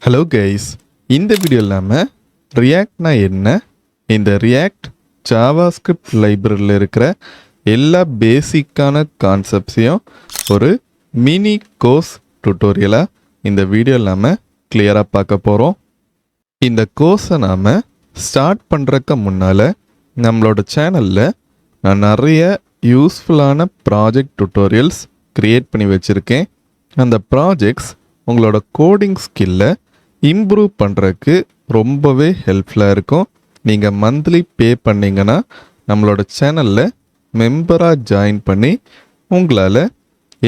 Hello guys, இந்த வீடியோவில் நாம் ரியாக்ட்னா என்ன, இந்த ரியாக்ட் ஜாவாஸ்கிரிப்ட் லைப்ரரியில் இருக்கிற எல்லா பேசிக்கான கான்செப்ட்ஸையும் ஒரு மினி கோர்ஸ் டுட்டோரியலாக இந்த வீடியோவில் நாம் கிளியராக பார்க்க போகிறோம். இந்த கோர்ஸை நாம் ஸ்டார்ட் பண்ணுறக்கு முன்னால் நம்மளோட சேனலில் நான் நிறைய யூஸ்ஃபுல்லான ப்ராஜெக்ட் டுட்டோரியல்ஸ் க்ரியேட் பண்ணி வச்சுருக்கேன். அந்த ப்ராஜெக்ட்ஸ் உங்களோட கோடிங் ஸ்கில்லை இம்ப்ரூவ் பண்ணுறதுக்கு ரொம்பவே ஹெல்ப்ஃபுல்லாக இருக்கும். நீங்கள் மந்த்லி பே பண்ணிங்கன்னா நம்மளோட சேனலில் மெம்பராக ஜாயின் பண்ணி உங்களால்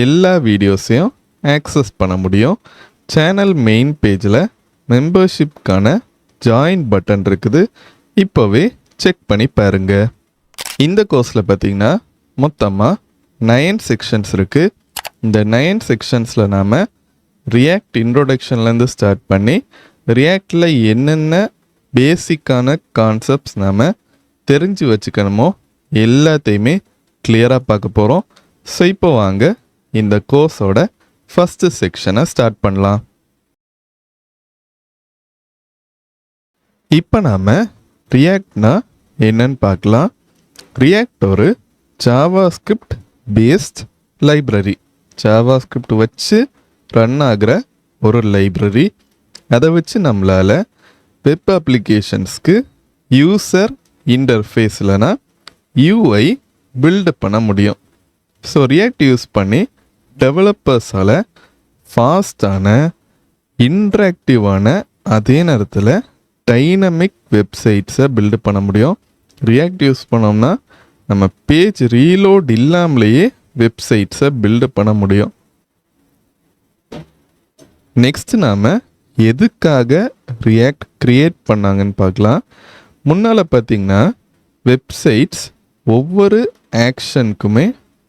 எல்லா வீடியோஸையும் ஆக்சஸ் பண்ண முடியும். சேனல் மெயின் பேஜில் மெம்பர்ஷிப்கான ஜாயின் பட்டன் இருக்குது, இப்போவே செக் பண்ணி பாருங்கள். இந்த கோர்ஸில் பார்த்திங்கன்னா மொத்தமாக 9 செக்ஷன்ஸ் இருக்குது. இந்த 9 செக்ஷன்ஸில் நாம் ரியாக்ட் இன்ட்ரோடக்ஷன்லேருந்து ஸ்டார்ட் பண்ணி ரியாக்டில் என்னென்ன பேசிக்கான கான்செப்ட்ஸ் நாம் தெரிஞ்சு வச்சுக்கணுமோ எல்லாத்தையுமே கிளியராக பார்க்க போகிறோம். ஸோ இப்போ வாங்க இந்த கோர்ஸோட ஃபஸ்ட்டு செக்ஷனை ஸ்டார்ட் பண்ணலாம். இப்போ நாம் ரியாக்ட்னா என்னன்னு பார்க்கலாம். ரியாக்ட் ஒரு ஜாவாஸ்கிரிப்ட் பேஸ்ட் லைப்ரரி, ஜாவாஸ்கிரிப்ட் வச்சு ரன் ஆகிற ஒரு லைப்ரரி. அதை வச்சு நம்மளால் வெப் அப்ளிகேஷன்ஸ்க்கு யூசர் இன்டர்ஃபேஸ் இல்லைனா யூஐ பில்டு பண்ண முடியும். ஸோ ரியாக்ட் யூஸ் பண்ணி டெவலப்பர்ஸால் ஃபாஸ்டான இன்ட்ராக்டிவான அதே நேரத்தில் டைனமிக் வெப்சைட்ஸை பில்டு பண்ண முடியும். ரியாக்ட் யூஸ் பண்ணோம்னா நம்ம பேஜ் ரீலோட் இல்லாமலேயே வெப்சைட்ஸை பில்டு பண்ண முடியும். நெக்ஸ்ட் நாம் எதுக்காக ரியாக்ட் க்ரியேட் பண்ணாங்கன்னு பார்க்கலாம். முன்னால் பார்த்திங்கன்னா வெப்சைட்ஸ் ஒவ்வொரு ஆக்ஷனுக்குமே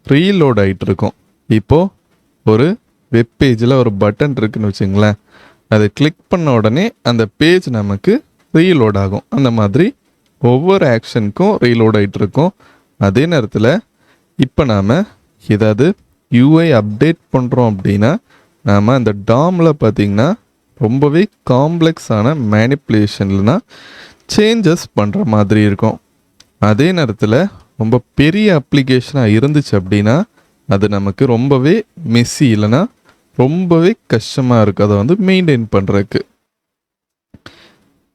ரீலோட் ஆகிட்டு இருக்கும். இப்போது ஒரு வெப் பேஜில் ஒரு பட்டன் இருக்குதுன்னு வச்சுங்களேன், அதை கிளிக் பண்ண உடனே அந்த பேஜ் நமக்கு ரீலோட் ஆகும். அந்த மாதிரி ஒவ்வொரு ஆக்ஷனுக்கும் ரீலோட் ஆகிட்டு இருக்கும். அதே நேரத்தில் இப்போ நாம் ஏதாவது யூஐ அப்டேட் பண்ணுறோம் அப்படின்னா நாம் அந்த டாமில் பார்த்திங்கன்னா ரொம்பவே காம்ப்ளெக்ஸான மேனிப்புலேஷன்லனா சேஞ்சஸ் பண்ணுற மாதிரி இருக்கும். அதே நேரத்தில் ரொம்ப பெரிய அப்ளிகேஷனாக இருந்துச்சு அப்படின்னா அது நமக்கு ரொம்பவே மெஸ்ஸி இல்லைனா ரொம்பவே கஷ்டமாக இருக்குது அதை வந்து மெயின்டைன் பண்ணுறதுக்கு.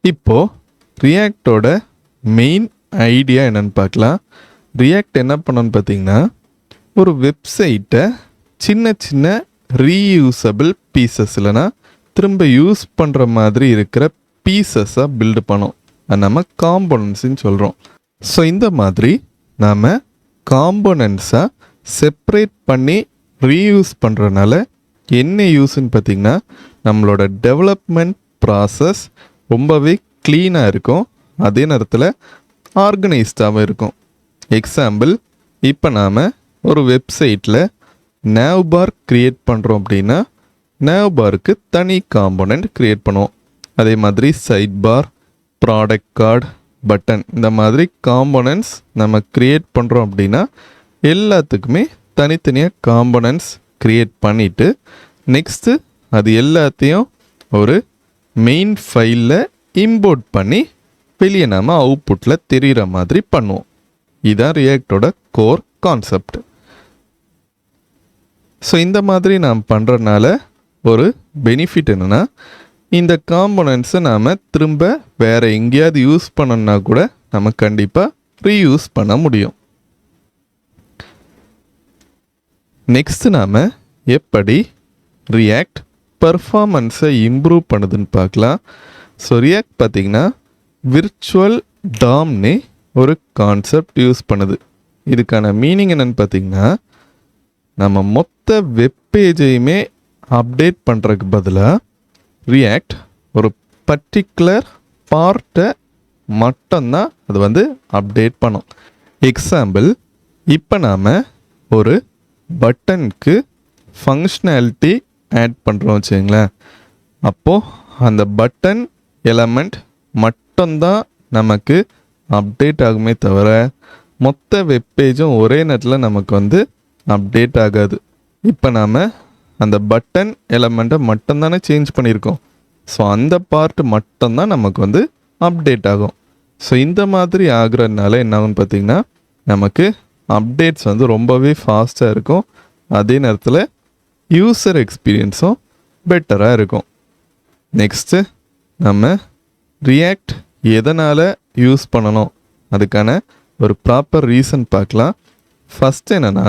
இப்போது ரியாக்டோட மெயின் ஐடியா என்னென்னு பார்க்கலாம். ரியாக்ட் என்ன பண்ணணும்னு பார்த்திங்கன்னா ஒரு வெப்சைட்டை சின்ன சின்ன ரீயூசபிள் பீசஸ் இல்லைனா திரும்ப யூஸ் பண்ணுற மாதிரி இருக்கிற பீசஸாக பில்டு பண்ணோம். அது நம்ம காம்போனன்ட்ஸ்ன்னு சொல்கிறோம். ஸோ இந்த மாதிரி நாம் காம்போனன்ட்ஸாக செப்ரேட் பண்ணி ரீயூஸ் பண்ணுறதுனால என்ன யூஸ்ன்னு பார்த்திங்கன்னா நம்மளோட டெவலப்மெண்ட் ப்ராசஸ் ரொம்பவே க்ளீனாக இருக்கும், அதே நேரத்தில் ஆர்கனைஸ்டாகவும் இருக்கும். எக்ஸாம்பிள், இப்போ நாம் ஒரு வெப்சைட்டில் nav பார் க்ரியேட் பண்ணுறோம் அப்படின்னா nav பாருக்கு தனி காம்போனன்ட் க்ரியேட் பண்ணுவோம். அதே மாதிரி side bar, product card, button, இந்த மாதிரி காம்போனன்ட்ஸ் நம்ம க்ரியேட் பண்ணுறோம் அப்படின்னா எல்லாத்துக்குமே தனித்தனியாக காம்போனன்ட்ஸ் க்ரியேட் பண்ணிவிட்டு நெக்ஸ்ட்டு அது எல்லாத்தையும் ஒரு மெயின் ஃபைலில் இம்போர்ட் பண்ணி வெளியே நாம் அவுட்புட்டில் தெரிகிற மாதிரி பண்ணுவோம். இதுதான் ரியாக்டோட கோர் கான்செப்ட். ஸோ இந்த மாதிரி நாம் பண்ணுறதுனால ஒரு பெனிஃபிட் என்னென்னா இந்த காம்போனன்ட்ஸை நாம் திரும்ப வேறு எங்கேயாவது யூஸ் பண்ணோன்னா கூட நம்ம கண்டிப்பாக ரீயூஸ் பண்ண முடியும். நெக்ஸ்ட்டு நாம் எப்படி ரியாக்ட் பர்ஃபார்மன்ஸை இம்ப்ரூவ் பண்ணுதுன்னு பார்க்கலாம். ஸோ ரியாக்ட் பார்த்திங்கன்னா விர்ச்சுவல் டாம்னு ஒரு கான்செப்ட் யூஸ் பண்ணுது. இதுக்கான மீனிங் என்னென்னு பார்த்திங்கன்னா நம்ம மொத்த வெப் பேஜையுமே அப்டேட் பண்ணுறதுக்கு பதிலாக ரியாக்ட் ஒரு பர்டிகுலர் பார்ட்டை மட்டும்தான் அது வந்து அப்டேட் பண்ணும். எக்ஸாம்பிள், இப்போ நாம் ஒரு பட்டனுக்கு ஃபங்க்ஷனாலிட்டி ஆட் பண்ணுறோம் வச்சுங்களேன், அப்போது அந்த பட்டன் எலமெண்ட் மட்டும்தான் நமக்கு அப்டேட் ஆகுமே தவிர மொத்த வெப் பேஜும் ஒரே நேரத்தில் நமக்கு வந்து அப்டேட் ஆகாது. இப்போ நாம் அந்த பட்டன் எலமெண்ட்டை மட்டும்தானே சேஞ்ச் பண்ணியிருக்கோம். ஸோ அந்த பார்ட் மட்டும்தான் நமக்கு வந்து அப்டேட் ஆகும். ஸோ இந்த மாதிரி ஆகுறதுனால என்ன ஆகும்னு பார்த்திங்கன்னா நமக்கு அப்டேட்ஸ் வந்து ரொம்பவே ஃபாஸ்ட்டாக இருக்கும். அதே நேரத்தில் யூசர் எக்ஸ்பீரியன்ஸும் பெட்டராக இருக்கும். நெக்ஸ்ட்டு நம்ம ரியாக்ட் எதனால் யூஸ் பண்ணணும் அதுக்கான ஒரு ப்ராப்பர் ரீசன் பார்க்கலாம். ஃபஸ்ட் என்னென்னா,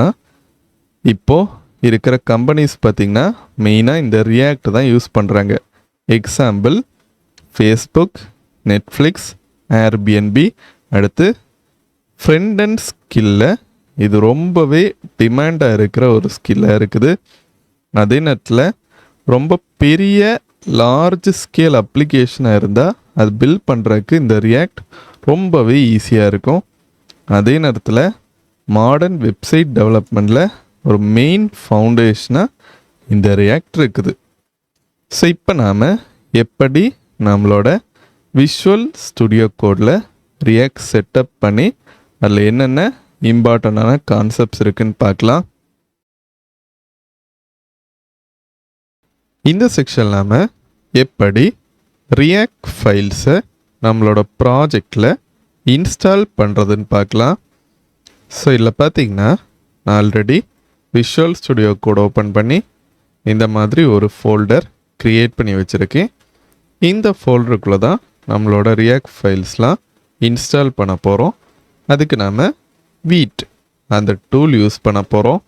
இப்போது இருக்கிற கம்பெனிஸ் பார்த்திங்கன்னா மெயினாக இந்த ரியாக்ட் தான் யூஸ் பண்ணுறாங்க. எக்ஸாம்பிள் ஃபேஸ்புக், நெட்ஃப்ளிக்ஸ், ஏர்பிஎன்பி, அடுத்து ஃப்ரெண்ட் அண்ட் ஸ்கில்ல இது ரொம்பவே டிமாண்டாக இருக்கிற ஒரு ஸ்கில்லாக இருக்குது. அதே நேரத்தில் ரொம்ப பெரிய லார்ஜ் ஸ்கேல் அப்ளிகேஷனாக இருந்தால் அது பில்ட் பண்ணுறதுக்கு இந்த ரியாக்ட் ரொம்பவே ஈஸியாக இருக்கும். அதே நேரத்தில் மாடர்ன் வெப்சைட் டெவலப்மெண்ட்டில் ஒரு மெயின் ஃபவுண்டேஷனாக இந்த ரியாக்ட் இருக்குது. ஸோ இப்போ நாம் எப்படி நம்மளோட விஷுவல் ஸ்டுடியோ கோடில் ரியாக்ட் செட்டப் பண்ணி அதில் என்னென்ன இம்பார்ட்டண்டான கான்செப்ட்ஸ் இருக்குன்னு பார்க்கலாம். இந்த செக்ஷன் நாம் எப்படி ரியாக்ட் ஃபைல்ஸை நம்மளோட ப்ராஜெக்டில் இன்ஸ்டால் பண்ணுறதுன்னு பார்க்கலாம். ஸோ இதில் பார்த்திங்கன்னா நான் already Visual Studio Code open பண்ணி இந்த மாதிரி ஒரு ஃபோல்டர் க்ரியேட் பண்ணி வச்சுருக்கேன். இந்த ஃபோல்டருக்குள்ளே தான் நம்மளோட ரியாக்ட் ஃபைல்ஸ்லாம் இன்ஸ்டால் பண்ண போகிறோம். அதுக்கு நாம் வீட் அந்த டூல் யூஸ் பண்ண போகிறோம்.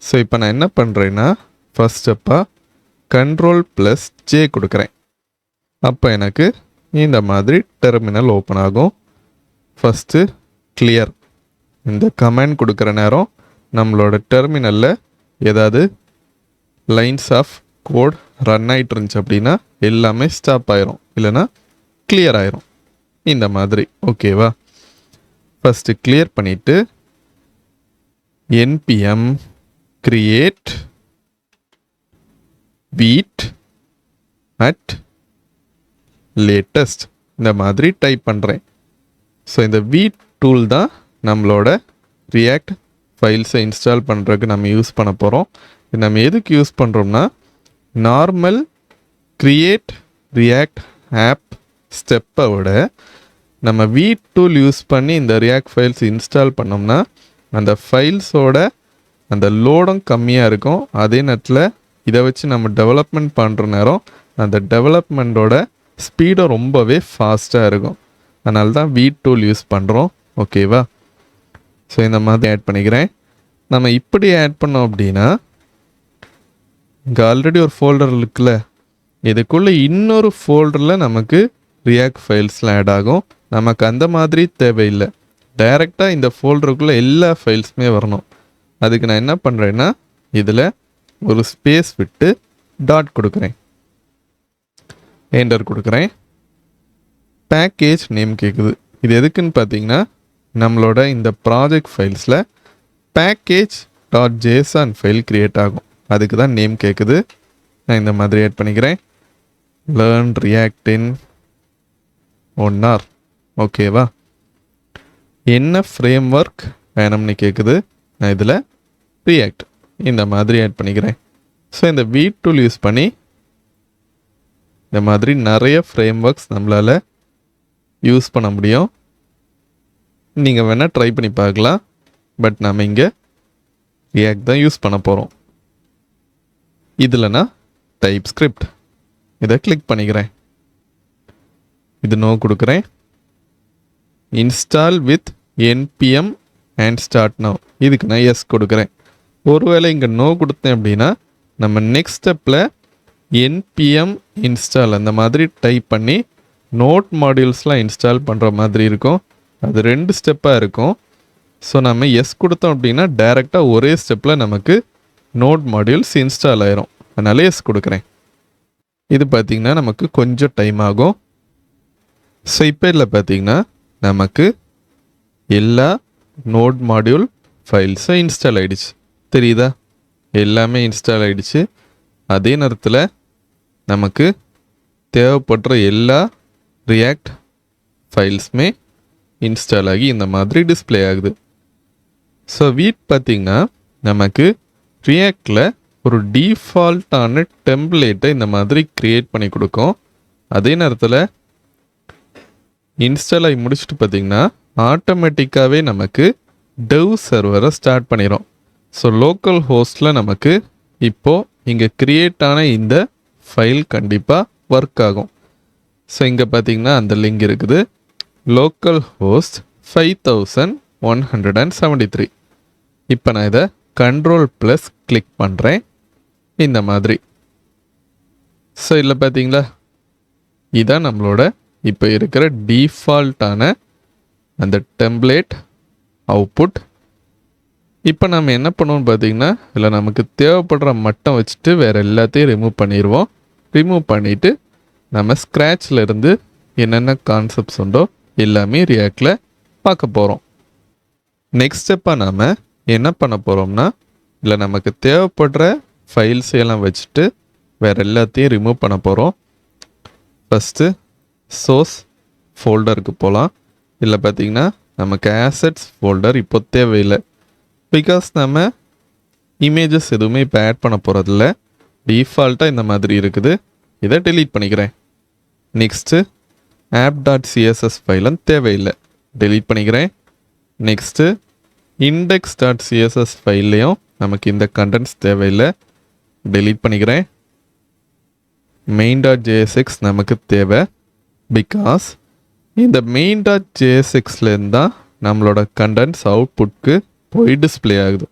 ஸோ இப்போ நான் என்ன பண்ணுறேன்னா, ஃபஸ்ட் ஸ்டெப்பாக Ctrl+J கொடுக்குறேன். அப்போ எனக்கு இந்த மாதிரி டெர்மினல் ஓப்பன் ஆகும். ஃபஸ்ட்டு கிளியர் இந்த கமெண்ட் கொடுக்குற நேரம் நம்மளோட டெர்மினலில் ஏதாவது லைன்ஸ் ஆஃப் கோட் ரன் ஆகிட்டு இருந்துச்சு அப்படின்னா எல்லாமே ஸ்டாப் ஆயிரும், இல்லைன்னா கிளியர் ஆயிரும். இந்த மாதிரி ஓகேவா? ஃபஸ்ட்டு கிளியர் பண்ணிவிட்டு npm create வீட் அட் லேட்டஸ்ட் இந்த மாதிரி டைப் பண்ணுறேன். ஸோ இந்த வீட் டூல் தான் நம்மளோட ரியாக்ட் ஃபைல்ஸை இன்ஸ்டால் பண்ணுறதுக்கு நம்ம யூஸ் பண்ண போகிறோம். நம்ம எதுக்கு யூஸ் பண்ணுறோம்னா, நார்மல் கிரியேட் ரியாக்ட் ஆப் ஸ்டெப்பை விட நம்ம வீட் டூல் யூஸ் பண்ணி இந்த ரியாக்ட் ஃபைல்ஸ் இன்ஸ்டால் பண்ணோம்னா அந்த ஃபைல்ஸோட அந்த லோடும் கம்மியாக இருக்கும். அதே நேரத்தில் இதை வச்சு நம்ம டெவலப்மெண்ட் பண்ணுற நேரம் அந்த டெவலப்மெண்ட்டோட ஸ்பீடும் ரொம்பவே ஃபாஸ்ட்டாக இருக்கும். அதனால தான் வீட் டூல் யூஸ் பண்ணுறோம். ஓகேவா? ஸோ இந்த மாதிரி ஆட் பண்ணிக்கிறேன். நம்ம இப்படி ஆட் பண்ணோம் அப்படின்னா இங்கே ஆல்ரெடி ஒரு ஃபோல்டர் இருக்குல்ல, இதுக்குள்ளே இன்னொரு ஃபோல்டரில் நமக்கு ரியாக்ட் ஃபைல்ஸ்லாம் ஆட் ஆகும். நமக்கு அந்த மாதிரி தேவையில்லை, டைரெக்டாக இந்த ஃபோல்டருக்குள்ளே எல்லா ஃபைல்ஸுமே வரணும். அதுக்கு நான் என்ன பண்ணுறேன்னா, இதில் ஒரு ஸ்பேஸ் விட்டு டாட் கொடுக்குறேன், என்டர் கொடுக்குறேன். பேக்கேஜ் நேம் கேட்குது. இது எதுக்குன்னு பார்த்தீங்கன்னா, நம்மளோட இந்த ப்ராஜெக்ட் ஃபைல்ஸில் package.json ஃபைல் க்ரியேட் ஆகும். அதுக்கு தான் நேம் கேட்குது. நான் இந்த மாதிரி ஆட் பண்ணிக்கிறேன். லேர்ன் ரியாக்ட் இன் 1 hour. ஓகேவா? என்ன ஃப்ரேம் ஒர்க் வேணும்னு கேட்குது. நான் இதில் ரியாக்ட் இந்த மாதிரி ஆட் பண்ணிக்கிறேன். ஸோ இந்த வீட் டூல் யூஸ் பண்ணி இந்த மாதிரி நிறைய ஃப்ரேம் ஒர்க்ஸ் நம்மளால் யூஸ் பண்ண முடியும். நீங்கள் வேணால் ட்ரை பண்ணி பார்க்கலாம். பட் நம்ம இங்கே ரியாக்ட் தான் யூஸ் பண்ண போகிறோம். இதில் நான் டைப் ஸ்கிரிப்ட் இதை கிளிக் பண்ணிக்கிறேன். இது நோ கொடுக்குறேன். Install with npm and start now இதுக்கு நான் எஸ் கொடுக்குறேன். ஒருவேளை இங்கே நோ கொடுத்தேன் அப்படின்னா நம்ம நெக்ஸ்ட் ஸ்டெப்பில் npm இன்ஸ்டால் அந்த மாதிரி டைப் பண்ணி நோட் மாடியூல்ஸ்லாம் இன்ஸ்டால் பண்ணுற மாதிரி இருக்கும். அது 2 ஸ்டெப்பாக இருக்கும். ஸோ நம்ம எஸ் கொடுத்தோம் அப்படின்னா டைரெக்டாக ஒரே ஸ்டெப்பில் நமக்கு நோட் மாடியூல்ஸ் இன்ஸ்டால் ஆயிரும். அதனால எஸ் கொடுக்குறேன். இது பார்த்திங்கன்னா நமக்கு கொஞ்சம் டைம் ஆகும். ஸோ இப்போ இதில் பார்த்திங்கன்னா நமக்கு எல்லா நோட் மாடியூல் ஃபைல்ஸும் இன்ஸ்டால் ஆகிடுச்சு. தெரியுதா? எல்லாமே இன்ஸ்டால் ஆகிடுச்சு. அதே நேரத்தில் நமக்கு தேவைப்படுற எல்லா ரியாக்ட் ஃபைல்ஸுமே இன்ஸ்டால் ஆகி இந்த மாதிரி டிஸ்பிளே ஆகுது. ஸோ வீட் பார்த்திங்கன்னா நமக்கு ரியாக்டில் ஒரு டிஃபால்ட்டான டெம்ப்ளேட்டை இந்த மாதிரி க்ரியேட் பண்ணி கொடுக்கும். அதே நேரத்தில் இன்ஸ்டால் ஆகி முடிச்சுட்டு பார்த்திங்கன்னா ஆட்டோமேட்டிக்காகவே நமக்கு டெவ் சர்வரை ஸ்டார்ட் பண்ணிடும். ஸோ லோக்கல் ஹோஸ்டில் நமக்கு இப்போது இங்கே க்ரியேட் ஆன இந்த ஃபைல் கண்டிப்பாக ஒர்க் ஆகும். ஸோ இங்கே பார்த்திங்கன்னா அந்த லிங்க் இருக்குது, லோக்கல் ஹோஸ்ட் 5173. இப்போ நான் இதை Ctrl+ கிளிக் பண்ணுறேன் இந்த மாதிரி. ஸோ இதில் பார்த்தீங்களா, இதான் நம்மளோட இப்போ இருக்கிற டிஃபால்ட்டான அந்த டெம்ப்ளேட் அவுட்புட். இப்போ நம்ம என்ன பண்ணுவோம்னு பார்த்தீங்கன்னா, இதில் நமக்கு தேவைப்படுற மட்டம் வச்சுட்டு வேறு எல்லாத்தையும் ரிமூவ் பண்ணிடுவோம். ரிமூவ் பண்ணிவிட்டு நம்ம ஸ்க்ராட்சில் இருந்து என்னென்ன கான்செப்ட்ஸ் உண்டோ எல்லாமே ரியாக்டில் பார்க்க போகிறோம். நெக்ஸ்ட் ஸ்டெப்பாக நாம் என்ன பண்ண போகிறோம்னா, இல்லை நமக்கு தேவைப்படுற ஃபைல்ஸ் எல்லாம் வச்சுட்டு வேறு எல்லாத்தையும் ரிமூவ் பண்ண போகிறோம். ஃபஸ்ட்டு சோர்ஸ் ஃபோல்டருக்கு போகலாம். இல்லை பார்த்திங்கன்னா நமக்கு ஆசெட்ஸ் ஃபோல்டர் இப்போ தேவையில்லை, பிகாஸ் நம்ம இமேஜஸ் எதுவுமே இப்போ ஆட் பண்ண போகிறதில்ல. டிஃபால்ட்டாக இந்த மாதிரி இருக்குது. இதை டெலீட் பண்ணிக்கிறேன். நெக்ஸ்ட்டு app.css ஃபைலும் தேவையில்லை, டெலீட் பண்ணிக்கிறேன். நெக்ஸ்ட்டு index.css ஃபைல்லையும் நமக்கு இந்த கண்டென்ட்ஸ் தேவையில்லை, டெலீட் பண்ணிக்கிறேன். main.jsx நமக்கு தேவை, பிகாஸ் இந்த main.jsxலேருந்து தான் நம்மளோட கண்டென்ட்ஸ் அவுட்புட்க்கு போய் டிஸ்பிளே ஆகுது.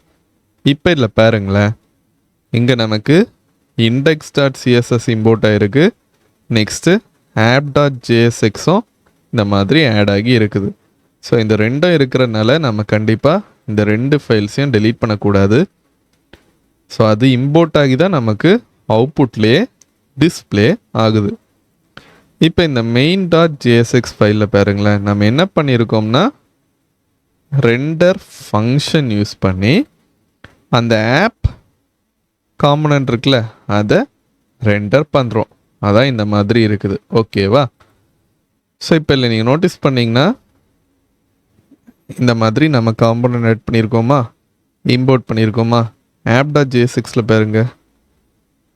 இப்போ இதில் பாருங்களேன், இங்கே நமக்கு index.css இம்போர்ட் ஆகிருக்கு. நெக்ஸ்ட்டு app.jsxும் இந்த மாதிரி ஆட் ஆகி இருக்குது. ஸோ இந்த ரெண்டும் இருக்கிறனால நம்ம கண்டிப்பாக இந்த ரெண்டு ஃபைல்ஸையும் டெலீட் பண்ணக்கூடாது. ஸோ அது இம்போர்ட் ஆகி தான் நமக்கு அவுட்புட்லேயே டிஸ்பிளே ஆகுது. இப்போ இந்த main.jsx ஃபைலில் பாருங்களேன், நம்ம என்ன பண்ணியிருக்கோம்னா ரெண்டர் ஃபங்க்ஷன் யூஸ் பண்ணி அந்த ஆப் காம்பனன்ட் இருக்குல்ல அதை ரெண்டர் பண்ணுறோம். அதான் இந்த மாதிரி இருக்குது. ஓகேவா? ஸோ இப்போ இல்லை நீங்கள் நோட்டீஸ் பண்ணிங்கன்னா இந்த மாதிரி நம்ம காம்பனன்ட் ஆட் பண்ணியிருக்கோமா, இம்போர்ட் பண்ணியிருக்கோமா. app.jsxல பாருங்க,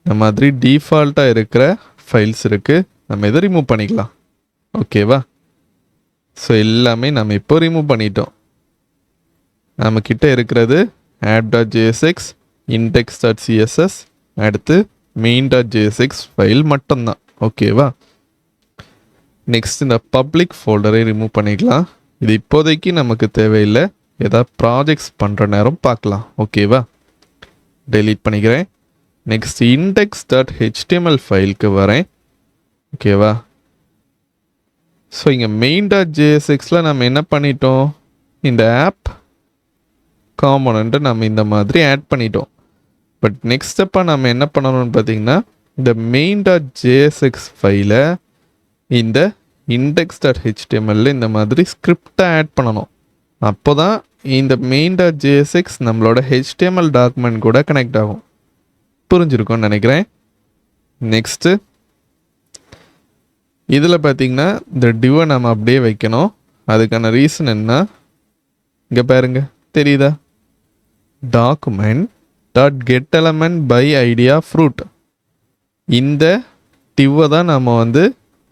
இந்த மாதிரி டிஃபால்ட்டாக இருக்கிற ஃபைல்ஸ் இருக்குது. நம்ம இதை ரிமூவ் பண்ணிக்கலாம். ஓகேவா? ஸோ எல்லாமே நம்ம இப்போ ரிமூவ் பண்ணிட்டோம். நம்மக்கிட்ட இருக்கிறது app.jsx, index.css, அடுத்து main.jsx ஃபைல் மட்டும்தான். ஓகேவா? நெக்ஸ்ட் இந்த பப்ளிக் ஃபோல்டரை ரிமூவ் பண்ணிக்கலாம். இது இப்போதைக்கு நமக்கு தேவையில்லை, ஏதாவது ப்ராஜெக்ட்ஸ் பண்ணுற நேரம் பார்க்கலாம். ஓகேவா? டெலீட் பண்ணிக்கிறேன். நெக்ஸ்ட் index.html ஃபைலுக்கு வரேன். ஓகேவா? ஸோ இங்கே main.jsxல நம்ம என்ன பண்ணிட்டோம், இந்த ஆப் காம்பனண்ட்டை நம்ம இந்த மாதிரி ஆட் பண்ணிட்டோம். பட் நெக்ஸ்ட் ஸ்டெப்பாக நம்ம என்ன பண்ணணும்னு பார்த்தீங்கன்னா, இந்த main.jsx ஃபைலை இந்த index.html இந்த மாதிரி ஸ்கிரிப்டை ஆட் பண்ணணும். அப்போ தான் இந்த main.jsx நம்மளோட HTML டாக்குமெண்ட் கூட கனெக்ட் ஆகும். புரிஞ்சிருக்கும்னு நினைக்கிறேன். நெக்ஸ்ட்டு இதில் பார்த்திங்கன்னா இந்த டிவை நம்ம அப்படியே வைக்கணும். அதுக்கான ரீசன் என்ன, இங்கே பாருங்க, தெரியுதா? document.getElement by idea fruit. இந்த டிவை தான் நம்ம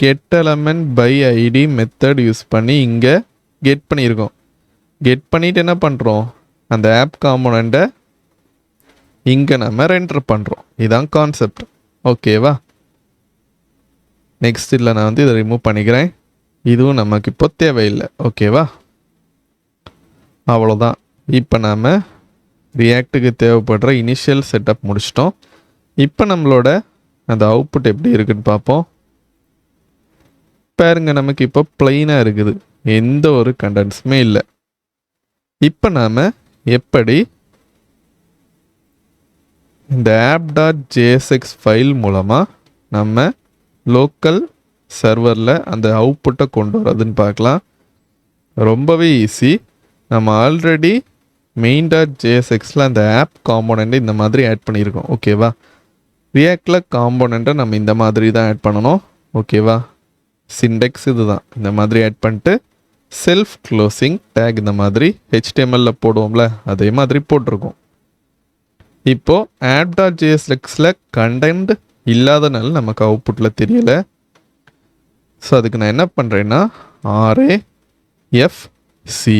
getElement by id method use பண்ணி இங்கே கெட் பண்ணியிருக்கோம். கெட் பண்ணிவிட்டு என்ன பண்ணுறோம், அந்த ஆப் காம்பனண்ட்டை இங்கே நம்ம ரெண்டர் பண்ணுறோம். இதுதான் கான்செப்ட். ஓகேவா? நெக்ஸ்ட் இல்லை நான் இதை ரிமூவ் பண்ணிக்கிறேன். இதுவும் நமக்கு இப்போ தேவையில்லை. ஓகேவா? அவ்வளோதான். இப்போ நாம் ரியாக்டுக்கு தேவைப்படுற இனிஷியல் செட்டப் முடிச்சிட்டோம். இப்போ நம்மளோட அந்த அவுட்புட் எப்படி இருக்குன்னு பார்ப்போம். பாருங்க, நமக்கு இப்போ பிளெயினாக இருக்குது, எந்த ஒரு கண்டென்ட்ஸுமே இல்லை. இப்போ நாம் எப்படி இந்த app.jsx ஃபைல் மூலமாக நம்ம லோக்கல் சர்வரில் அந்த அவுட்புட்டை கொண்டு வரதுன்னு பார்க்கலாம். ரொம்பவே ஈஸி. நம்ம ஆல்ரெடி main.jsxல அந்த ஆப் காம்போனண்ட்டை இந்த மாதிரி ஆட் பண்ணியிருக்கோம். ஓகேவா? ரியாக்டில் காம்போனண்ட்டை நம்ம இந்த மாதிரி தான் ஆட் பண்ணணும். ஓகேவா? சிண்டெக்ஸ் இது தான். இந்த மாதிரி ஆட் பண்ணிட்டு செல்ஃப் க்ளோசிங் டேக் இந்த மாதிரி HTMLல போடுவோம்ல, அதே மாதிரி போட்டிருக்கோம். இப்போது app.jsxல கண்டென்ட் இல்லாதனால நமக்கு அவுட்புட்டில் தெரியலை. ஸோ அதுக்கு நான் என்ன பண்ணுறேன்னா RAFCE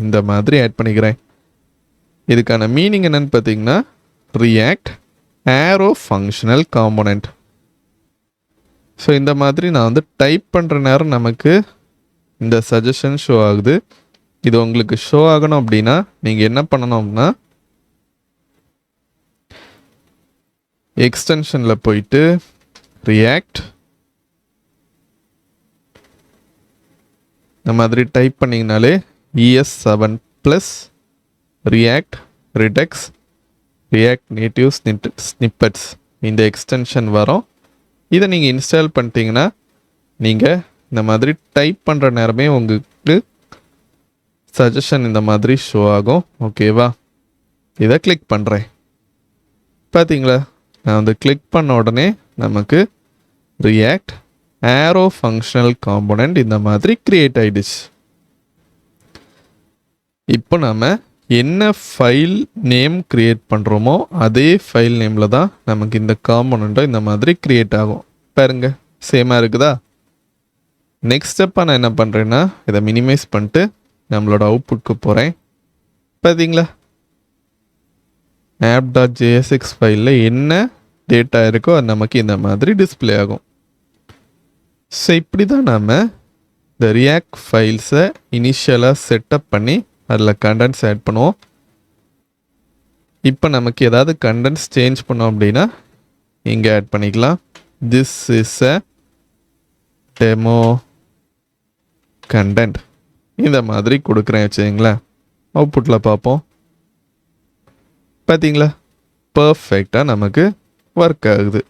இந்த மாதிரி ஆட் பண்ணிக்கிறேன். இதுக்கான மீனிங் என்னன்னு பார்த்தீங்கன்னா ரியாக்ட் ஆரோ ஃபங்க்ஷனல் காம்போனன்ட். ஸோ இந்த மாதிரி நான் வந்து டைப் பண்ணுற நேரம் நமக்கு இந்த சஜஷன் ஷோ ஆகுது. இது உங்களுக்கு ஷோ ஆகணும் அப்படின்னா நீங்கள் என்ன பண்ணணும் அப்படின்னா எக்ஸ்டென்ஷனில் போயிட்டு ரியாக்ட் இந்த மாதிரி டைப் பண்ணிங்கனாலே ES7 plus React Redux React Native snippets இந்த எக்ஸ்டென்ஷன் வரும். இதை நீங்கள் இன்ஸ்டால் பண்ணிட்டீங்கன்னா நீங்கள் இந்த மாதிரி டைப் பண்ணுற நேரமே உங்களுக்கு சஜஷன் இந்த மாதிரி ஷோ ஆகும். ஓகேவா? இதை கிளிக் பண்ணுறேன். பார்த்தீங்களா, நான் வந்து கிளிக் பண்ண உடனே நமக்கு ரியாக்ட் ஆரோ ஃபங்க்ஷனல் காம்போனன்ட் இந்த மாதிரி கிரியேட் ஆயிடுச்சு. இப்போ நம்ம என்ன ஃபைல் நேம் கிரியேட் பண்ணுறோமோ அதே ஃபைல் நேமில் தான் நமக்கு இந்த காம்போனண்ட்டும் இந்த மாதிரி கிரியேட் ஆகும். பாருங்க, சேமாக இருக்குதா? நெக்ஸ்ட் ஸ்டெப்பாக நான் என்ன பண்ணுறேன்னா இதை மினிமைஸ் பண்ணிட்டு நம்மளோட அவுட்புட்க்கு போகிறேன். பார்த்தீங்களா, app.jsx ஃபைலில் என்ன டேட்டா இருக்கோ அது நமக்கு இந்த மாதிரி டிஸ்பிளே ஆகும். ஸோ இப்படி தான் நாம் இந்த ரியாக்ட் ஃபைல்ஸை இனிஷியலாக செட்டப் பண்ணி அதில் கண்டென்ட்ஸ் ஆட் பண்ணுவோம். இப்போ நமக்கு ஏதாவது கண்டென்ட்ஸ் சேஞ்ச் பண்ணோம் அப்படின்னா இங்கே ஆட் பண்ணிக்கலாம். This is a demo content இந்த மாதிரி கொடுக்குறேன் வச்சுங்களேன். அவுட்புட்டில் பார்ப்போம். பார்த்தீங்களா, பர்ஃபெக்டாக நமக்கு ஒர்க் ஆகுது.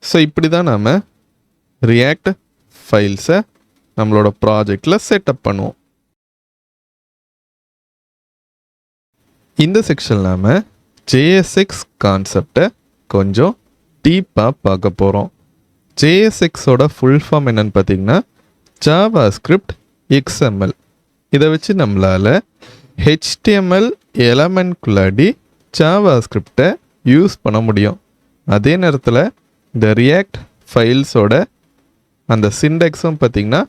ஸோ இப்படி தான் நாம் ரியாக்ட் ஃபைல்ஸை நம்மளோட ப்ராஜெக்டில் செட்டப் பண்ணுவோம். இந்த செக்ஷன் நாம் JSX கான்செப்டை கொஞ்சம் டீப்பாக பார்க்க போகிறோம். JSXோட ஃபுல் ஃபார்ம் என்னன்னு பார்த்தீங்கன்னா ஜாவாஸ்கிரிப்ட் XML. இதை வச்சு நம்மளால் HTML எலமெண்ட்குள்ளாடி ஜாவாஸ்கிரிப்டை யூஸ் பண்ண முடியும். அதே நேரத்தில் இந்த ரியாக்ட் ஃபைல்ஸோட அந்த சிண்டெக்ஸும் பார்த்திங்கன்னா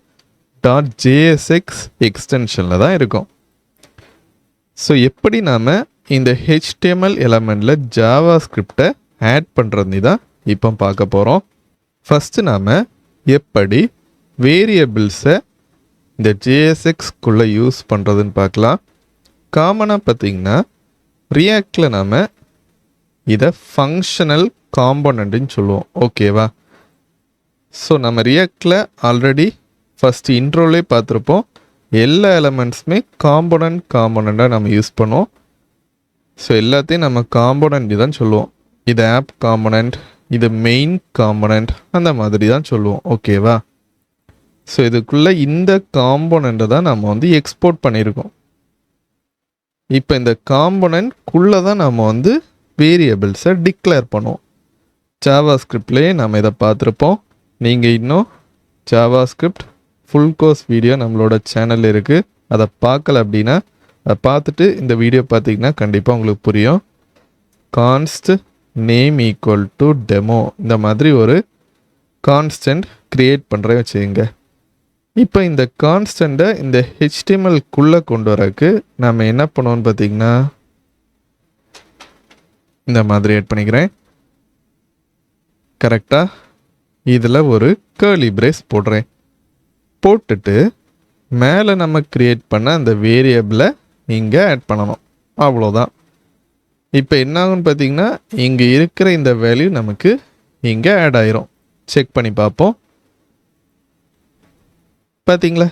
.jsx எக்ஸ்டென்ஷனில் தான் இருக்கும். ஸோ எப்படி நாம் இந்த HTML எலமெண்ட்டில் ஜாவாஸ்கிரிப்டை ஆட் பண்ணுறது தான் இப்போ பார்க்க போகிறோம். ஃபஸ்ட்டு நாம் எப்படி வேரியபிள்ஸை இந்த JSXக்குள்ளே யூஸ் பண்ணுறதுன்னு பார்க்கலாம். காமனாக பார்த்திங்கன்னா ரியாக்டில் நாம் இதை ஃபங்க்ஷனல் காம்போனண்ட்டுன்னு சொல்லுவோம். ஓகேவா? ஸோ நம்ம ரியாக்டில் ஆல்ரெடி ஃபஸ்ட்டு இன்ட்ரோலே பார்த்துருப்போம். எல்லா எலமெண்ட்ஸுமே காம்போனண்ட்டாக நம்ம யூஸ் பண்ணுவோம். ஸோ எல்லாத்தையும் நம்ம காம்போனண்ட் தான் சொல்லுவோம். இது ஆப் காம்போனண்ட், இது மெயின் காம்போனண்ட், அந்த மாதிரி தான் சொல்லுவோம். ஓகேவா? ஸோ இதுக்குள்ளே இந்த காம்போனண்ட்டை தான் நம்ம வந்து எக்ஸ்போர்ட் பண்ணியிருக்கோம். இப்போ இந்த காம்போனண்ட்குள்ளே தான் நம்ம வந்து வேரியபிள்ஸை டிக்ளேர் பண்ணுவோம். ஜாவாஸ்கிரிப்ட்லேயே நம்ம இதை பார்த்துருப்போம். நீங்கள் இன்னும் ஜாவாஸ்கிரிப்ட் ஃபுல் கோர்ஸ் வீடியோ நம்மளோட சேனலில் இருக்குது. அதை பார்க்கல அப்படின்னா அதை பார்த்துட்டு இந்த வீடியோ பார்த்தீங்கன்னா கண்டிப்பாக உங்களுக்கு புரியும். கான்ஸ்ட் நேம் ஈக்குவல் டு டெமோ இந்த மாதிரி ஒரு கான்ஸ்டன்ட் க்ரியேட் பண்ணுறேன் வச்சுக்கோங்க. இப்போ இந்த கான்ஸ்டண்ட்டை இந்த HTMLக்குள்ளே கொண்டு வரக்கு நம்ம என்ன பண்ணுவோம்னு பார்த்தீங்கன்னா இந்த மாதிரி ஆட் பண்ணிக்கிறேன். கரெக்டாக இதில் ஒரு கர்லி பிரேஸ் போடுறேன். போட்டுட்டு மேலே நம்ம க்ரியேட் பண்ண அந்த வேரியபிளை இங்கே ஆட் பண்ணணும். அவ்வளோதான். இப்போ என்ன ஆகும்னு பார்த்தீங்கன்னா இங்கே இருக்கிற இந்த வேல்யூ நமக்கு இங்கே ஆட் ஆயிரும். செக் பண்ணி பார்ப்போம். பார்த்தீங்களா,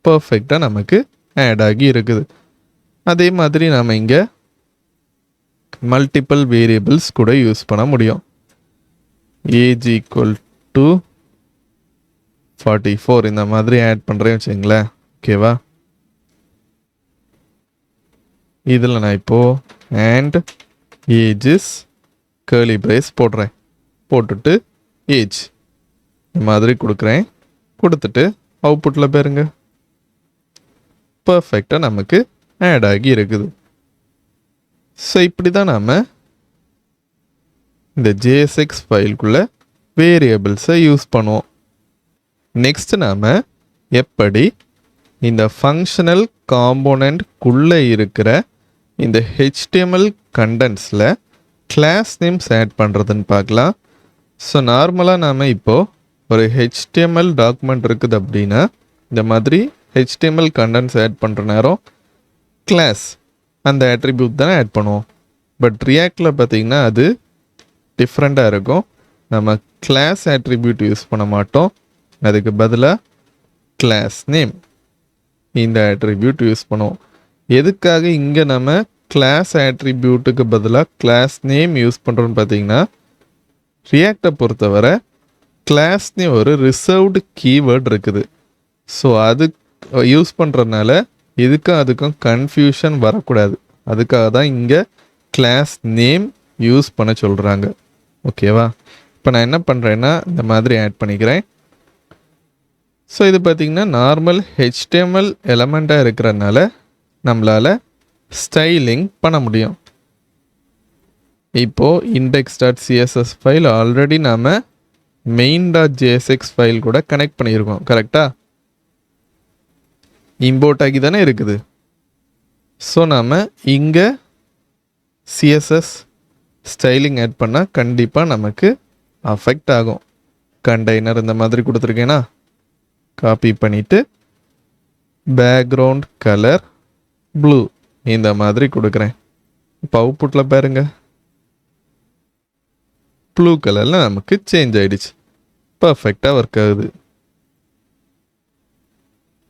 பர்ஃபெக்டாக நமக்கு ஆட் ஆகி இருக்குது. அதே மாதிரி நாம் இங்கே மல்டிபிள் வேரியபிள்ஸ் கூட யூஸ் பண்ண முடியும். ஏஜ் ஈக்குவல் டு 44 இந்த மாதிரி ஆட் பண்ணுறேன்னு வச்சுங்களேன். ஓகேவா? இதில் நான் இப்போது அண்ட் ஏஜஸ் கர்லி பிரேஸ் போடுறேன். போட்டுட்டு ஏஜ் இந்த மாதிரி கொடுக்குறேன். கொடுத்துட்டு அவுட்புட்டில் பாருங்க, பர்ஃபெக்டாக நமக்கு ஆட் ஆகி இருக்குது. ஸோ இப்படி தான் நாம் இந்த JSX ஃபைல்குள்ளே வேரியபிள்ஸை யூஸ் பண்ணுவோம். நெக்ஸ்ட் நாம் எப்படி இந்த ஃபங்க்ஷனல் காம்போனண்ட்குள்ளே இருக்கிற இந்த HTML கண்டென்ட்ஸில் கிளாஸ் நேம்ஸ் ஆட் பண்ணுறதுன்னு பார்க்கலாம். ஸோ நார்மலாக நாம் இப்போது ஒரு HTML டாக்குமெண்ட் இருக்குது அப்படின்னா இந்த மாதிரி HTML கண்டென்ட்ஸ் ஆட் பண்ணுற நேரம் கிளாஸ் அந்த ஆட்ரிபியூட் தானே ஆட் பண்ணுவோம். பட் ரியாக்டில் பார்த்திங்கன்னா அது டிஃப்ரெண்ட்டாக இருக்கும். நம்ம கிளாஸ் ஆட்ரிபியூட் யூஸ் பண்ண மாட்டோம். அதுக்கு பதிலாக கிளாஸ் நேம் இந்த ஆட்ரிபியூட் யூஸ் பண்ணுவோம். எதுக்காக இங்கே நம்ம கிளாஸ் ஆட்ரிபியூட்டுக்கு பதிலாக கிளாஸ் நேம் யூஸ் பண்ணுறோன்னு பார்த்தீங்கன்னா ரியாக்டை பொறுத்தவரை கிளாஸ்னே ஒரு ரிசர்வ்டு கீவேர்ட் இருக்குது. ஸோ அது யூஸ் பண்ணுறதுனால இதுக்கும் அதுக்கும் கன்ஃபியூஷன் வரக்கூடாது. அதுக்காக தான் இங்கே கிளாஸ் நேம் யூஸ் பண்ண சொல்கிறாங்க. ஓகேவா? இப்போ நான் என்ன பண்ணுறேன்னா இந்த மாதிரி ஆட் பண்ணிக்கிறேன். ஸோ இது பார்த்திங்கன்னா நார்மல் HTML எலமெண்ட்டாக இருக்கிறதுனால நம்மளால் ஸ்டைலிங் பண்ண முடியும். இப்போது index.css ஃபைல் ஆல்ரெடி நாம் main.jsx ஃபைல் கூட கனெக்ட் பண்ணியிருக்கோம். கரெக்டாக இம்போர்ட் ஆகி தானே இருக்குது. ஸோ நாம் இங்கே CSS ஸ்டைலிங் ஆட் பண்ணால் கண்டிப்பாக நமக்கு அஃபெக்ட் ஆகும். கண்டெய்னர் இந்த மாதிரி கொடுத்துருக்கேன்னா காப்பி பண்ணிவிட்டு பேக்ரவுண்ட் கலர் ப்ளூ இந்த மாதிரி கொடுக்குறேன். இப்போ அவுட்புட்டில் பாருங்கள் ப்ளூ கலரில் நமக்கு சேஞ்ச் ஆகிடுச்சு. பர்ஃபெக்டாக ஒர்க் ஆகுது.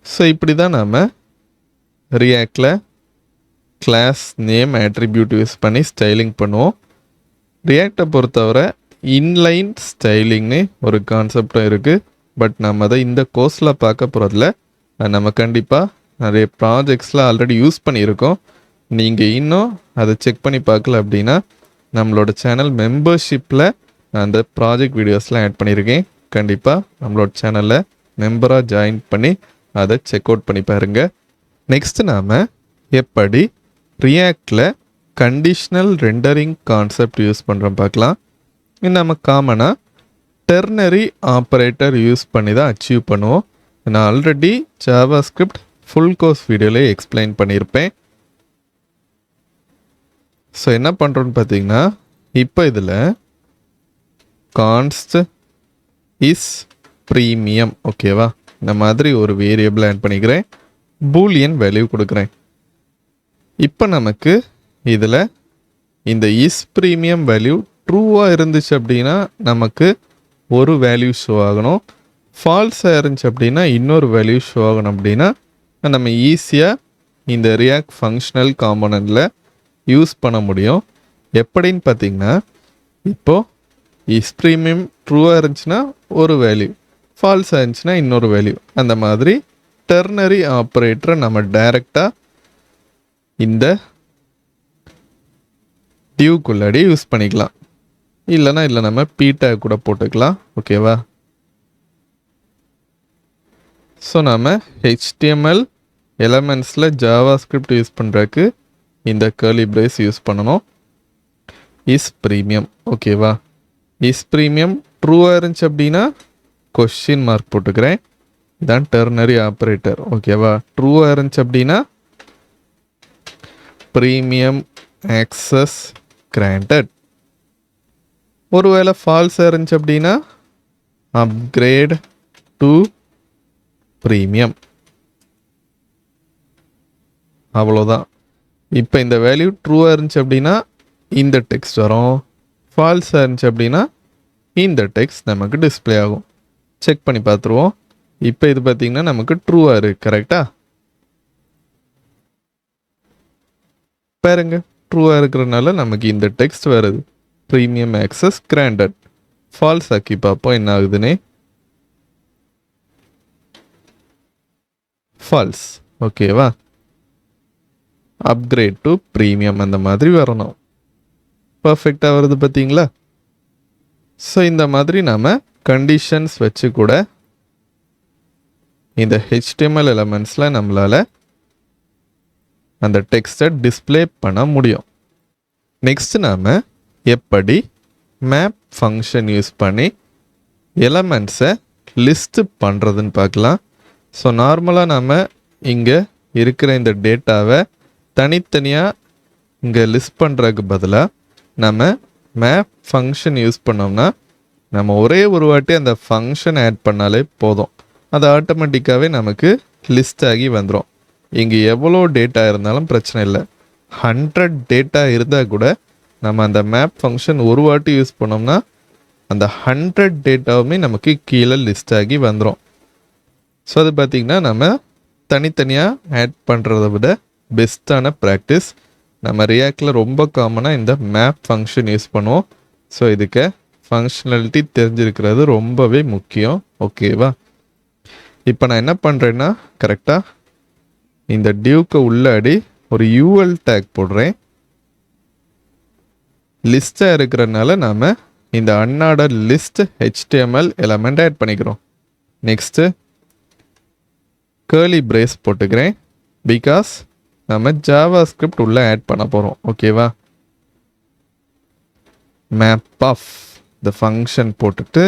ஸோ இப்படி தான் நாம் ரியாக்டில் கிளாஸ் நேம் ஆட்ரிபியூட் யூஸ் பண்ணி ஸ்டைலிங் பண்ணுவோம். ரியாக்டை பொறுத்தவரை இன்லைன் ஸ்டைலிங்னு ஒரு கான்செப்டும் இருக்குது. பட் நம்ம அதை இந்த கோர்ஸில் பார்க்க போகிறதில்ல. நம்ம கண்டிப்பாக நிறைய ப்ராஜெக்ட்ஸில் ஆல்ரெடி யூஸ் பண்ணியிருக்கோம். நீங்கள் இன்னும் அதை செக் பண்ணி பார்க்கல அப்படின்னா நம்மளோட சேனல் மெம்பர்ஷிப்பில் அந்த ப்ராஜெக்ட் வீடியோஸ்லாம் ஆட் பண்ணியிருக்கேன். கண்டிப்பாக நம்மளோட சேனலில் மெம்பராக ஜாயின் பண்ணி அதை செக் அவுட் பண்ணி பாருங்கள். நெக்ஸ்ட்டு நாம் எப்படி ரியாக்டில் கண்டிஷ்னல் ரெண்டரிங் கான்செப்ட் யூஸ் பண்ணுறோம் பார்க்கலாம். இது நம்ம காமனாக டெர்னரி ஆப்ரேட்டர் யூஸ் பண்ணி தான் அச்சீவ் பண்ணுவோம். நான் ஆல்ரெடி ஜாவாஸ்கிரிப்ட் ஃபுல் கோர்ஸ் வீடியோவில் எக்ஸ்பிளைன் பண்ணியிருப்பேன். ஸோ என்ன பண்ணுறோன்னு பார்த்தீங்கன்னா இப்போ இதில் கான்ஸ்ட் இஸ் ப்ரீமியம் ஓகேவா, இந்த மாதிரி ஒரு வேரியபிள் ஆட் பண்ணிக்கிறேன். பூலியன் வேல்யூ கொடுக்குறேன். இப்போ நமக்கு இதில் இந்த இஸ் ப்ரீமியம் வேல்யூ ட்ரூவாக இருந்துச்சு அப்படின்னா நமக்கு ஒரு வேல்யூ ஷோ ஆகணும். ஃபால்ஸாக இருந்துச்சு அப்படின்னா இன்னொரு வேல்யூ ஷோ ஆகணும். அப்படின்னா நம்ம ஈஸியாக இந்த ரியாக்ட் ஃபங்க்ஷனல் காம்போனண்ட்டில் யூஸ் பண்ண முடியும். எப்படின்னு பார்த்தீங்கன்னா இப்போது இஸ் ப்ரீமியம் ட்ரூவாக இருந்துச்சுன்னா ஒரு வேல்யூ, ஃபால்ஸாக இருந்துச்சுன்னா இன்னொரு வேல்யூ. அந்த மாதிரி டெர்னரி ஆப்ரேட்டரை நம்ம டைரெக்டாக இந்த டியூக்குள்ளாடி யூஸ் பண்ணிக்கலாம். இல்லைனா இல்லை நம்ம பீட்டாக் கூட போட்டுக்கலாம். ஓகேவா? ஸோ நம்ம HTML எலமெண்ட்ஸில் ஜாவாஸ்கிரிப்ட் யூஸ் பண்ணுறதுக்கு இந்த கர்லி பிரேஸ் யூஸ் பண்ணணும். இஸ் ப்ரீமியம் ஓகேவா? இஸ் ப்ரீமியம் ட்ரூவாக இருந்துச்சு அப்படின்னா கொஸ்டின் மார்க் போட்டுக்கிறேன். இதான் டெர்னரி ஆப்ரேட்டர் ஓகேவா? ட்ரூவாக இருந்துச்சு அப்படின்னா ப்ரீமியம் ஆக்சஸ் கிராண்டட். ஒருவேளை ஃபால்ஸாக இருந்துச்சு அப்படின்னா அப்கிரேட் டு ப்ரீமியம். அவ்வளோதான். இப்போ இந்த வேல்யூ ட்ரூவாக இருந்துச்சு அப்படின்னா இந்த டெக்ஸ்ட் வரும், ஃபால்ஸாக இருந்துச்சு அப்படின்னா இந்த டெக்ஸ்ட் நமக்கு டிஸ்பிளே ஆகும். செக் பண்ணி பார்த்துருவோம். இப்போ இது பார்த்திங்கன்னா நமக்கு ட்ரூவாக இருக்குது. கரெக்டாக பாருங்க, ட்ரூவாக இருக்கிறதுனால நமக்கு இந்த டெக்ஸ்ட் வருது, ப்ரீமியம் ஆக்சஸ் கிராண்டட். ஃபால்ஸ் ஆக்கி பார்ப்போம் என்ன ஆகுதுன்னே. ஃபால்ஸ் ஓகேவா? அப்கிரேட் டு ப்ரீமியம் அந்த மாதிரி வரணும். பர்ஃபெக்டாக வருது பார்த்தீங்களா? ஸோ இந்த மாதிரி நாம் கண்டிஷன்ஸ் வச்சு கூட இந்த HTML எலமெண்ட்ஸில் நம்மளால் அந்த டெக்ஸ்ட்டை டிஸ்ப்ளே பண்ண முடியும். நெக்ஸ்ட் நாம் எப்படி மேப் ஃபங்க்ஷன் யூஸ் பண்ணி எலமெண்ட்ஸை லிஸ்ட்டு பண்ணுறதுன்னு பார்க்கலாம். ஸோ நார்மலாக நாம் இங்கே இருக்கிற இந்த டேட்டாவை தனித்தனியாக இங்கே லிஸ்ட் பண்ணுறதுக்கு பதிலாக நம்ம மேப் ஃபங்க்ஷன் யூஸ் பண்ணோம்னா நம்ம ஒரே ஒரு வாட்டி அந்த ஃபங்க்ஷன் ஆட் பண்ணாலே போதும். அது ஆட்டோமேட்டிக்காகவே நமக்கு லிஸ்ட் ஆகி வந்துடும். இங்கே எவ்வளோ டேட்டா இருந்தாலும் பிரச்சனை இல்லை. 100 டேட்டா இருந்தால் கூட நம்ம அந்த மேப் ஃபங்க்ஷன் ஒரு வாட்டி யூஸ் பண்ணோம்னா அந்த 100 டேட்டாவுமே நமக்கு கீழே லிஸ்ட் ஆகி வந்துடும். ஸோ அது பார்த்திங்கன்னா நம்ம தனித்தனியாக ஆட் பண்ணுறத விட பெஸ்ட்டான ப்ராக்டிஸ். நம்ம ரியாக்டில் ரொம்ப காமனாக இந்த மேப் ஃபங்க்ஷன் யூஸ் பண்ணுவோம். ஸோ இதுக்கு ஃபங்க்ஷனாலிட்டி தெரிஞ்சிருக்கிறது ரொம்பவே முக்கியம். ஓகேவா? இப்போ நான் என்ன பண்ணுறேன்னா கரெக்டாக இந்த டியூக்கு உள்ளாடி ஒரு யூஎல் டேக் போடுறேன். லிஸ்ட்டாக இருக்கிறனால நாம் இந்த அன்ஆர்டர் லிஸ்ட் HTML எலமெண்ட் ஆட் பண்ணிக்கிறோம். நெக்ஸ்ட்டு கேர்லி பிரேஸ் போட்டுக்கிறேன். பிகாஸ் நம்ம ஜாவா ஸ்கிரிப்ட் உள்ளே ஆட் பண்ண போகிறோம். ஓகேவா? மேப் ஆஃப் த ஃபங்க்ஷன் போட்டுட்டு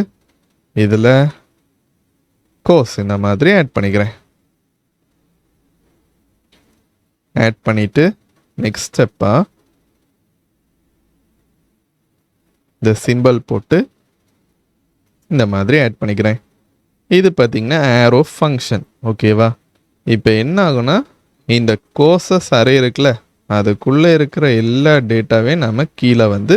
இதில் கோர்ஸ் இந்த மாதிரி ஆட் பண்ணிக்கிறேன். ஆட் பண்ணிவிட்டு நெக்ஸ்ட் ஸ்டெப்பாக இந்த சிம்பிள் போட்டு இந்த மாதிரி ஆட் பண்ணிக்கிறேன். இது பார்த்திங்கன்னா ஆரோ ஃபங்க்ஷன். ஓகேவா? இப்போ என்ன ஆகுனா இந்த கோர்சஸ் அரே இருக்குல்ல, அதுக்குள்ளே இருக்கிற எல்லா டேட்டாவே நம்ம கீழே வந்து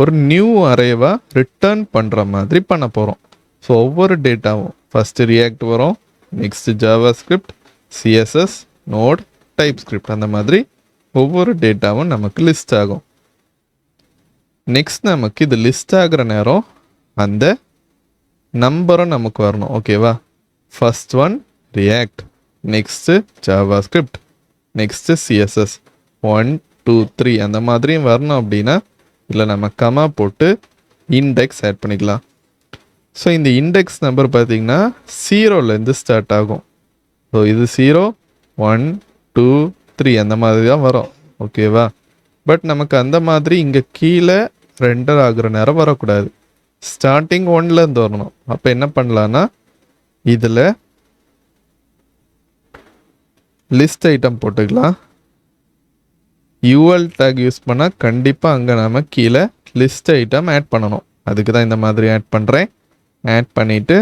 ஒரு நியூ அரேவாக ரிட்டர்ன் பண்ணுற மாதிரி பண்ண போகிறோம். ஸோ ஒவ்வொரு டேட்டாவும் ஃபஸ்ட்டு ரியாக்ட் வரும், next JavaScript, CSS, Node, TypeScript, அந்த மாதிரி ஒவ்வொரு டேட்டாவும் நமக்கு லிஸ்ட் ஆகும். நெக்ஸ்ட் நமக்கு இது லிஸ்ட் ஆகிற நேரம் அந்த நம்பரும் நமக்கு வரணும். ஓகேவா? First one react, next Java script, next CSS 1 2 3 அந்த மாதிரியும் வரணும். அப்படின்னா இல்லை நம்ம கமா போட்டு இண்டெக்ஸ் ஆட் பண்ணிக்கலாம். ஸோ இந்த இண்டெக்ஸ் நம்பர் பார்த்திங்கன்னா 0லேருந்து ஸ்டார்ட் ஆகும். ஸோ இது 0 1 2 3 அந்த மாதிரி தான் வரும். ஓகேவா? பட் நமக்கு அந்த மாதிரி இங்கே கீழே ரெண்டர் ஆகுற நேரம் வரக்கூடாது. ஸ்டார்டிங் 1லேருந்து வரணும். அப்போ என்ன பண்ணலான்னா இதில் லிஸ்ட் ஐட்டம் போட்டுக்கலாம். யூஎல் டேக் யூஸ் பண்ணால் கண்டிப்பாக அங்கே நம்ம கீழே லிஸ்ட் ஐட்டம் ஆட் பண்ணணும். அதுக்கு தான் இந்த மாதிரி ஆட் பண்ணுறேன். ஆட் பண்ணிவிட்டு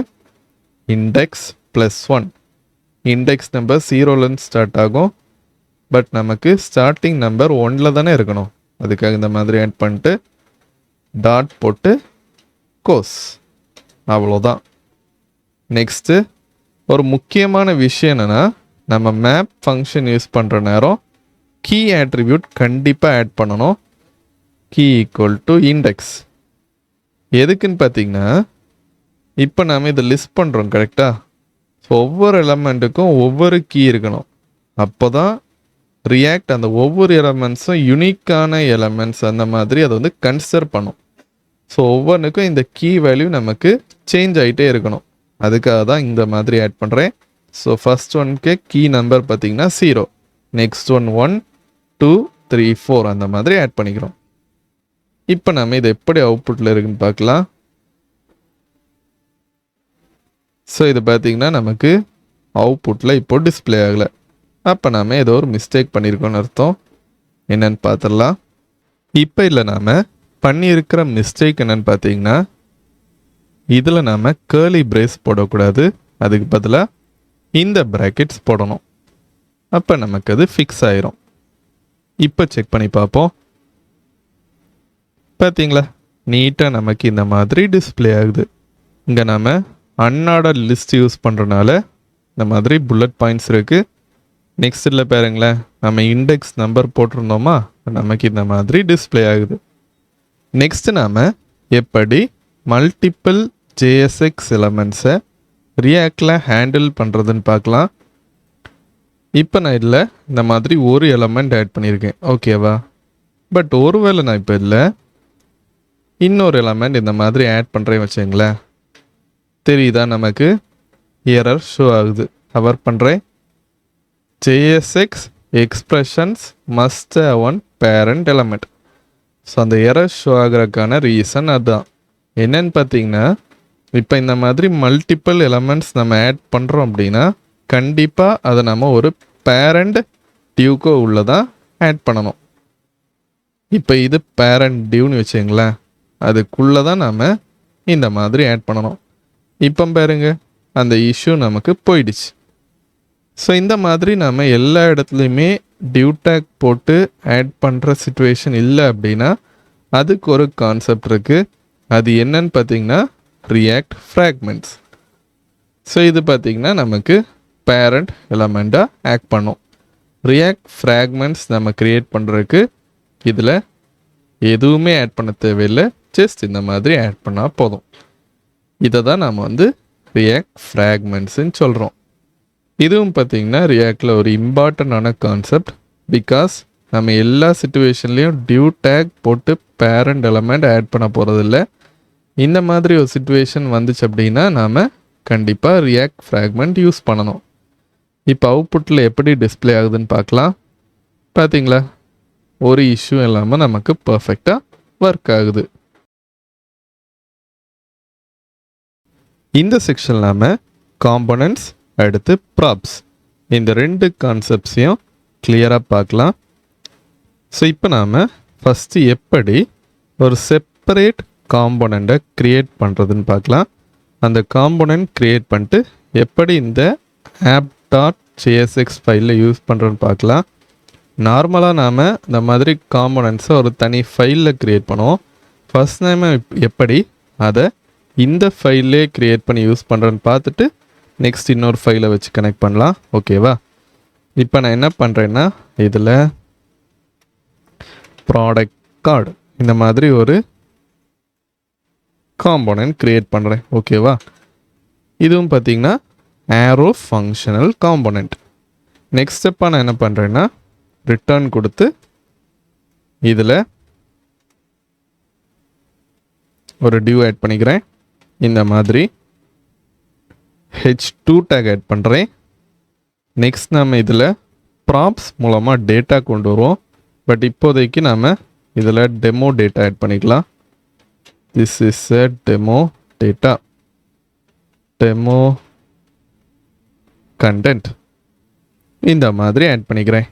இண்டெக்ஸ் +1, இண்டெக்ஸ் நம்பர் 0லேருந்து ஸ்டார்ட் ஆகும். பட் நமக்கு ஸ்டார்டிங் நம்பர் 1ல் தானே இருக்கணும். அதுக்காக இந்த மாதிரி ஆட் பண்ணிட்டு டாட் போட்டு கோர்ஸ், அவ்வளோதான். நெக்ஸ்ட்டு ஒரு முக்கியமான விஷயம் என்னென்னா நம்ம மேப் ஃபங்க்ஷன் யூஸ் பண்ணுற நேரம் கீ ஆட்ரிபியூட் கண்டிப்பாக ஆட் பண்ணணும். Key = index. எதுக்குன்னு பார்த்தீங்கன்னா இப்போ நாம் இதை லிஸ்ட் பண்ணுறோம் கரெக்டாக. ஸோ ஒவ்வொரு எலமெண்ட்டுக்கும் ஒவ்வொரு கீ இருக்கணும். அப்போ தான் ரியாக்ட் அந்த ஒவ்வொரு எலமெண்ட்ஸும் யூனிக்கான எலமெண்ட்ஸ் அந்த மாதிரி அதை வந்து கன்சிடர் பண்ணும். ஸோ ஒவ்வொன்றுக்கும் இந்த கீ வேல்யூ நமக்கு சேஞ்ச் ஆகிட்டே இருக்கணும். அதுக்காக தான் இந்த மாதிரி ஆட் பண்ணுறேன். ஸோ ஃபர்ஸ்ட் ஒன்க்கு கீ நம்பர் பார்த்திங்கன்னா 0, நெக்ஸ்ட் ஒன் 1 2 3 4 அந்த மாதிரி ஆட் பண்ணிக்கிறோம். இப்போ நம்ம இது எப்படி அவுட்புட்டில் இருக்குன்னு பார்க்கலாம். ஸோ இது பார்த்திங்கன்னா நமக்கு அவுட்புட்டில் இப்போ டிஸ்பிளே ஆகலை. அப்போ நாம் ஏதோ ஒரு மிஸ்டேக் பண்ணியிருக்கோன்னு அர்த்தம். என்னென்னு பார்த்துடலாம். இப்போ இல்லை நாம் பண்ணியிருக்கிற மிஸ்டேக் என்னென்னு பார்த்தீங்கன்னா இதில் நாம் கேர்லி பிரேஸ் போடக்கூடாது. அதுக்கு பதிலாக இந்த ப்ராக்கெட்ஸ் போடணும். அப்போ நமக்கு அது ஃபிக்ஸ் ஆயிரும். இப்போ செக் பண்ணி பார்ப்போம். பார்த்தீங்களா, நீட்டாக நமக்கு இந்த மாதிரி டிஸ்பிளே ஆகுது. இங்கே நாம் அன்ஆர்டர் லிஸ்ட் யூஸ் பண்ணுறனால இந்த மாதிரி புல்லட் பாயிண்ட்ஸ் இருக்குது. நெக்ஸ்ட்டில் பாருங்களேன், நம்ம இண்டெக்ஸ் நம்பர் போட்டிருந்தோமா, நமக்கு இந்த மாதிரி டிஸ்பிளே ஆகுது. நெக்ஸ்ட்டு நாம் எப்படி மல்டிபிள் JSX எலமெண்ட்ஸை ரியாக்டில் ஹேண்டில் பண்ணுறதுன்னு பார்க்கலாம். இப்போ நான் இதில் இந்த மாதிரி ஒரு எலமெண்ட் ஆட் பண்ணியிருக்கேன். ஓகேவா? பட் ஒருவேளை நான் இப்போ இதில் இன்னொரு எலமெண்ட் இந்த மாதிரி ஆட் பண்ணுறேன்னு வச்சுங்களேன், தெரியுதா நமக்கு எரர் ஷோ ஆகுது. கவர் பண்ணுறேன். JSX expressions must have one parent element. So அந்த எரர் ஷோ ஆகிறதுக்கான ரீசன் அதுதான். என்னன்னு பார்த்தீங்கன்னா, இப்போ இந்த மாதிரி மல்டிபிள் எலமெண்ட்ஸ் நம்ம ஆட் பண்ணுறோம் அப்படின்னா கண்டிப்பாக அதை நம்ம ஒரு பேரண்ட் டியூக்கோ உள்ளதான் ஆட் பண்ணணும். இப்போ இது பேரண்ட் டியூன்னு வச்சுங்களேன், அதுக்குள்ளே தான் நாம் இந்த மாதிரி ஆட் பண்ணணும். இப்போ பாருங்க, அந்த இஷ்யூ நமக்கு போயிடுச்சு. ஸோ இந்த மாதிரி நம்ம எல்லா இடத்துலையுமே டியூ டேக் போட்டு ஆட் பண்ணுற சிச்சுவேஷன் இல்லை அப்படின்னா அதுக்கு ஒரு கான்செப்ட் இருக்குது. அது என்னன்னு பார்த்தீங்கன்னா ரியாக்ட் ஃப்ராக்மெண்ட்ஸ். ஸோ இது பார்த்திங்கன்னா நமக்கு பேரண்ட் எலமெண்ட்டாக ஆக்ட் பண்ணும். ரியாக்ட் ஃப்ராக்மெண்ட்ஸ் நம்ம க்ரியேட் பண்ணுறதுக்கு இதில் எதுவுமே ஆட் பண்ண தேவையில்லை, ஜஸ்ட் இந்த மாதிரி ஆட் பண்ணால் போதும். இதை தான் நாம் ரியாக்ட் ஃப்ராக்மெண்ட்ஸ்ன்னு சொல்கிறோம். இதுவும் பார்த்திங்கன்னா ரியாக்டில் ஒரு இம்பார்ட்டண்டான கான்செப்ட். பிகாஸ் நம்ம எல்லா சிச்சுவேஷன்லேயும் டியூ டேக் போட்டு பேரண்ட் எலமெண்ட் ஆட் பண்ண போகிறதில்ல. இந்த மாதிரி ஒரு சிச்சுவேஷன் வந்துச்சு அப்படின்னா நாம் கண்டிப்பாக ரியாக்ட் ஃப்ராக்மெண்ட் யூஸ் பண்ணணும். இப்போ அவுட்புட்டில் எப்படி டிஸ்பிளே ஆகுதுன்னு பார்க்கலாம். பார்த்தீங்களா, ஒரு இஷ்யூ இல்லாமல் நமக்கு பர்ஃபெக்டாக ஒர்க் ஆகுது. இந்த செக்ஷன் நாம் காம்போனன்ட்ஸ் அடுத்து ப்ராப்ஸ் இந்த ரெண்டு கான்செப்ட்ஸையும் கிளியராக பார்க்கலாம். ஸோ இப்போ நாம் ஃபஸ்ட்டு எப்படி ஒரு செப்பரேட் காம்போனண்ட்டை க்ரியேட் பண்ணுறதுன்னு பார்க்கலாம். அந்த காம்போனன்ட் க்ரியேட் பண்ணிட்டு எப்படி இந்த app.jsx ஃபைலில் யூஸ் பண்ணுறோன்னு பார்க்கலாம். நார்மலாக நாம் இந்த மாதிரி காம்போனன்ட்ஸை ஒரு தனி ஃபைலில் க்ரியேட் பண்ணுவோம். ஃபஸ்ட் நாம் எப்படி அதை இந்த ஃபைல்லே க்ரியேட் பண்ணி யூஸ் பண்ணுறேன்னு பார்த்துட்டு நெக்ஸ்ட் இன்னொரு ஃபைலை வச்சு கனெக்ட் பண்ணலாம். ஓகேவா? இப்போ நான் என்ன பண்ணுறேன்னா இதில் ப்ராடக்ட் கார்டு இந்த மாதிரி ஒரு காம்போனன்ட் க்ரியேட் பண்ணுறேன். ஓகேவா? இதுவும் பார்த்திங்கன்னா ஆரோ ஃபங்க்ஷனல் காம்போனன்ட். நெக்ஸ்ட் ஸ்டெப்பாக நான் என்ன பண்ணுறேன்னா ரிட்டர்ன் கொடுத்து இதில் ஒரு டியூ ஆட் பண்ணிக்கிறேன். இந்த மாதிரி h2 டேக் ஆட் பண்ணுறேன். நெக்ஸ்ட் நம்ம இதில் ப்ராப்ஸ் மூலமாக டேட்டா கொண்டு வருவோம். பட் இப்போதைக்கு நாம் இதில் டெமோ டேட்டா ஆட் பண்ணிக்கலாம். This is a demo data, demo content இந்த மாதிரி ஆட் பண்ணிக்கிறேன்.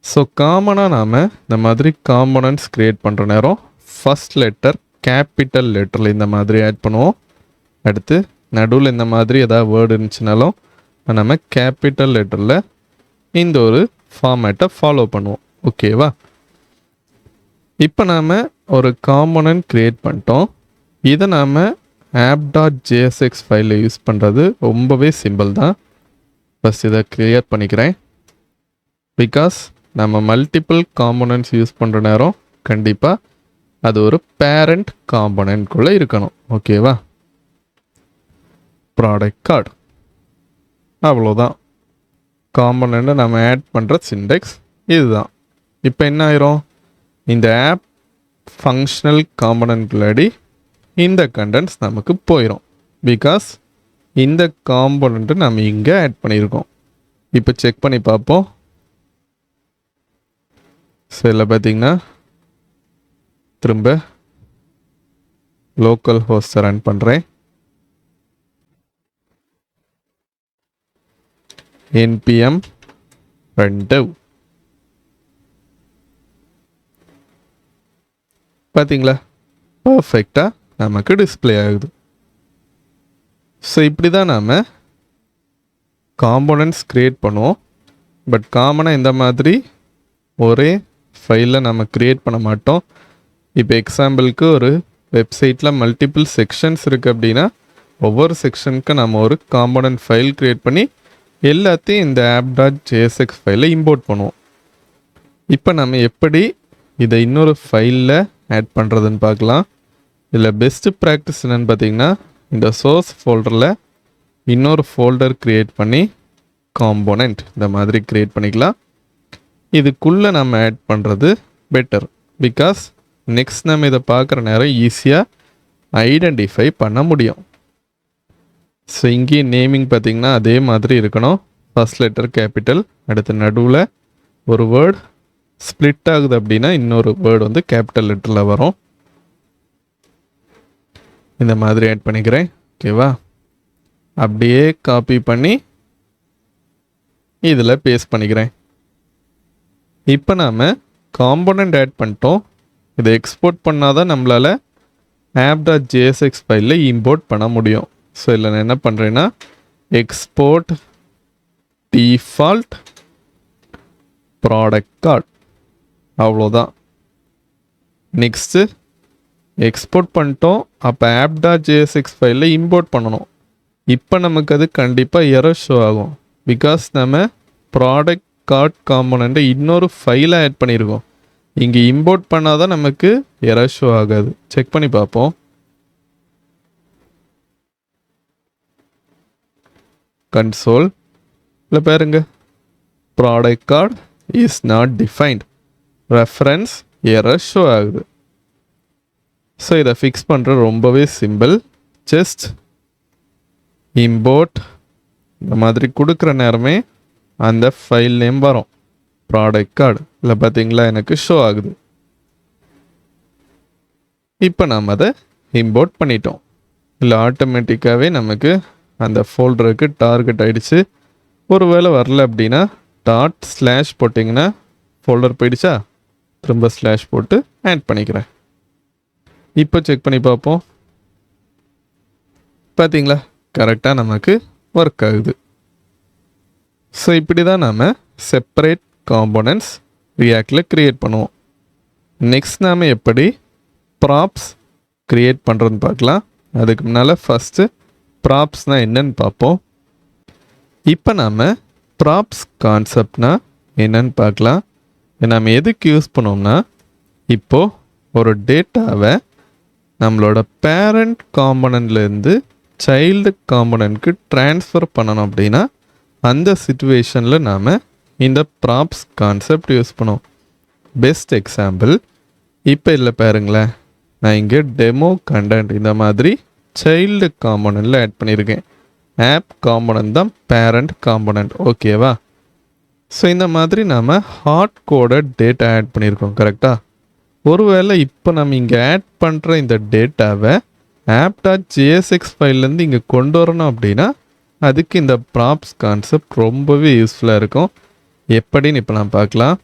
ஸோ காமனாக நாம் இந்த மாதிரி காம்போனன்ட்ஸ் க்ரியேட் பண்ணுற நேரம் ஃபஸ்ட் லெட்டர் கேபிட்டல் லெட்டரில் இந்த மாதிரி ஆட் பண்ணுவோம். அடுத்து நடுவில் இந்த மாதிரி ஏதாவது வேர்டு இருந்துச்சுனாலும் நம்ம கேபிட்டல் லெட்டரில் இந்த ஒரு ஃபார்மேட்டை ஃபாலோ பண்ணுவோம். ஓகேவா? இப்போ நாம் ஒரு காம்போனன்ட் க்ரியேட் பண்ணிட்டோம். இதை நாம் app.jsx ஃபைலில் யூஸ் பண்ணுறது ரொம்பவே சிம்பிள் தான். ஃபஸ்ட் இதை க்ளியர் பண்ணிக்கிறேன். பிகாஸ் நம்ம மல்டிபிள் காம்போனன்ட்ஸ் யூஸ் பண்ணுற நேரம் கண்டிப்பாக அது ஒரு பேரண்ட் காம்போனன்ட்குள்ளே இருக்கணும். ஓகேவா? ப்ராடக்ட் கார்டு அவ்வளோதான். காம்போனண்ட்டை நம்ம ஆட் பண்ணுற சிண்டெக்ஸ் இதுதான். இப்போ என்ன ஆயிரும், இந்த ஆப் ஃபங்க்ஷனல் காம்போனன்ட்குள்ளாடி இந்த கண்டென்ட்ஸ் நமக்கு போயிடும். பிகாஸ் இந்த காம்போனண்ட்டு நம்ம இங்கே ஆட் பண்ணியிருக்கோம். இப்போ செக் பண்ணி பார்ப்போம். ஸோ இதில் பார்த்திங்கன்னா திரும்ப லோக்கல் ஹோஸ்ட்டை ரன் பண்ணுறேன். npm run dev. பார்த்தீங்களா, பர்ஃபெக்டாக நமக்கு டிஸ்பிளே ஆகுது. ஸோ இப்படி தான் நாம் காம்போனன்ட்ஸ் க்ரியேட் பண்ணுவோம். பட் காமனாக இந்த மாதிரி ஒரே ஃபைலில் நம்ம க்ரியேட் பண்ண மாட்டோம். இப்போ எக்ஸாம்பிளுக்கு ஒரு வெப்சைட்டில் மல்டிபிள் செக்ஷன்ஸ் இருக்குது அப்படின்னா ஒவ்வொரு செக்ஷனுக்கு நம்ம ஒரு காம்போனன்ட் ஃபைல் க்ரியேட் பண்ணி எல்லாத்தையும் இந்த app.jsx ஃபைலில் இம்போர்ட் பண்ணுவோம். இப்போ நம்ம எப்படி இதை இன்னொரு ஃபைலில் ஆட் பண்ணுறதுன்னு பார்க்கலாம். இதில் பெஸ்ட்டு ப்ராக்டிஸ் என்னென்னு பார்த்தீங்கன்னா இந்த சோர்ஸ் ஃபோல்டரில் இன்னொரு ஃபோல்டர் க்ரியேட் பண்ணி காம்போனன்ட் இந்த மாதிரி க்ரியேட் பண்ணிக்கலாம். இதுக்குள்ளே நம்ம ஆட் பண்ணுறது பெட்டர். பிகாஸ் நெக்ஸ்ட் நம்ம இதை பார்க்குற நேரம் ஈஸியாக ஐடென்டிஃபை பண்ண முடியும். ஸோ இங்கேயும் நேமிங் பார்த்திங்கன்னா அதே மாதிரி இருக்கணும். ஃபர்ஸ்ட் லெட்டர் கேபிட்டல், அடுத்து நடுவில் ஒரு வேர்டு ஸ்ப்ளிட் ஆகுது அப்படின்னா இன்னொரு வேர்டு வந்து கேபிட்டல் லெட்டரில் வரும். இந்த மாதிரி ஆட் பண்ணிக்கிறேன். ஓகேவா? அப்படியே காப்பி பண்ணி இதில் பேஸ்ட் பண்ணிக்கிறேன். இப்போ நாம் காம்போனண்ட் ஆட் பண்ணிட்டோம். இதை எக்ஸ்போர்ட் பண்ணால் தான் நம்மளால் app.jsx ஃபைலில் இம்போர்ட் பண்ண முடியும். ஸோ இதில் நான் என்ன பண்ணுறேன்னா எக்ஸ்போர்ட் டிஃபால்ட் ப்ராடக்ட் கார்டு, அவ்வளோதான். நெக்ஸ்ட்டு எக்ஸ்போர்ட் பண்ணிட்டோம். அப்போ app.jsx ஃபைலில் இம்போர்ட் பண்ணணும். இப்போ நமக்கு அது கண்டிப்பாக எரர் ஷோ ஆகும். பிகாஸ் நம்ம ப்ராடக்ட் கார்ட் காம்போனண்ட்டை இன்னொரு ஃபைலை ஆட் பண்ணியிருக்கோம். இங்கே இம்போர்ட் பண்ணால் தான் நமக்கு எரர் ஷோ ஆகாது. செக் பண்ணி பார்ப்போம். கன்சோல் இல்லை பாருங்க, product card is not defined, reference error show ஆகுது. ஸோ இதை ஃபிக்ஸ் பண்ணுற ரொம்பவே சிம்பிள். ஜஸ்ட் இம்போர்ட் இந்த மாதிரி கொடுக்குற நேரமே அந்த ஃபைல் நேம் வரும், ப்ராடக்ட் கார்டு. இல்லை பார்த்தீங்களா, எனக்கு ஷோ ஆகுது. இப்போ நாம் அதை இம்போர்ட் பண்ணிட்டோம். இல்லை ஆட்டோமேட்டிக்காகவே நமக்கு அந்த ஃபோல்டருக்கு டார்கெட் ஆகிடுச்சு. ஒரு வேளை வரல அப்படின்னா ./ போட்டிங்கன்னா ஃபோல்டர் போயிடுச்சா, திரும்ப ஸ்லாஷ் போட்டு ஆட் பண்ணிக்கிறேன். இப்போ செக் பண்ணி பார்ப்போம். பார்த்தீங்களா, கரெக்டாக நமக்கு ஒர்க் ஆகுது. ஸோ இப்படி தான் நாம் செப்பரேட் காம்போனன்ட்ஸ் ரியாக்டில் க்ரியேட் பண்ணுவோம். நெக்ஸ்ட் நாம் எப்படி ப்ராப்ஸ் க்ரியேட் பண்ணுறதுன்னு பார்க்கலாம். அதுக்கு முன்னால் ஃபஸ்ட்டு ப்ராப்ஸ்னால் என்னன்னு பார்ப்போம். இப்போ நாம் ப்ராப்ஸ் கான்செப்ட்னா என்னன்னு பார்க்கலாம். நாம் எதுக்கு யூஸ் பண்ணோம்னா, இப்போது ஒரு டேட்டாவை நம்மளோட பேரண்ட் காம்போனன்ட்லேருந்து சைல்டு காம்போனன்ட்க்கு ட்ரான்ஸ்ஃபர் பண்ணணும் அப்படின்னா அந்த சிச்சுவேஷனில் நாம் இந்த ப்ராப்ஸ் கான்செப்ட் யூஸ் பண்ணுவோம். பெஸ்ட் எக்ஸாம்பிள் இப்போ இல்லை பாருங்களேன், நான் இங்கே டெமோ கண்டென்ட் இந்த மாதிரி சைல்டு காம்போனன்ட்டில் ஆட் பண்ணியிருக்கேன். ஆப் காம்போனன்ட் தான் பேரண்ட் காம்போனன்ட். ஓகேவா? ஸோ இந்த மாதிரி நாம் ஹார்ட் கோடட் டேட்டா ஆட் பண்ணியிருக்கோம். கரெக்டாக? ஒருவேளை இப்போ நம்ம இங்கே ஆட் பண்ணுற இந்த டேட்டாவை app.jsx ஃபைல்லேருந்து இங்கே கொண்டு வரணும் அப்படின்னா அதுக்கு இந்த ப்ராப்ஸ் கான்செப்ட் ரொம்பவே யூஸ்ஃபுல்லாக இருக்கும். எப்படின்னு இப்போ நான் பார்க்கலாம்.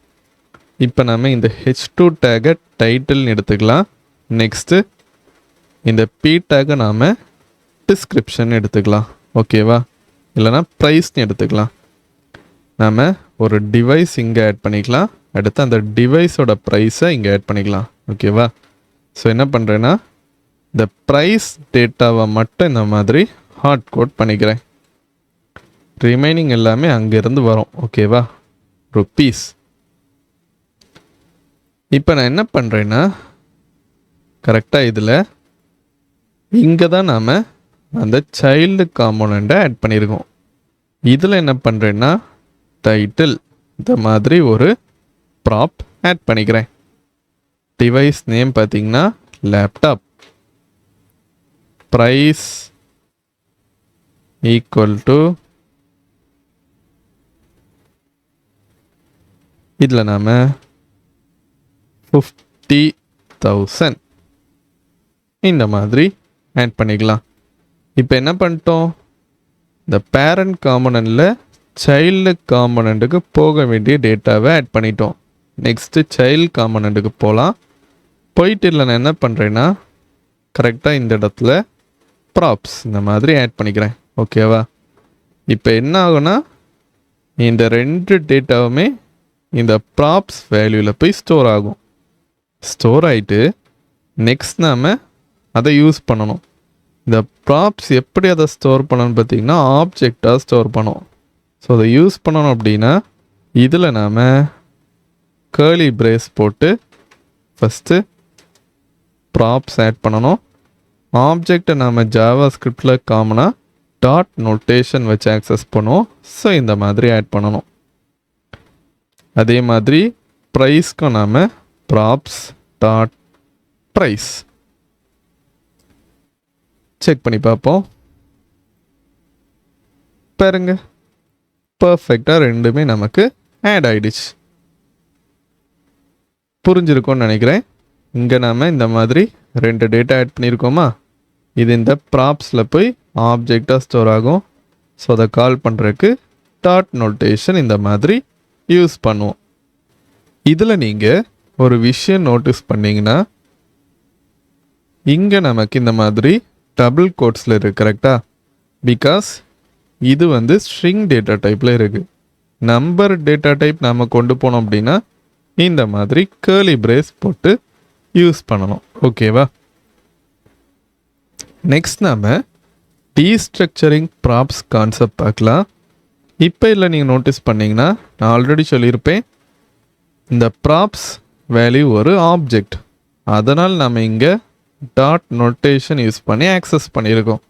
இப்போ நம்ம இந்த h2 டேகை டைட்டில்னு எடுத்துக்கலாம். நெக்ஸ்ட்டு இந்த p டேகை நாம் டிஸ்கிரிப்ஷன் எடுத்துக்கலாம். ஓகேவா? இல்லைனா ப்ரைஸ்ன்னு எடுத்துக்கலாம். நாம் ஒரு டிவைஸ் இங்கே ஆட் பண்ணிக்கலாம். அடுத்து அந்த டிவைஸோட ப்ரைஸை இங்கே ஆட் பண்ணிக்கலாம். ஓகேவா? ஸோ என்ன பண்ணுறேன்னா இந்த ப்ரைஸ் டேட்டாவை மட்டும் இந்த மாதிரி ஹார்ட் கோட் பண்ணிக்கிறேன். ரிமைனிங் எல்லாமே அங்கேருந்து வரும். ஓகேவா? ருப்பீஸ். இப்போ நான் என்ன பண்ணுறேன்னா கரெக்டாக இதில் இங்கே தான் நாம் அந்த சைல்டு காம்போனண்ட்டை ஆட் பண்ணியிருக்கோம். இதில் என்ன பண்ணுறேன்னா டைட்டில் இந்த மாதிரி ஒரு ப்ராப் ஆட் பண்ணிக்கிறேன். டிவைஸ் நேம் பார்த்தீங்கன்னா லேப்டாப், ப்ரைஸ் ஈக்குவல் டு இதில் நாம் 50,000 இந்த மாதிரி ஆட் பண்ணிக்கலாம். இப்போ என்ன பண்ணிட்டோம், இந்த பேரண்ட் காம்போனன்ட்டில் சைல்டு காம்போனண்ட்டுக்கு போக வேண்டிய டேட்டாவை ஆட் பண்ணிட்டோம். நெக்ஸ்ட்டு சைல்டு காம்போனண்ட்டுக்கு போகலாம். போயிட்டு இல்லை நான் என்ன பண்ணுறேன்னா கரெக்டாக இந்த இடத்துல ப்ராப்ஸ் இந்த மாதிரி ஆட் பண்ணிக்கிறேன். ஓகேவா? இப்போ என்ன ஆகும்னா இந்த ரெண்டு டேட்டாவுமே இந்த ப்ராப்ஸ் வேல்யூவில் போய் ஸ்டோர் ஆகும். ஸ்டோர் ஆகிட்டு நெக்ஸ்ட் நாம் அதை யூஸ் பண்ணணும். இந்த ப்ராப்ஸ் எப்படி அதை ஸ்டோர் பண்ணணும்னு பார்த்தீங்கன்னா ஆப்ஜெக்டாக ஸ்டோர் பண்ணணும். ஸோ அதை யூஸ் பண்ணணும் அப்படின்னா இதில் நாம் கேர்லி பிரேஸ் போட்டு ஃபஸ்ட்டு ப்ராப்ஸ் ஆட் பண்ணணும். ஆப்ஜெக்டை நாம் ஜாவா ஸ்கிரிப்டில் காமனாக டாட் நோட்டேஷன் வச்சு ஆக்சஸ் பண்ணுவோம். ஸோ இந்த மாதிரி ஆட் பண்ணணும். அதே மாதிரி ப்ரைஸ்க்கும் நாம் ப்ராப்ஸ் டாட் ப்ரைஸ் செக் பண்ணி பார்ப்போம். பாருங்க பர்ஃபெக்டாக ரெண்டுமே நமக்கு ஆட் ஆயிடுச்சு. புரிஞ்சிருக்கும்னு நினைக்கிறேன். இங்கே நாம் இந்த மாதிரி 2 டேட்டா ஆட் பண்ணியிருக்கோமா, இது இந்த ப்ராப்ஸில் போய் ஆப்ஜெக்டாக ஸ்டோர் ஆகும். ஸோ அதை கால் பண்ணுறதுக்கு டாட் நோட்டேஷன் இந்த மாதிரி யூஸ் பண்ணுவோம். இதில் நீங்கள் ஒரு விஷயம் நோட்டீஸ் பண்ணிங்கன்னா, இங்கே நமக்கு இந்த மாதிரி டபுள் கோட்ஸில் இருக்குது கரெக்டாக. பிகாஸ் இது வந்து ஸ்ட்ரிங் டேட்டா டைப்பில் இருக்குது. நம்பர் டேட்டா டைப் நாம் கொண்டு போனோம் அப்படின்னா இந்த மாதிரி கேர்லி பிரேஸ் போட்டு யூஸ் பண்ணணும். ஓகேவா? நெக்ஸ்ட் நாம் டீஸ்ட்ரக்சரிங் ப்ராப்ஸ் கான்செப்ட் பார்க்கலாம். இப்போ இல்லை நீங்கள் நோட்டீஸ் பண்ணிங்கன்னா, நான் ஆல்ரெடி சொல்லியிருப்பேன், இந்த ப்ராப்ஸ் வேல்யூ ஒரு ஆப்ஜெக்ட். அதனால் நம்ம இங்கே டாட் நோட்டேஷன் யூஸ் பண்ணி ஆக்சஸ் பண்ணியிருக்கோம்.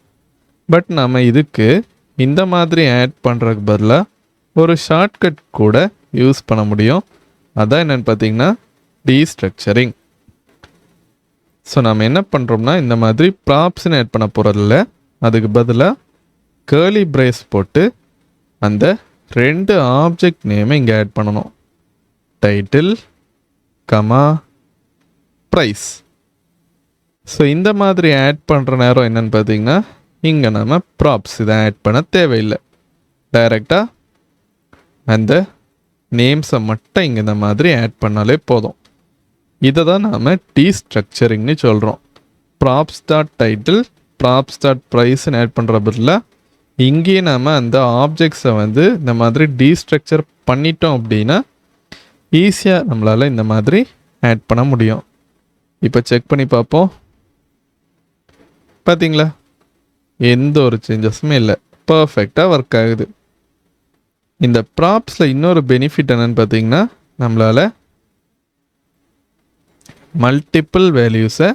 பட் நம்ம இதுக்கு இந்த மாதிரி ஆட் பண்ணுறதுக்கு பதிலாக ஒரு ஷார்ட்கட் கூட யூஸ் பண்ண முடியும். அதான் என்னென்னு பார்த்தீங்கன்னா டீஸ்ட்ரக்சரிங். ஸோ நம்ம என்ன பண்ணுறோம்னா, இந்த மாதிரி ப்ராப்ஸ்ன்னு ஆட் பண்ண போகிறதில்ல, அதுக்கு பதிலாக கேர்லி பிரேஸ் போட்டு அந்த 2 ஆப்ஜெக்ட் நேமை இங்கே ஆட் பண்ணணும். Title comma price. ஸோ இந்த மாதிரி ஆட் பண்ணுற நேரம் என்னென்னு பார்த்தீங்கன்னா, இங்கே நம்ம ப்ராப்ஸ் இதை ஆட் பண்ண தேவையில்லை. டைரெக்டாக அந்த நேம்ஸை மட்டும் இங்கே இந்த மாதிரி ஆட் பண்ணாலே போதும். இதை தான் நாம் டீஸ்ட்ரக்சரிங்னு சொல்கிறோம். Props dot title props dot ப்ரைஸ்ன்னு ஆட் பண்ணுற பதிலாக இங்கேயே நாம் அந்த ஆப்ஜெக்ட்ஸை வந்து இந்த மாதிரி டீஸ்ட்ரக்சர் பண்ணிட்டோம் அப்படின்னா ஈஸியாக நம்மளால் இந்த மாதிரி ஆட் பண்ண முடியும். இப்போ செக் பண்ணி பார்ப்போம். பார்த்தீங்களா, எந்த ஒரு சேஞ்சஸுமே இல்லை, பர்ஃபெக்டாக ஒர்க் ஆகுது. இந்த ப்ராப்ஸில் இன்னொரு பெனிஃபிட் என்னென்னு பார்த்தீங்கன்னா, நம்மளால் மல்டிபிள் வேல்யூஸை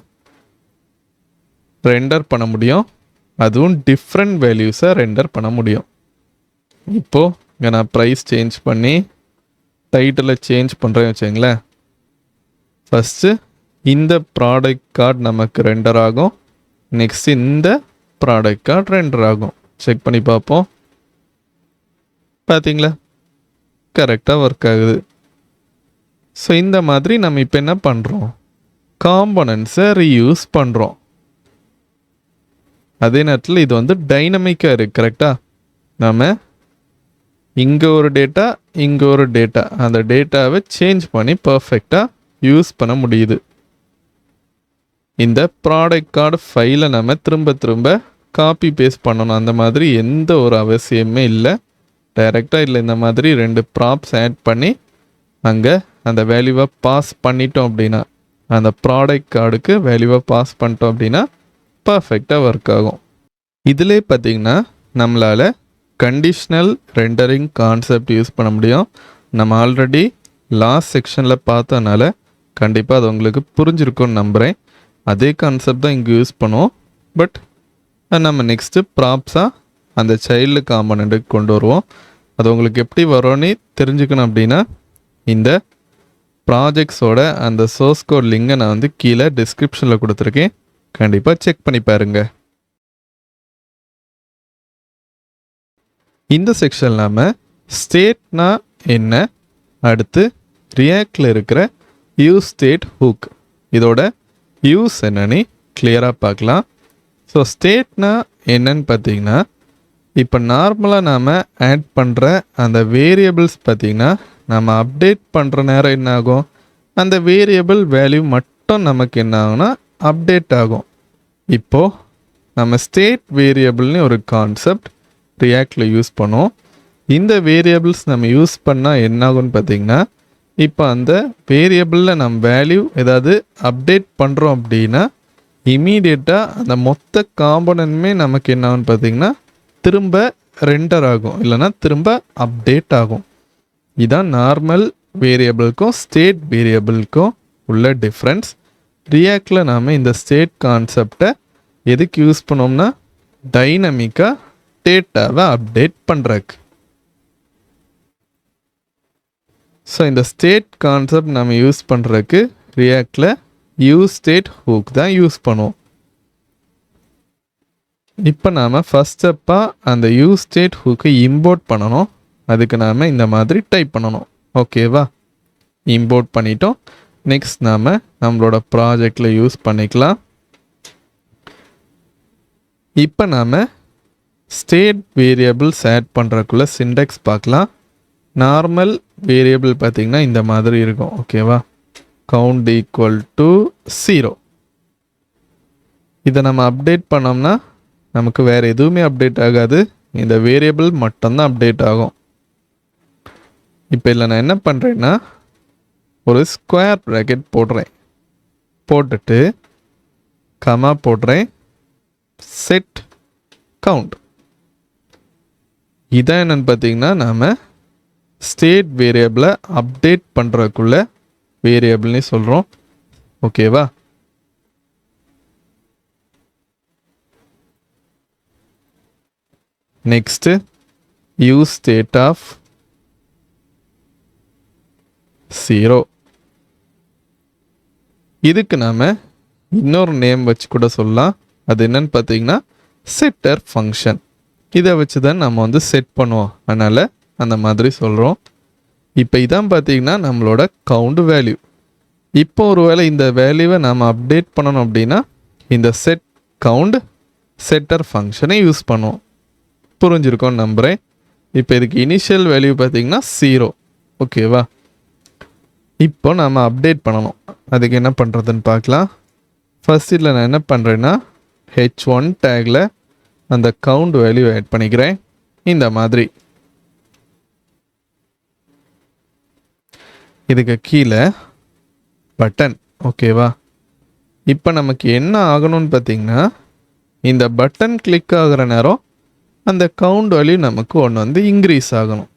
ரெண்டர் பண்ண முடியும். அதுவும் டிஃப்ரெண்ட் வேல்யூஸை ரெண்டர் பண்ண முடியும். இப்போது இங்கே நான் ப்ரைஸ் சேஞ்ச் பண்ணி டைட்டிலை சேஞ்ச் பண்ணுறேன்னு வச்சுங்களேன். ஃபஸ்ட்டு இந்த ப்ராடக்ட் கார்டு நமக்கு ரெண்டர் ஆகும். நெக்ஸ்ட் இந்த ப்ராடக்ட் கார்டு ரெண்டர் ஆகும். செக் பண்ணி பார்ப்போம். பார்த்தீங்களா, கரெக்டாக ஒர்க் ஆகுது. ஸோ இந்த மாதிரி நம்ம இப்போ என்ன பண்ணுறோம், காம்போனன்ட்ஸை ரீயூஸ் பண்ணுறோம். அதே நேரத்தில் இது வந்து டைனமிக்காக இருக்குது கரெக்டாக. நம்ம இங்கே ஒரு டேட்டா இங்கே ஒரு டேட்டா, அந்த டேட்டாவை சேஞ்ச் பண்ணி பர்ஃபெக்டாக யூஸ் பண்ண முடியுது. இந்த ப்ராடக்ட் கார்டு ஃபைலை நம்ம திரும்ப திரும்ப காப்பி பேஸ்ட் பண்ணணும், அந்த மாதிரி எந்த ஒரு அவசியமே இல்லை. டைரெக்டாக இல்லை இந்த மாதிரி 2 ப்ராப்ஸ் ஆட் பண்ணி அங்கே அந்த வேல்யூவை பாஸ் பண்ணிட்டோம் அப்படின்னா, அந்த ப்ராடக்ட் கார்டுக்கு வேல்யூவை பாஸ் பண்ணிட்டோம் அப்படின்னா பர்ஃபெக்டாக ஒர்க் ஆகும். இதிலே பார்த்திங்கன்னா நம்மளால் கண்டிஷ்னல் ரெண்டரிங் கான்செப்ட் யூஸ் பண்ண முடியும். நம்ம ஆல்ரெடி லாஸ்ட் செக்ஷனில் பார்த்தனால கண்டிப்பாக அது உங்களுக்கு புரிஞ்சிருக்கும்னு நம்புகிறேன். அதே கான்செப்ட் தான் இங்கே யூஸ் பண்ணுவோம். பட் நம்ம நெக்ஸ்ட்டு ப்ராப்ஸாக அந்த சைல்டு காம்பனண்ட்டுக்கு கொண்டு வருவோம். அது உங்களுக்கு எப்படி வரும்னு தெரிஞ்சுக்கணும் அப்படின்னா, இந்த ப்ராஜெக்ட்ஸோட அந்த சோர்ஸ் கோட் லிங்கை நான் வந்து கீழே டிஸ்கிரிப்ஷனில் கொடுத்துருக்கேன், கண்டிப்பாக செக் பண்ணி பாருங்க. இந்த செக்ஷன் நாம் ஸ்டேட்னா என்ன, அடுத்து ரியாக்டில் இருக்கிற யூஸ் ஸ்டேட் ஹூக், இதோட யூஸ் என்னன்னு கிளியராக பார்க்கலாம். ஸோ ஸ்டேட்னா என்னன்னு பார்த்தீங்கன்னா, இப்போ நார்மலாக நாம் ஆட் பண்ணுற அந்த வேரியபிள்ஸ் பார்த்திங்கன்னா, நம்ம அப்டேட் பண்ணுற நேரம் என்ன ஆகும், அந்த வேரியபிள் வேல்யூ மட்டும் நமக்கு என்ன ஆகும்னா அப்டேட் ஆகும். இப்போது நம்ம ஸ்டேட் வேரியபிள்னு ஒரு கான்செப்ட் ரியாக்டில் யூஸ் பண்ணுவோம். இந்த வேரியபிள்ஸ் நம்ம யூஸ் பண்ணால் என்ன ஆகும்னு பார்த்திங்கன்னா, இப்போ அந்த வேரியபிளில் நம்ம வேல்யூ ஏதாவது அப்டேட் பண்ணுறோம் அப்படின்னா இமீடியட்டாக அந்த மொத்த காம்போனன்ட்மே நமக்கு என்ன ஆகும்னு பார்த்திங்கன்னா திரும்ப ரெண்டர் ஆகும், இல்லைனா திரும்ப அப்டேட் ஆகும். இதுதான் நார்மல் வேரியபிளுக்கும் ஸ்டேட் வேரியபிளுக்கும் உள்ள டிஃப்ரென்ஸ். ரியாக்டில் நாம் இந்த ஸ்டேட் கான்செப்டை எதுக்கு யூஸ் பண்ணோம்னா, டைனமிக்காக டேட்டாவை அப்டேட் பண்ணுறக்கு. ஸோ இந்த ஸ்டேட் கான்செப்ட் நம்ம யூஸ் பண்ணுறதுக்கு ரியாக்டில் யூஸ் ஸ்டேட் ஹூக் தான் யூஸ் பண்ணுவோம். இப்போ நாம் ஃபஸ்ட் ஸ்டெப்பாக அந்த யூஸ் ஸ்டேட் ஹூக்கை இம்போர்ட் பண்ணணும். அதுக்கு நாம் இந்த மாதிரி டைப் பண்ணணும். ஓகேவா? இம்போர்ட் பண்ணிட்டோம். நெக்ஸ்ட் நாம் நம்மளோட ப்ராஜெக்டில் யூஸ் பண்ணிக்கலாம். இப்போ நாம் ஸ்டேட் வேரியபிள்ஸ் ஆட் பண்ணுறக்குள்ள சின்டெக்ஸ் பார்க்கலாம். நார்மல் வேரியபிள் பார்த்திங்கன்னா இந்த மாதிரி இருக்கும். ஓகேவா? Count equal to 0. இதை நம்ம அப்டேட் பண்ணோம்னா நமக்கு வேறு எதுவுமே அப்டேட் ஆகாது. இந்த வேரியபிள் மட்டும்தான் அப்டேட் ஆகும். இப்போ இல்லை நான் என்ன பண்ணுறேன்னா ஒரு ஸ்கொயர் ப்ராக்கெட் போடுறேன். போட்டுட்டு கமா போடுறேன். Set count. இதான் என்னென்னு பார்த்தீங்கன்னா நாம் ஸ்டேட் வேரியபிளை அப்டேட் பண்ணுறதுக்குள்ள வேரியபிள்னு சொல்கிறோம். ஓகேவா? Next use state of 0. இதுக்கு நாம் இன்னொரு நேம் வச்சு கூட சொல்லலாம். அது என்னன்னு பார்த்தீங்கன்னா செட்டர் ஃபங்க்ஷன். இதை வச்சு தான் நம்ம வந்து செட் பண்ணுவோம். அதனால் அந்த மாதிரி சொல்கிறோம். இப்போ இதான் பார்த்தீங்கன்னா நம்மளோட கவுண்ட் வேல்யூ. இப்போ ஒரு வேளை இந்த வேல்யூவை நாம் அப்டேட் பண்ணணும் அப்படின்னா இந்த செட் கவுண்ட் செட்டர் ஃபங்க்ஷனை யூஸ் பண்ணுவோம். புரிஞ்சிருக்கோன்னு நம்புகிறேன். இப்போ இதுக்கு இனிஷியல் வேல்யூ பார்த்தீங்கன்னா 0. ஓகேவா? இப்போ நாம் அப்டேட் பண்ணணும். அதுக்கு என்ன பண்ணுறதுன்னு பார்க்கலாம். ஃபர்ஸ்ட் இதில் நான் என்ன பண்ணுறேன்னா h1 டேக்கில் அந்த கவுண்ட் வேல்யூ ஆட் பண்ணிக்கிறேன். இந்த மாதிரி இதுக்கு கீழே பட்டன். ஓகேவா? இப்போ நமக்கு என்ன ஆகணும்னு பார்த்தீங்கன்னா இந்த பட்டன் கிளிக் ஆகிற நேரம் அந்த கவுண்ட் வேல்யூ நமக்கு ஒன்று வந்து இன்க்ரீஸ் ஆகணும்.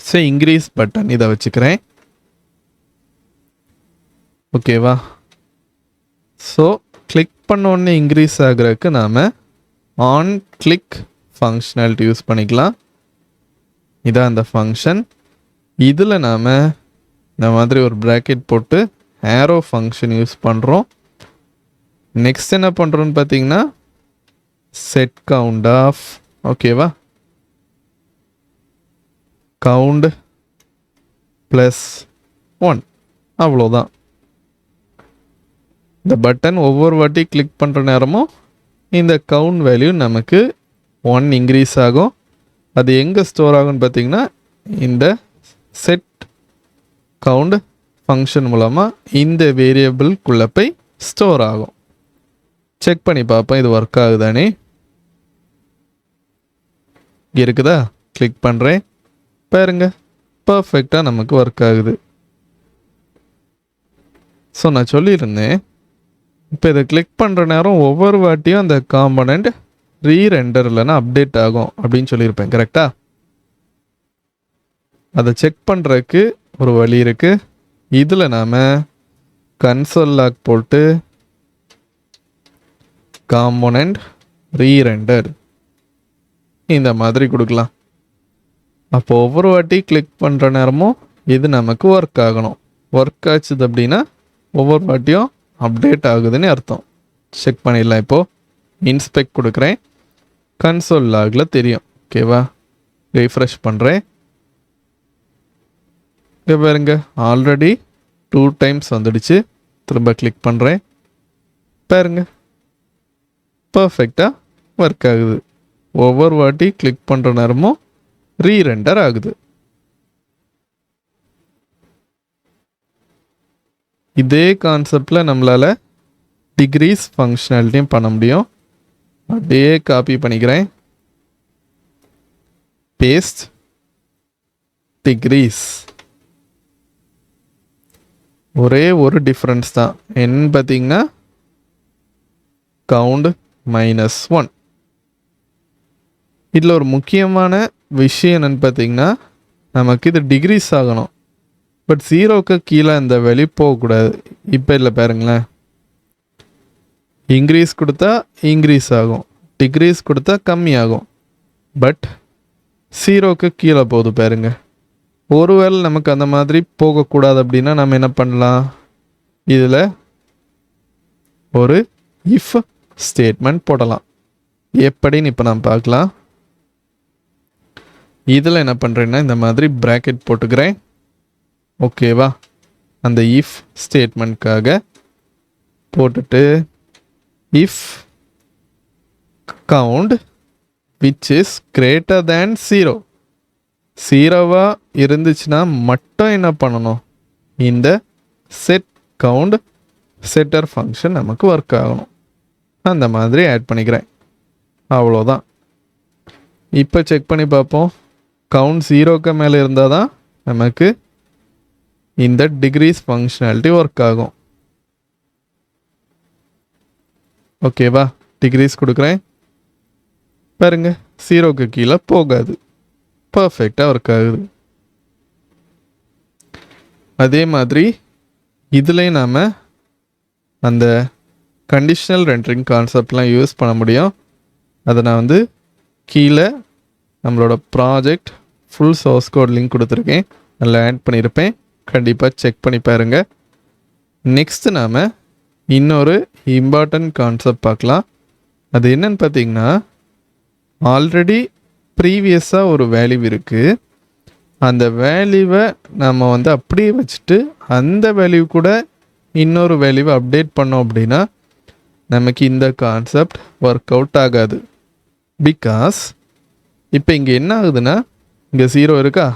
சரி, இன்க்ரீஸ் பட்டன் இதை வச்சுக்கிறேன். ஓகேவா? ஸோ கிளிக் பண்ண உடனே இன்க்ரீஸ் ஆகிறதுக்கு நாம் ஆன் கிளிக் ஃபங்க்ஷனாலிட்டி யூஸ் பண்ணிக்கலாம். இதான் அந்த ஃபங்க்ஷன். இதில் நாம் இந்த மாதிரி ஒரு ப்ராக்கெட் போட்டு ஆரோ ஃபங்க்ஷன் யூஸ் பண்ணுறோம். நெக்ஸ்ட் என்ன பண்ணுறோன்னு பார்த்தீங்கன்னா செட் கவுண்ட் ஆஃப், ஓகேவா, கவுண்ட் +1. அவ்வளோதான். இந்த பட்டன் ஒவ்வொரு வாட்டி கிளிக் பண்ணுற நேரமும் இந்த கவுண்ட் வேல்யூ நமக்கு 1 இன்க்ரீஸ் ஆகும். அது எங்கே ஸ்டோர் ஆகும்னு பார்த்தீங்கன்னா இந்த செட் கவுண்ட் ஃபங்க்ஷன் மூலமாக இந்த வேரியபிள்குள்ளே போய் ஸ்டோர் ஆகும். செக் பண்ணி பார்ப்போம் இது ஒர்க் ஆகுதானே. இருக்குதா? கிளிக் பண்ணுறேன். பாருங்க, பர்ஃபெக்டாக நமக்கு ஒர்க் ஆகுது. ஸோ நான் சொல்லியிருந்தேன் இப்போ இதை கிளிக் பண்ணுற நேரம் ஒவ்வொரு வாட்டியும் அந்த காம்பனண்ட் ரீரெண்டர் இல்லைன்னா அப்டேட் ஆகும் அப்படின்னு சொல்லியிருப்பேன். கரெக்டாக? அதை செக் பண்ணுறதுக்கு ஒரு வழி இருக்குது. இதில் நாம் கன்சோல் லாக் போட்டு காம்பனண்ட் ரீரெண்டர் இந்த மாதிரி கொடுக்கலாம். அப்போ ஒவ்வொரு வாட்டி கிளிக் பண்ணுற நேரமும் இது நமக்கு ஒர்க் ஆகணும். ஒர்க் ஆச்சுது அப்படின்னா ஒவ்வொரு வாட்டியும் அப்டேட் ஆகுதுன்னு அர்த்தம். செக் பண்ணிடலாம். இப்போது இன்ஸ்பெக்ட் கொடுக்குறேன். கன்சோல் லாகில் தெரியும். ஓகேவா? ரீஃப்ரெஷ் பண்ணுறேன். இங்கே பாருங்க, ஆல்ரெடி 2 டைம்ஸ் வந்துடுச்சு. திரும்ப கிளிக் பண்ணுறேன். பாருங்க, பர்ஃபெக்டாக ஒர்க் ஆகுது. ஒவ்வொரு வாட்டி கிளிக் பண்ணுற நேரமும் ரீரெண்டர் ஆகுது. இதே கான்செப்டில் நம்மளால் டிகிரீஸ் ஃபங்க்ஷனாலிட்டியும் பண்ண முடியும். அப்படியே காப்பி பண்ணிக்கிறேன். Paste degrees. ஒரே ஒரு டிஃப்ரென்ஸ் தான். என்னன்னு பார்த்தீங்கன்னா கவுண்ட் -1. இதில் ஒரு முக்கியமான விஷயம் என்னென்னு பார்த்தீங்கன்னா நமக்கு இது டிகிரீஸ் ஆகணும். பட் 0க்கு கீழே இந்த வெளி போகக்கூடாது. இப்போ இல்லை பாருங்களேன், இன்க்ரீஸ் கொடுத்தா இன்க்ரீஸ் ஆகும், டிக்ரீஸ் கொடுத்தா கம்மியாகும். பட் 0க்கு கீழே போகுது பாருங்க. ஒருவேளை நமக்கு அந்த மாதிரி போகக்கூடாது அப்படின்னா நம்ம என்ன பண்ணலாம், இதில் ஒரு இஃப் ஸ்டேட்மெண்ட் போடலாம். எப்படின்னு இப்போ நம்ம பார்க்கலாம். இதில் என்ன பண்ணுறேன்னா இந்த மாதிரி ப்ராக்கெட் போட்டுக்கிறேன். ஓகேவா? அந்த இஃப் ஸ்டேட்மெண்ட்காக போட்டுட்டு if count which is greater than 0 0வாக இருந்துச்சுன்னா மட்டும் என்ன பண்ணணும், இந்த செட் கவுண்ட் செட்டர் ஃபங்க்ஷன் நமக்கு ஒர்க் ஆகணும். அந்த மாதிரி ஆட் பண்ணிக்கிறேன். அவ்வளோதான். இப்போ செக் பண்ணி பார்ப்போம். கவுண்ட் 0க்கு மேலே இருந்தால் தான் நமக்கு இந்த டிகிரீஸ் ஃபங்க்ஷனாலிட்டி ஒர்க் ஆகும். ஓகேவா? டிகிரீஸ் கொடுக்குறேன் பாருங்க, 0க்கு கீழே போகாது, பர்ஃபெக்டாக ஒர்க் ஆகுது. அதே மாதிரி இதுலேயும் நாம் அந்த கண்டிஷனல் ரெண்டரிங் கான்செப்ட்லாம் யூஸ் பண்ண முடியும். அதை நான் கீழே நம்மளோட project full source code link கொடுத்துருக்கேன், அதில் ஆட் பண்ணியிருப்பேன். கண்டிப்பாக செக் பண்ணி பாருங்கள். நெக்ஸ்ட்டு நாம் இன்னொரு இம்பார்ட்டன்ட் கான்செப்ட் பார்க்கலாம். அது என்னன்னு பார்த்தீங்கன்னா, ஆல்ரெடி ப்ரீவியஸாக ஒரு வேல்யூ இருக்குது. அந்த வேல்யூவை நம்ம அப்படியே வச்சுட்டு அந்த வேல்யூ கூட இன்னொரு வேல்யூவை அப்டேட் பண்ணோம் அப்படின்னா நமக்கு இந்த கான்செப்ட் ஒர்க் அவுட் ஆகாது. பிகாஸ் இப்போ இங்கே என்ன ஆகுதுன்னா, இங்கே 0 இருக்கா,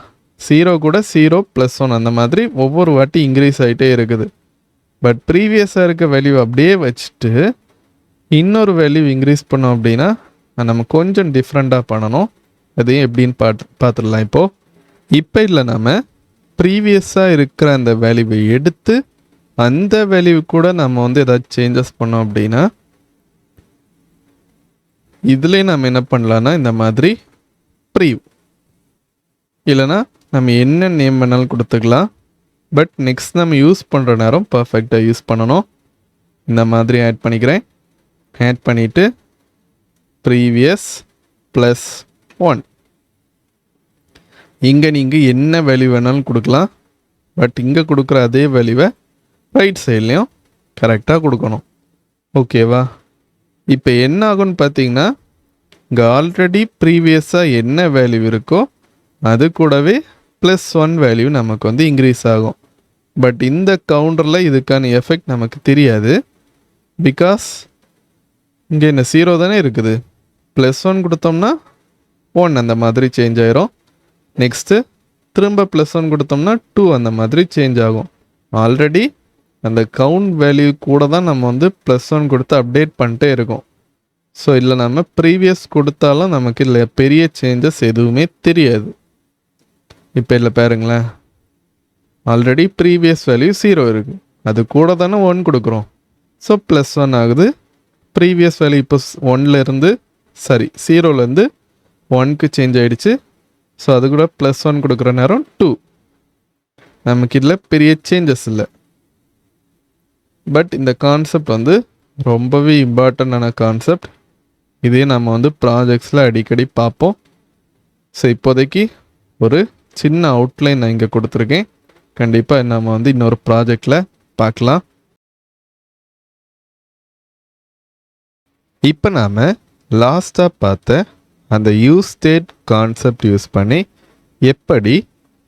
0 கூட 0+1 அந்த மாதிரி ஒவ்வொரு வாட்டி இன்க்ரீஸ் ஆகிட்டே இருக்குது. பட் ப்ரீவியஸாக இருக்க வேல்யூ அப்படியே வச்சுட்டு இன்னொரு வேல்யூ இன்க்ரீஸ் பண்ணோம் அப்படின்னா நம்ம கொஞ்சம் டிஃப்ரெண்ட்டாக பண்ணணும். அதையும் எப்படின்னு பார்த்துடலாம். இப்போ இல்லை, நம்ம ப்ரீவியஸாக இருக்கிற அந்த வேல்யூவை எடுத்து அந்த வேல்யூ கூட நம்ம ஏதாச்சும் சேஞ்சஸ் பண்ணோம் அப்படின்னா இதுலேயே நம்ம என்ன பண்ணலான்னா இந்த மாதிரி ப்ரீவ் இல்லைனா நம்ம என்ன நேம் வேணாலும் கொடுத்துக்கலாம். பட் நெக்ஸ்ட் நம்ம யூஸ் பண்ணுற நேரம் பர்ஃபெக்டாக யூஸ் பண்ணணும். இந்த மாதிரி ஆட் பண்ணிக்கிறேன். ஆட் பண்ணிவிட்டு ப்ரீவியஸ் +1 இங்கே நீங்கள் என்ன வேல்யூ வேணாலும் கொடுக்கலாம். பட் இங்கே கொடுக்குற அதே வேல்யூவை ரைட் சைட்லேயும் கரெக்டாக கொடுக்கணும். ஓகேவா? இப்போ என்ன ஆகும்னு பார்த்தீங்கன்னா, இங்கே ஆல்ரெடி ப்ரீவியஸாக என்ன வேல்யூ இருக்கோ அது கூடவே +1 வேல்யூ நமக்கு இன்க்ரீஸ் ஆகும். பட் இந்த கவுண்டரில் இதுக்கான எஃபெக்ட் நமக்கு தெரியாது. பிகாஸ் இங்கே என்ன 0 தானே இருக்குது. +1 கொடுத்தோம்னா 1 அந்த மாதிரி சேஞ்ச் ஆயிரும். நெக்ஸ்ட்டு திரும்ப +1 கொடுத்தோம்னா 2 அந்த மாதிரி சேஞ்ச் ஆகும். ஆல்ரெடி அந்த கவுண்ட் வேல்யூ கூட தான் நம்ம +1 கொடுத்து அப்டேட் பண்ணிட்டே இருக்கோம். ஸோ இல்லை நம்ம ப்ரீவியஸ் கொடுத்தாலும் நமக்கு இல்லை பெரிய சேஞ்சஸ் எதுவுமே தெரியாது. இப்போ இல்லை பாருங்களேன், ஆல்ரெடி ப்ரீவியஸ் வேல்யூ 0 இருக்குது, அது கூட தானே 1 கொடுக்குறோம். ஸோ +1 ஆகுது. ப்ரீவியஸ் வேல்யூ இப்போ 0லேருந்து 1க்கு சேஞ்ச் ஆகிடுச்சு. ஸோ அது கூட +1 கொடுக்குற நேரம் 2. நமக்கு இதில் பெரிய சேஞ்சஸ் இல்லை. பட் இந்த கான்செப்ட் ரொம்பவே இம்பார்ட்டண்டான கான்செப்ட். இதே நம்ம ப்ராஜெக்ட்ஸில் அடிக்கடி பார்ப்போம். ஸோ இப்போதைக்கு ஒரு சின்ன அவுட்லைன் நான் இங்கே கொடுத்துருக்கேன். கண்டிப்பாக நம்ம இன்னொரு ப்ராஜெக்டில் பார்க்கலாம். இப்போ நாம் லாஸ்ட்டாக பார்த்த அந்த யூஸ் ஸ்டேட் கான்செப்ட் யூஸ் பண்ணி எப்படி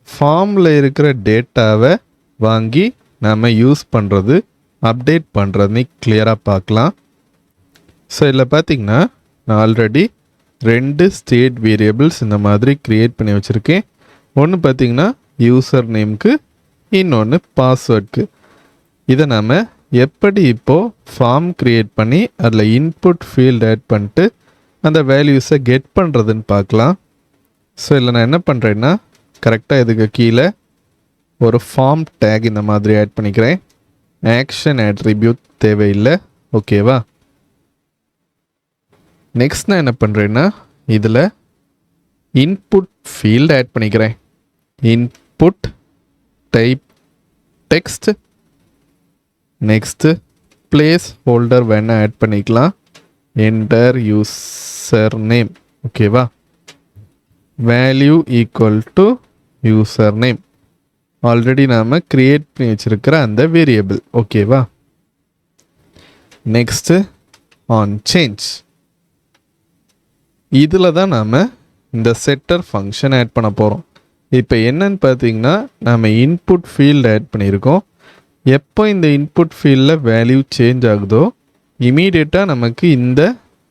ஃபார்மில் இருக்கிற டேட்டாவை வாங்கி நாம் யூஸ் பண்ணுறது, அப்டேட் பண்ணுறதுன்னு கிளியராக பார்க்கலாம். ஸோ இதில் பார்த்திங்கன்னா நான் ஆல்ரெடி 2 ஸ்டேட் வேரியபிள்ஸ் இந்த மாதிரி க்ரியேட் பண்ணி வச்சுருக்கேன். ஒன்று பார்த்திங்கன்னா யூசர் நேம்க்கு, இன்னொன்று பாஸ்வேர்டுக்கு. இதை நாம் எப்படி இப்போது ஃபார்ம் க்ரியேட் பண்ணி அதில் இன்புட் ஃபீல்டு ஆட் பண்ணிட்டு அந்த வேல்யூஸை கெட் பண்ணுறதுன்னு பார்க்கலாம். ஸோ இதில் நான் என்ன பண்ணுறேன்னா, கரெக்டாக இதுக்கு கீழே ஒரு ஃபார்ம் டேக் இந்த மாதிரி ஆட் பண்ணிக்கிறேன். ஆக்ஷன் ஆட்ரிபியூட் தேவையில்லை. ஓகேவா? நெக்ஸ்ட் நான் என்ன பண்ணுறேன்னா, இதில் இன்புட் ஃபீல்டு ஆட் பண்ணிக்கிறேன். Input type text. Next placeholder வேணால் ஆட் பண்ணிக்கலாம். Enter user name. ஓகேவா? Value equal to user name. Already நாம் க்ரியேட் பண்ணி வச்சுருக்கிற அந்த வேரியபிள். ஓகேவா? Next on change. இதில் தான் நாம் இந்த செட்டர் ஃபங்க்ஷன் ஆட் பண்ண போகிறோம். இப்போ என்னன்னு பார்த்தீங்கன்னா நம்ம இன்புட் ஃபீல்டு ஆட் பண்ணியிருக்கோம். எப்போ இந்த இன்புட் ஃபீல்டில் வேல்யூ சேஞ்ச் ஆகுதோ இமீடியட்டாக நமக்கு இந்த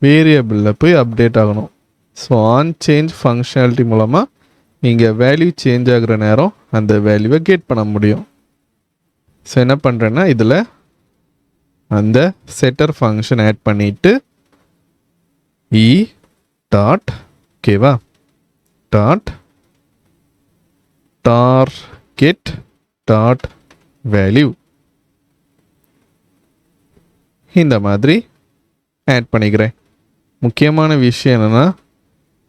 வேரியபிளில் போய் அப்டேட் ஆகணும். ஸோ ஆன் சேஞ்ச் ஃபங்க்ஷனாலிட்டி மூலமாக இங்கே வேல்யூ சேஞ்ச் ஆகிற நேரம் அந்த வேல்யூவை கெட் பண்ண முடியும். ஸோ என்ன பண்ணுறேன்னா இதில் அந்த செட்டர் ஃபங்க்ஷன் ஆட் பண்ணிவிட்டு இ டாட் ஓகேவா டாட் டார்கெட் டாட் வேல்யூ இந்த மாதிரி ஆட் பண்ணிக்கிறேன். முக்கியமான விஷயம் என்னென்னா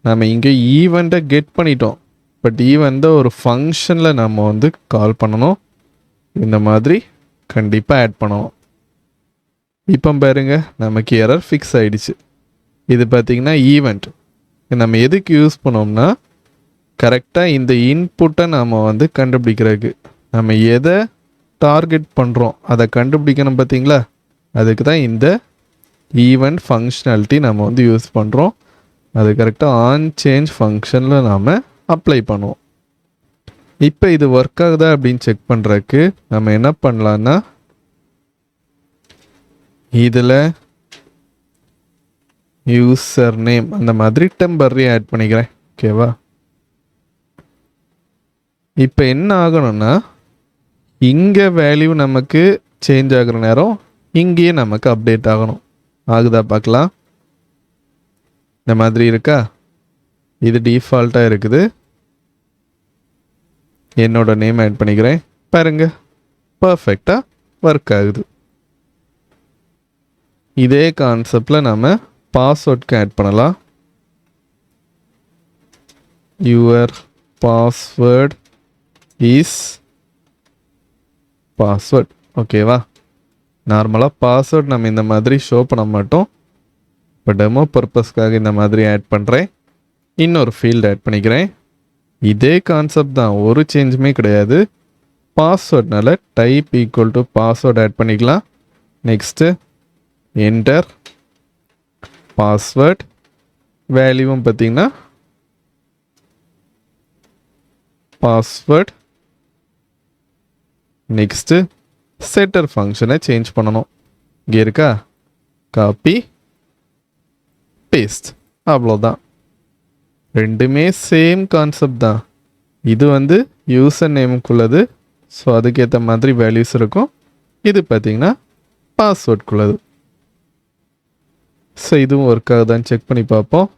நம்ம இங்கே ஈவெண்ட்டை கெட் பண்ணிட்டோம். பட் ஈவெண்ட்டை ஒரு ஃபங்க்ஷனில் நம்ம வந்து கால் பண்ணணும். இந்த மாதிரி கண்டிப்பாக ஆட் பண்ணணும். இப்போ பாருங்க நமக்கு எரர் ஃபிக்ஸ் ஆகிடுச்சு. இது பார்த்திங்கன்னா ஈவெண்ட் நம்ம எதுக்கு யூஸ் பண்ணோம்னா கரெக்டாக இந்த இன்புட்டை நாம் வந்து கண்டுபிடிக்கிறதுக்கு நம்ம எதை டார்கெட் பண்ணுறோம் அதை கண்டுபிடிக்கணும் பார்த்திங்களா. அதுக்கு தான் இந்த ஈவெண்ட் ஃபங்க்ஷனாலிட்டி நம்ம வந்து யூஸ் பண்ணுறோம். அது கரெக்டாக ஆன் சேஞ்ச் ஃபங்க்ஷனில் நாம் அப்ளை பண்ணுவோம். இப்போ இது ஒர்க் ஆகுதா அப்படின்னு செக் பண்ணுறதுக்கு நம்ம என்ன பண்ணலான்னா இதில் யூசர் நேம் அந்த மாதிரி டெம்பரரி ஆட் பண்ணிக்கிறேன். ஓகேவா. இப்போ என்ன ஆகணும்னா இங்கே வேல்யூ நமக்கு சேஞ்ச் ஆகிற நேரம் இங்கேயே நமக்கு அப்டேட் ஆகணும். ஆகுதா பார்க்கலாம். இந்த மாதிரி இருக்கா. இது டிஃபால்ட்டாக இருக்குது. என்னோட நேம் ஆட் பண்ணிக்கிறேன். பாருங்க பர்ஃபெக்டாக ஒர்க் ஆகுது. இதே கான்செப்டில் நம்ம பாஸ்வேர்டுக்கு ஆட் பண்ணலாம். Your password is password. ஓகேவா. நார்மலாக பாஸ்வேர்ட் நம்ம இந்த மாதிரி ஷோ பண்ண மாட்டோம். இப்போ டெமோ பர்பஸ்க்காக இந்த மாதிரி ஆட் பண்ணுறேன். இன்னொரு ஃபீல்டு ஆட் பண்ணிக்கிறேன். இதே கான்செப்ட் தான், ஒரு சேஞ்சுமே கிடையாது. பாஸ்வேர்ட்னால type equal to password add பண்ணிக்கலாம். Next enter password. வேல்யூவும் பார்த்திங்கன்னா பாஸ்வேர்ட். நெக்ஸ்ட்டு செட்டர் ஃபங்க்ஷனை சேஞ்ச் பண்ணணும். இங்கே இருக்கா, காப்பி பேஸ்ட். அவ்வளோதான். ரெண்டுமே சேம் கான்செப்ட் தான். இது வந்து யூசர் நேமுக்குள்ளது. ஸோ அதுக்கேற்ற மாதிரி வேல்யூஸ் இருக்கும். இது பார்த்திங்கன்னா பாஸ்வேர்டுக்குள்ளது. ஸோ இதுவும் ஒர்க் ஆகுதான்னு செக் பண்ணி பார்ப்போம்.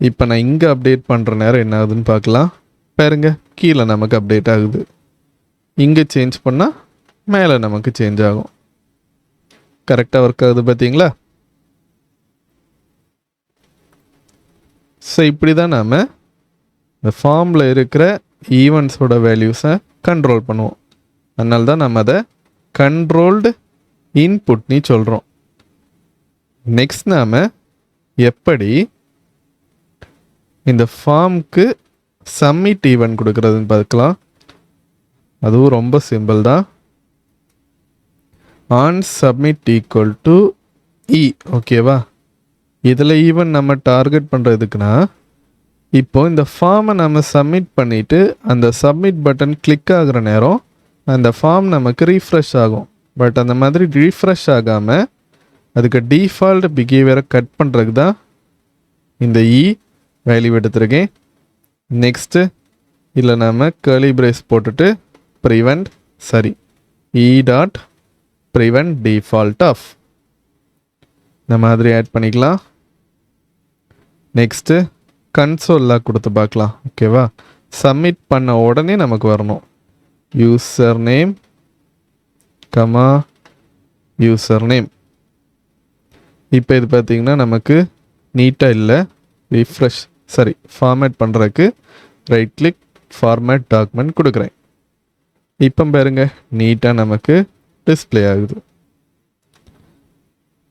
இப்போ நான் இங்கே அப்டேட் பண்ணுற நேரம் என்ன ஆகுதுன்னு பார்க்கலாம். பாருங்க கீழே நமக்கு அப்டேட் ஆகுது. இங்கே சேஞ்ச் பண்ணால் மேலே நமக்கு சேஞ்ச் ஆகும். கரெக்டாக ஒர்க் ஆகுது பார்த்தீங்களா. ஸோ இப்படி தான் நாம் இந்த ஃபார்மில் இருக்கிற ஈவெண்ட்ஸோட வேல்யூஸை கண்ட்ரோல் பண்ணுவோம். அதனால தான் நம்ம அதை கண்ட்ரோல்டு இன்புட்னு சொல்கிறோம். நெக்ஸ்ட் நாம் எப்படி இந்த ஃபார்முக்கு சப்மிட் ஈவெண்ட் கொடுக்குறதுன்னு பார்க்கலாம். அதுவும் ரொம்ப சிம்பிள் தான். ஆன் சப்மிட் ஈக்குவல் டு இ. ஓகேவா. இதில் ஈவன் நம்ம டார்கெட் பண்ணுறதுக்குன்னா இப்போ இந்த ஃபார்மை நம்ம சப்மிட் பண்ணிவிட்டு அந்த சப்மிட் பட்டன் கிளிக் ஆகிற நேரம் அந்த ஃபார்ம் நமக்கு ரீஃப்ரெஷ் ஆகும். பட் அந்த மாதிரி ரீஃப்ரெஷ் ஆகாமல் அதுக்கு டிஃபால்ட் பிஹேவியரை கட் பண்ணுறதுக்கு தான் இந்த இ வேல்யூ எடுத்துருக்கேன். நெக்ஸ்ட்டு இதில் நம்ம கர்லி பிரேஸ் போட்டுட்டு prevent e dot prevent default of இந்த மாதிரி ஆட் பண்ணிக்கலாம். நெக்ஸ்ட்டு கன்சோலில் கொடுத்து பார்க்கலாம். ஓகேவா. சப்மிட் பண்ண உடனே நமக்கு வரணும். User name comma user name. இப்போ இது பார்த்திங்கன்னா நமக்கு நீட்டாக இல்லை. ரிஃப்ரெஷ் ஃபார்மேட் பண்ணுறதுக்கு ரைட் கிளிக் ஃபார்மேட் டாக்குமெண்ட் கொடுக்குறேன். இப்போ பாருங்க நீட்டாக நமக்கு டிஸ்பிளே ஆகுது.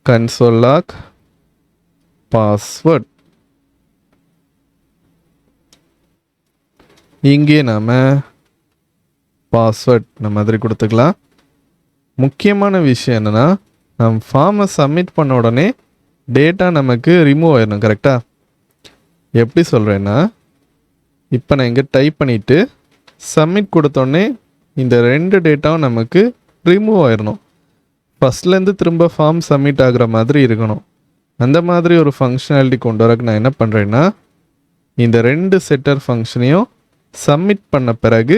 Console lock password. இங்கே நாம் பாஸ்வேர்ட் இந்த மாதிரி கொடுத்துக்கலாம். முக்கியமான விஷயம் என்னென்னா நம்ம ஃபார்மை சப்மிட் பண்ண உடனே டேட்டா நமக்கு ரிமூவ் ஆயிடணும். கரெக்டாக. எப்படி சொல்கிறேன்னா, இப்போ நான் இங்கே டைப் பண்ணிவிட்டு சப்மிட் கொடுத்தோடனே இந்த 2 டேட்டாவும் நமக்கு ரிமூவ் ஆயிடணும். ஃபஸ்ட்லேருந்து திரும்ப ஃபார்ம் சப்மிட் ஆகிற மாதிரி இருக்கணும். அந்த மாதிரி ஒரு ஃபங்க்ஷனாலிட்டி கொண்டு வரக்கு நான் என்ன பண்ணுறேன்னா, இந்த 2 செட்டர் ஃபங்க்ஷனையும் சப்மிட் பண்ண பிறகு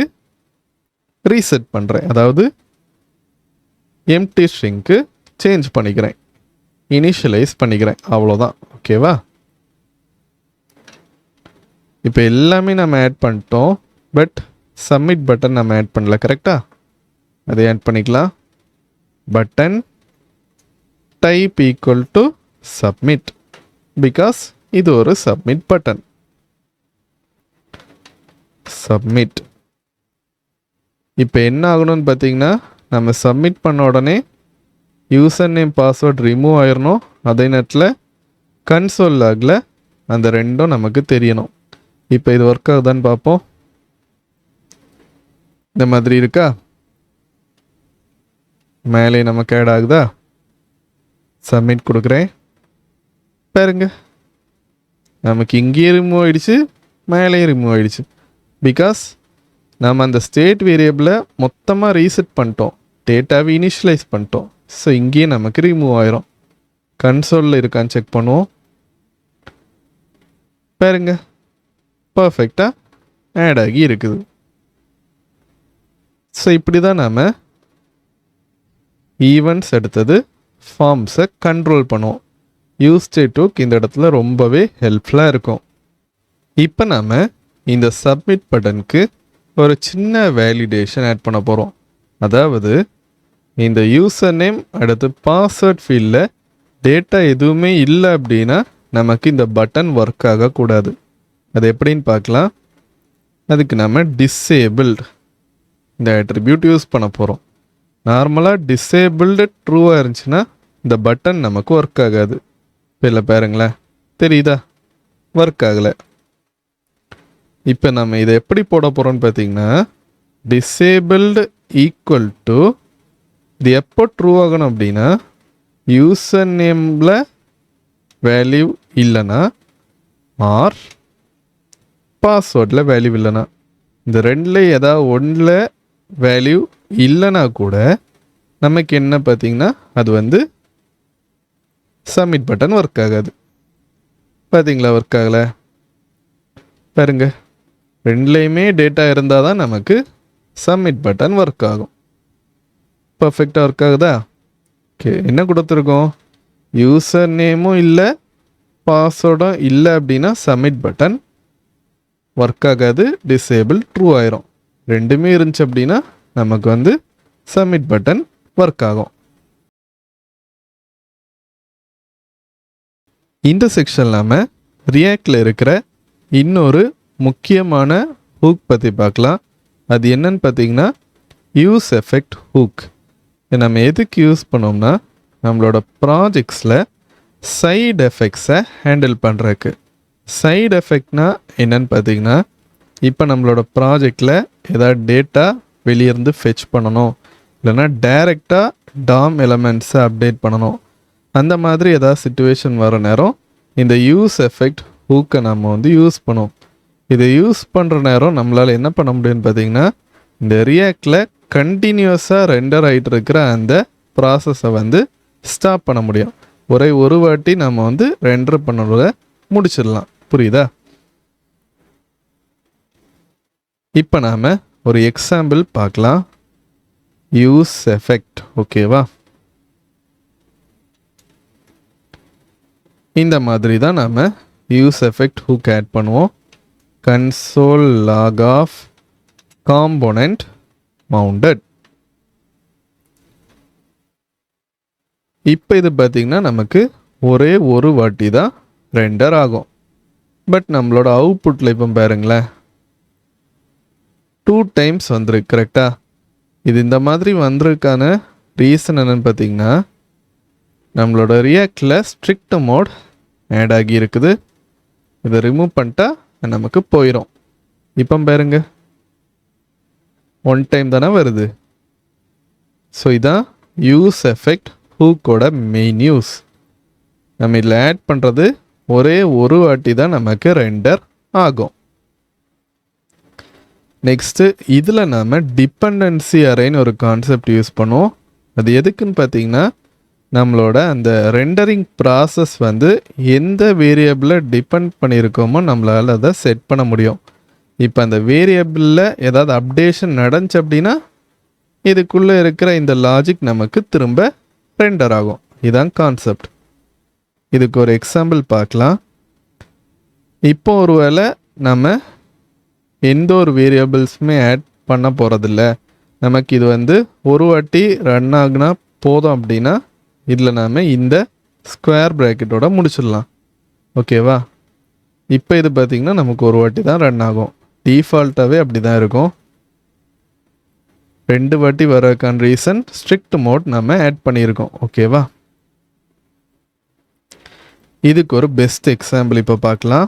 ரீசெட் பண்ணுறேன். அதாவது எம்டி ஸ்ட்ரிங்க்கு சேஞ்ச் பண்ணிக்கிறேன், இனிஷியலைஸ் பண்ணிக்கிறேன். அவ்வளோதான். ஓகேவா? இப்போ எல்லாமே நம்ம ஆட் பண்ணிட்டோம். பட் சப்மிட் பட்டன் நம்ம ஆட் பண்ணல. கரெக்டாக? அதை ஆட் பண்ணிக்கலாம். Button type equal to submit, because இது ஒரு சப்மிட் பட்டன். சப்மிட். இப்போ என்ன ஆகணும்னு பார்த்தீங்கன்னா, நம்ம சப்மிட் பண்ண உடனே யூசர் நேம் பாஸ்வேர்ட் ரிமூவ் ஆயிடணும். அதே நேரத்தில் கன்சோல் லாகில் அந்த 2ம் நமக்கு தெரியணும். இப்போ இது ஒர்க் ஆகுதான்னு பார்ப்போம். இந்த மாதிரி இருக்கா? மேலே நமக்கு ஆட் ஆகுதா? சப்மிட் கொடுக்குறேன். பாருங்க, நமக்கு இங்கேயே ரிமூவ் ஆகிடுச்சு, மேலேயும் ரிமூவ் ஆகிடுச்சு. பிகாஸ் நம்ம அந்த ஸ்டேட் வேரியபிளை மொத்தமாக ரீசெட் பண்ணிட்டோம், டேட்டாவை இனிஷியலைஸ் பண்ணிட்டோம். ஸோ இங்கேயே நமக்கு ரிமூவ் ஆயிரும். கன்சோலில் இருக்கான்னு செக் பண்ணுவோம். பாருங்க, பர்ஃபெக்டாக ஆட் ஆகி இருக்குது. ஸோ இப்படி தான் நாம் ஈவெண்ட்ஸ் எடுத்தது ஃபார்ம்ஸை கண்ட்ரோல் பண்ணுவோம். யூஸ் ஸ்டேட் ஹூக் இந்த இடத்துல ரொம்பவே ஹெல்ப்ஃபுல்லாக இருக்கும். இப்போ நாம் இந்த சப்மிட் பட்டனுக்கு ஒரு சின்ன வேலிடேஷன் ஆட் பண்ண போகிறோம். அதாவது இந்த யூசர் நேம் அடுத்து பாஸ்வேர்ட் ஃபீல்டில் டேட்டா எதுவுமே இல்லை அப்படின்னா நமக்கு இந்த பட்டன் ஒர்க் ஆகக்கூடாது. அது எப்படின்னு பார்க்கலாம். அதுக்கு நம்ம டிசேபிள்டு இந்த அட்ரிபியூட் யூஸ் பண்ண போகிறோம். நார்மலாக டிசேபிள்டு ட்ரூவாக இருந்துச்சுன்னா இந்த பட்டன் நமக்கு ஒர்க் ஆகாது. இப்போ இல்லை பாருங்களேன், தெரியுதா? ஒர்க் ஆகலை. இப்போ நம்ம இதை எப்படி போட போகிறோம்னு பார்த்தீங்கன்னா, டிசேபிள்டு ஈக்குவல் டு இது எப்போ ட்ரூ ஆகணும் அப்படின்னா, யூசர் நேமில் வேல்யூ இல்லைன்னா ஆர் பாஸ்வேர்டில் வேல்யூ இல்லைன்னா, இந்த 2ல் ஏதாவது ஒன்றில் வேல்யூ இல்லைன்னா கூட நமக்கு என்ன பார்த்தீங்கன்னா அது வந்து சப்மிட் பட்டன் ஒர்க் ஆகாது. பார்த்தீங்களா? ஒர்க் ஆகலை. பாருங்க, 2லேயுமே டேட்டா இருந்தால் தான் நமக்கு சப்மிட் பட்டன் ஒர்க் ஆகும். பர்ஃபெக்டாக ஒர்க் ஆகுதா? ஓகே, என்ன கொடுத்துருக்கோம்? யூசர் நேமும் இல்லை, பாஸ்வேர்டும் இல்லை அப்படின்னா சப்மிட் பட்டன் ஒர்க் ஆகாது, டிசேபிள் ட்ரூ ஆயிரும். 2மே இருந்துச்சு அப்படின்னா நமக்கு வந்து சப்மிட் பட்டன் ஒர்க் ஆகும். இந்த செக்ஷன் நம்ம ரியாக்டில் இருக்கிற இன்னொரு முக்கியமான ஹூக் பற்றி பார்க்கலாம். அது என்னன்னு பார்த்தீங்கன்னா, யூஸ் எஃபெக்ட் ஹூக். நம்ம எதுக்கு யூஸ் பண்ணோம்னா, நம்மளோட ப்ராஜெக்ட்ஸில் சைடு எஃபெக்ட்ஸை ஹேண்டில் பண்ணுறதுக்கு. சைடு எஃபெக்ட்னா என்னன்னு பார்த்தீங்கன்னா, இப்போ நம்மளோட ப்ராஜெக்டில் ஏதாவது டேட்டா வெளியிருந்து ஃபெச் பண்ணணும், இல்லைன்னா டைரெக்டாக டாம் எலமெண்ட்ஸை அப்டேட் பண்ணணும், அந்த மாதிரி ஏதாவது சிச்சுவேஷன் வர நேரம் இந்த யூஸ் எஃபெக்ட் ஹூக்கை நம்ம வந்து யூஸ் பண்ணுவோம். இதை யூஸ் பண்ணுற நேரம் நம்மளால் என்ன பண்ண முடியும்னு பார்த்தீங்கன்னா, இந்த ரியாக்டில் கண்டினியூஸாக ரெண்டர் ஆகிட்டு இருக்கிற அந்த ப்ராசஸை வந்து ஸ்டாப் பண்ண முடியும். ஒரு வாட்டி நம்ம வந்து ரெண்டர் பண்ணுறத முடிச்சிடலாம். புரியுதா? இப்போ நாம் ஒரு எக்ஸாம்பிள் பார்க்கலாம். Use effect. ஓகேவா? இந்த மாதிரி தான் நாம் யூஸ் எஃபெக்ட் ஹூக் ஆட் பண்ணுவோம். Console log of component mounted. இப்போ இது பார்த்திங்கன்னா நமக்கு ஒரே ஒரு வாட்டி தான் ரெண்டர் ஆகும். பட் நம்மளோட அவுட்புட்டில் இப்போ பாருங்களேன், 2 டைம்ஸ் வந்துருக்கு. கரெக்டாக? இது இந்த மாதிரி வந்திருக்கான ரீசன் என்னென்னு பார்த்தீங்கன்னா, நம்மளோட ரியாக்டில் ஸ்ட்ரிக்ட் மோட் ஆட் ஆகி இருக்குது. இதை ரிமூவ் பண்ணிட்டா நமக்கு போயிடும். இப்போ பாருங்க, 1 டைம் தானே வருது. ஸோ இதான் யூஸ் எஃபெக்ட் ஹூக்கோட மெயின் யூஸ். நம்ம இதில் ஆட் பண்ணுறது ஒரே ஒரு வாட்டி தான் நமக்கு ரெண்டர் ஆகும். நெக்ஸ்ட்டு இதில் நாம் டிபெண்டன்சி அரேன்னு ஒரு கான்செப்ட் யூஸ் பண்ணுவோம். அது எதுக்குன்னு பார்த்தீங்கன்னா, நம்மளோட அந்த ரெண்டரிங் ப்ராசஸ் வந்து எந்த வேரியபிளை டிபெண்ட் பண்ணியிருக்கோமோ நம்மளால் அதை செட் பண்ண முடியும். இப்போ அந்த வேரியபிளில் ஏதாவது அப்டேஷன் நடந்துச்சு அப்படின்னா இதுக்குள்ளே இருக்கிற இந்த லாஜிக் நமக்கு திரும்ப ரெண்டர் ஆகும். இதுதான் கான்செப்ட். இதுக்கு ஒரு எக்ஸாம்பிள் பார்க்கலாம். இப்போ ஒருவேளை நம்ம எந்த ஒரு வேரியபிள்ஸுமே ஆட் பண்ண போகிறதில்ல, நமக்கு இது வந்து ஒரு வாட்டி ரன் ஆகுனா போதும் அப்படின்னா இதில் நாம் இந்த ஸ்கொயர் ப்ராக்கெட்டோட முடிச்சிடலாம். ஓகேவா? இப்போ இது பார்த்திங்கன்னா நமக்கு ஒரு வாட்டி தான் ரன் ஆகும். டிஃபால்ட்டாகவே அப்படி தான் இருக்கும். 2 வாட்டி வரக்கான ரீசன் ஸ்ட்ரிக்ட் மோட் நம்ம ஆட் பண்ணியிருக்கோம். ஓகேவா? இதுக்கு ஒரு பெஸ்ட் எக்ஸாம்பிள் இப்போ பார்க்கலாம்.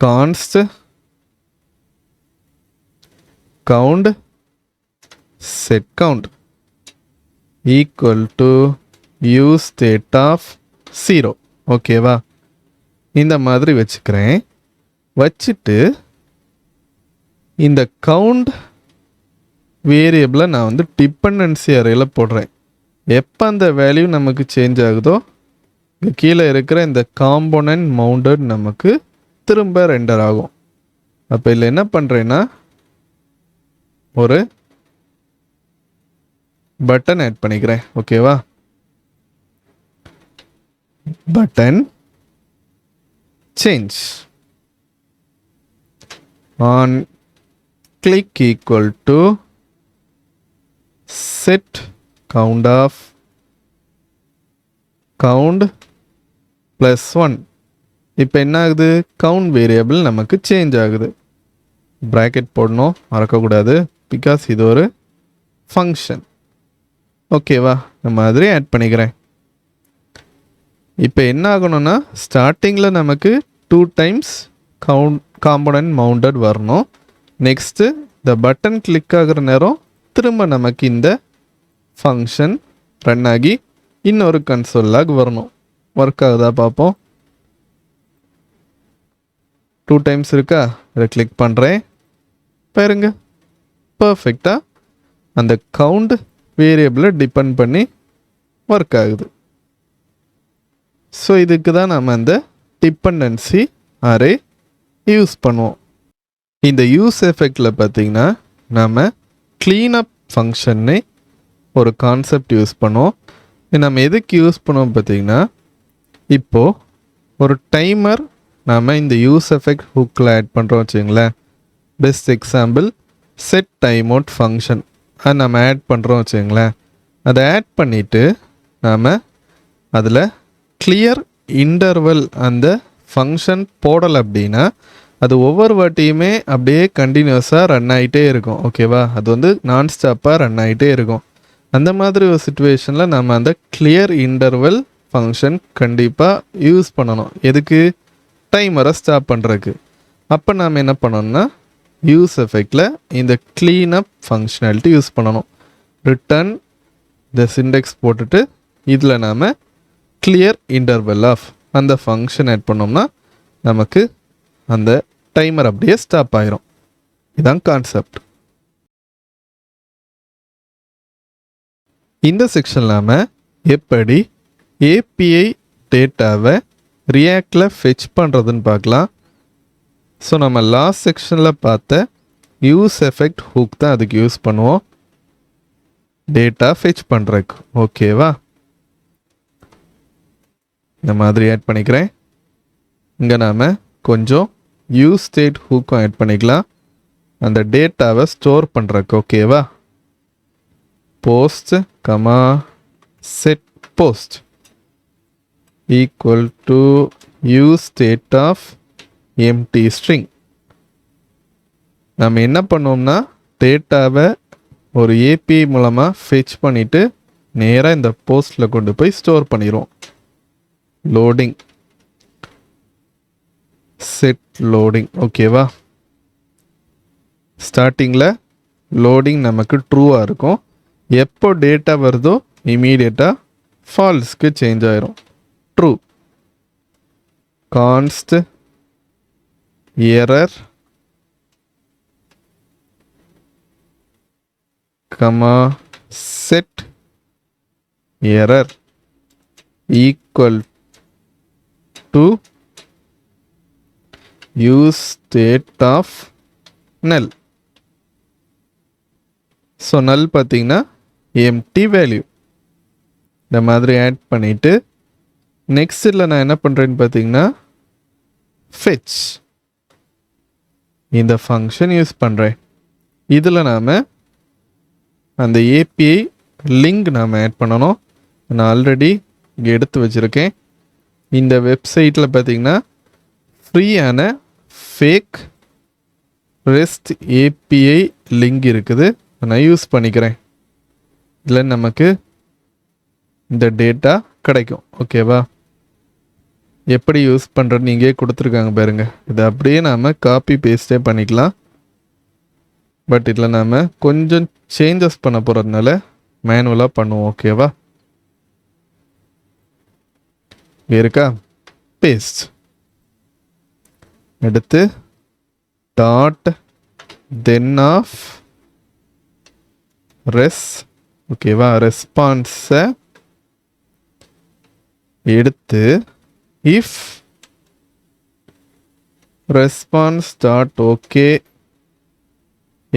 Const count set count equal to use state of 0. ஓகேவா? இந்த மாதிரி வச்சுக்கிறேன். வச்சுட்டு இந்த கவுண்ட் வேரியபிளை நான் வந்து டிபெண்டன்சி அரேயில் போடுறேன். எப்போ அந்த வேல்யூ நமக்கு சேஞ்ச் ஆகுதோ கீழே இருக்கிற இந்த காம்போனன்ட் மவுண்டட் நமக்கு திரும்ப ரெண்டர் ஆகும். அப்போ இதில் என்ன பண்ணுறேன்னா ஒரு பட்டன் ஆட் பண்ணிக்கிறேன். ஓகேவா? Button change on click equal to set count of count plus 1. இப்போ என்ன ஆகுது? கவுண்ட் வேரியபிள் நமக்கு சேஞ்ச் ஆகுது. ப்ராக்கெட் போடணும், மறக்கக்கூடாது, பிகாஸ் இது ஒரு ஃபங்க்ஷன். ஓகேவா? இந்த மாதிரி ஆட் பண்ணிக்கிறேன். இப்போ என்ன ஆகணும்னா ஸ்டார்டிங்கில் நமக்கு 2 times காம்போனன்ட் மவுண்டட் வரணும். நெக்ஸ்ட்டு இந்த பட்டன் கிளிக் ஆகிற நேரம் திரும்ப நமக்கு இந்த ஃபங்க்ஷன் ரன் ஆகி இன்னொரு கன்சோல் லாக் வரணும். ஒர்க் ஆகுதா பார்ப்போம். 2 times இருக்கா? இதை கிளிக் பண்ணுறேன். பாருங்க, பர்ஃபெக்டாக அந்த கவுண்ட் வேரியபிளை டிபெண்ட் பண்ணி ஒர்க் ஆகுது. ஸோ இதுக்கு தான் நம்ம அந்த டிபெண்டன்சி அரே யூஸ் பண்ணுவோம். இந்த யூஸ் எஃபெக்டில் பார்த்திங்கன்னா நம்ம க்ளீனப் ஃபங்க்ஷன்னே ஒரு கான்செப்ட் யூஸ் பண்ணுவோம். நம்ம எதுக்கு யூஸ் பண்ணுவோம் பார்த்திங்கன்னா, இப்போது ஒரு டைமர் நாம் இந்த யூஸ் எஃபெக்ட் ஹுக்கில் ஆட் பண்ணுறோம் வச்சுங்களேன். Best example set time out function. அது நம்ம ஆட் பண்ணுறோம் வச்சுங்களேன். அதை ஆட் பண்ணிவிட்டு நாம் அதில் கிளியர் இன்டர்வல் அந்த ஃபங்க்ஷன் போடலை அப்படின்னா அது ஒவ்வொரு வாட்டியுமே அப்படியே கண்டினியூஸாக ரன் ஆகிட்டே இருக்கும். ஓகேவா? அது வந்து நான் ஸ்டாப்பாக ரன் ஆகிட்டே இருக்கும். அந்த மாதிரி ஒரு சுச்சுவேஷனில் நம்ம அந்த கிளியர் இன்டர்வல் ஃபங்க்ஷன் கண்டிப்பாக யூஸ் பண்ணணும். எதுக்கு? டைமரை ஸ்டாப் பண்ணுறதுக்கு. அப்போ நாம் என்ன பண்ணணும்னா யூஸ் எஃபெக்டில் இந்த க்ளீனப் ஃபங்க்ஷனாலிட்டி யூஸ் பண்ணணும். ரிட்டர்ன் த சிண்டெக்ஸ் போட்டுட்டு இதில் நாம் கிளியர் இன்டர்வல் ஆஃப் அந்த ஃபங்க்ஷன் ஆட் பண்ணோம்னா நமக்கு அந்த டைமர் அப்படியே ஸ்டாப் ஆயிரும். இதான் கான்செப்ட். இந்த செக்ஷனில் நாம் எப்படி ஏபிஐ டேட்டாவை ரியாக்டில் ஃபெச் பண்ணுறதுன்னு பார்க்கலாம். ஸோ நம்ம லாஸ்ட் செக்ஷனில் பார்த்த யூஸ் எஃபெக்ட் ஹூக் தான் அதுக்கு யூஸ் பண்ணுவோம், டேட்டா ஃபெச் பண்ணுறதுக்கு. ஓகேவா? இந்த மாதிரி ஆட் பண்ணிக்கிறேன். இங்கே நாம் கொஞ்சம் யூஸ் ஸ்டேட் ஹூக்கும் ஆட் பண்ணிக்கலாம் அந்த டேட்டாவை ஸ்டோர் பண்ணுறக்கு. ஓகேவா? Post comma set post equal to use state of empty string. நம்ம என்ன பண்ணுவோம்னா டேட்டாவை ஒரு ஏபிஐ மூலமாக ஃபெச் பண்ணிவிட்டு நேராக இந்த போஸ்ட்டில் கொண்டு போய் ஸ்டோர் பண்ணிடுவோம். Loading set loading. ஓகேவா? ஸ்டார்டிங்கில் லோடிங் நமக்கு ட்ரூவாக இருக்கும். எப்போ டேட்டா வருதோ இமீடியட்டாக ஃபால்ஸ்க்கு சேஞ்ச் ஆயிரும். True const error comma set error equal to use state of null. So நல் பார்த்தீங்கன்னா எம்டி வேல்யூ இந்த மாதிரி ஆட் பண்ணிவிட்டு நெக்ஸ்ட்டில் நான் என்ன பண்ணுறேன்னு பார்த்தீங்கன்னா fetch இந்த ஃபங்க்ஷன் யூஸ் பண்ணுறேன். இதில் நாம் அந்த ஏபிஐ லிங்க் நாம் ஆட் பண்ணணும். நான் ஆல்ரெடி இங்கே எடுத்து வச்சுருக்கேன். இந்த வெப்சைட்டில் பார்த்தீங்கன்னா ஃப்ரீயான ஃபேக் ரெஸ்ட் ஏபிஐ லிங்க் இருக்குது. நான் யூஸ் பண்ணிக்கிறேன். இதில் நமக்கு இந்த டேட்டா கிடைக்கும். ஓகேவா? எப்படி யூஸ் பண்ணுறதுன்னு இங்கே கொடுத்துருக்காங்க பாருங்கள். இதை அப்படியே நாம் காப்பி பேஸ்டே பண்ணிக்கலாம். பட் இதில் நாம் கொஞ்சம் சேஞ்சஸ் பண்ண போகிறதுனால மேனுவலாக பண்ணுவோம். ஓகேவா? இங்கே இருக்கா? பேஸ்ட் எடுத்து டாட் தென் ஆஃப் ஓகேவா, ரெஸ்பான்ஸை எடுத்து if response dot okay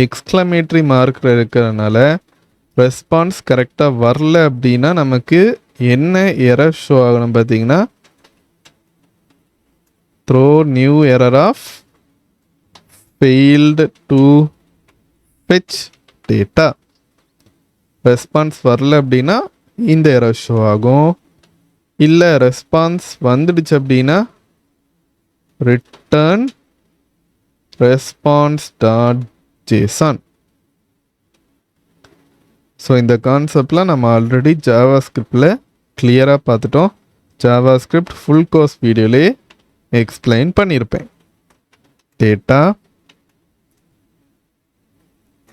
exclamatory mark இருக்கிறதுனால ரெஸ்பான்ஸ் கரெக்டாக வரல அப்படின்னா நமக்கு என்ன எரர் ஷோ ஆகணும் பார்த்தீங்கன்னா throw new error of failed to fetch data. Response வரல அப்படின்னா இந்த எரர் ஷோ ஆகும். இல்லை ரெஸ்பான்ஸ் வந்துடுச்சு அப்படின்னா return response dot JSON. So இந்த கான்செப்டில் நம்ம ஆல்ரெடி ஜாவா ஸ்கிரிப்டில் கிளியராக பார்த்துட்டோம். ஜாவா ஸ்கிரிப்ட் ஃபுல் கோர்ஸ் வீடியோலே எக்ஸ்பிளைன் பண்ணியிருப்பேன். டேட்டா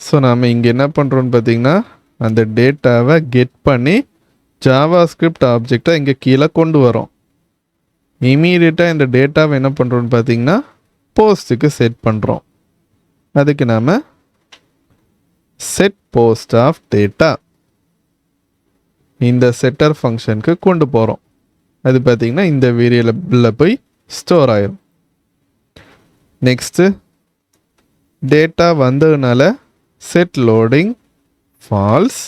ஸோ நாம் இங்கே என்ன பண்ணுறோன்னு பார்த்தீங்கன்னா அந்த டேட்டாவை கெட் பண்ணி ஜாவா ஸ்கிரிப்ட் ஆப்ஜெக்டை இங்கே கீழே கொண்டு வரோம். இமீடியட்டாக இந்த டேட்டாவை என்ன பண்ணுறோன்னு பார்த்தீங்கன்னா போஸ்ட்டுக்கு செட் பண்ணுறோம். அதுக்கு நாம் செட் போஸ்ட் ஆஃப் டேட்டா இந்த செட்டர் ஃபங்க்ஷனுக்கு கொண்டு போகிறோம். அது பார்த்திங்கன்னா இந்த வேரியபிளில் போய் ஸ்டோர் ஆயிரும். நெக்ஸ்ட்டு டேட்டா வந்ததுனால செட் லோடிங் ஃபால்ஸ்.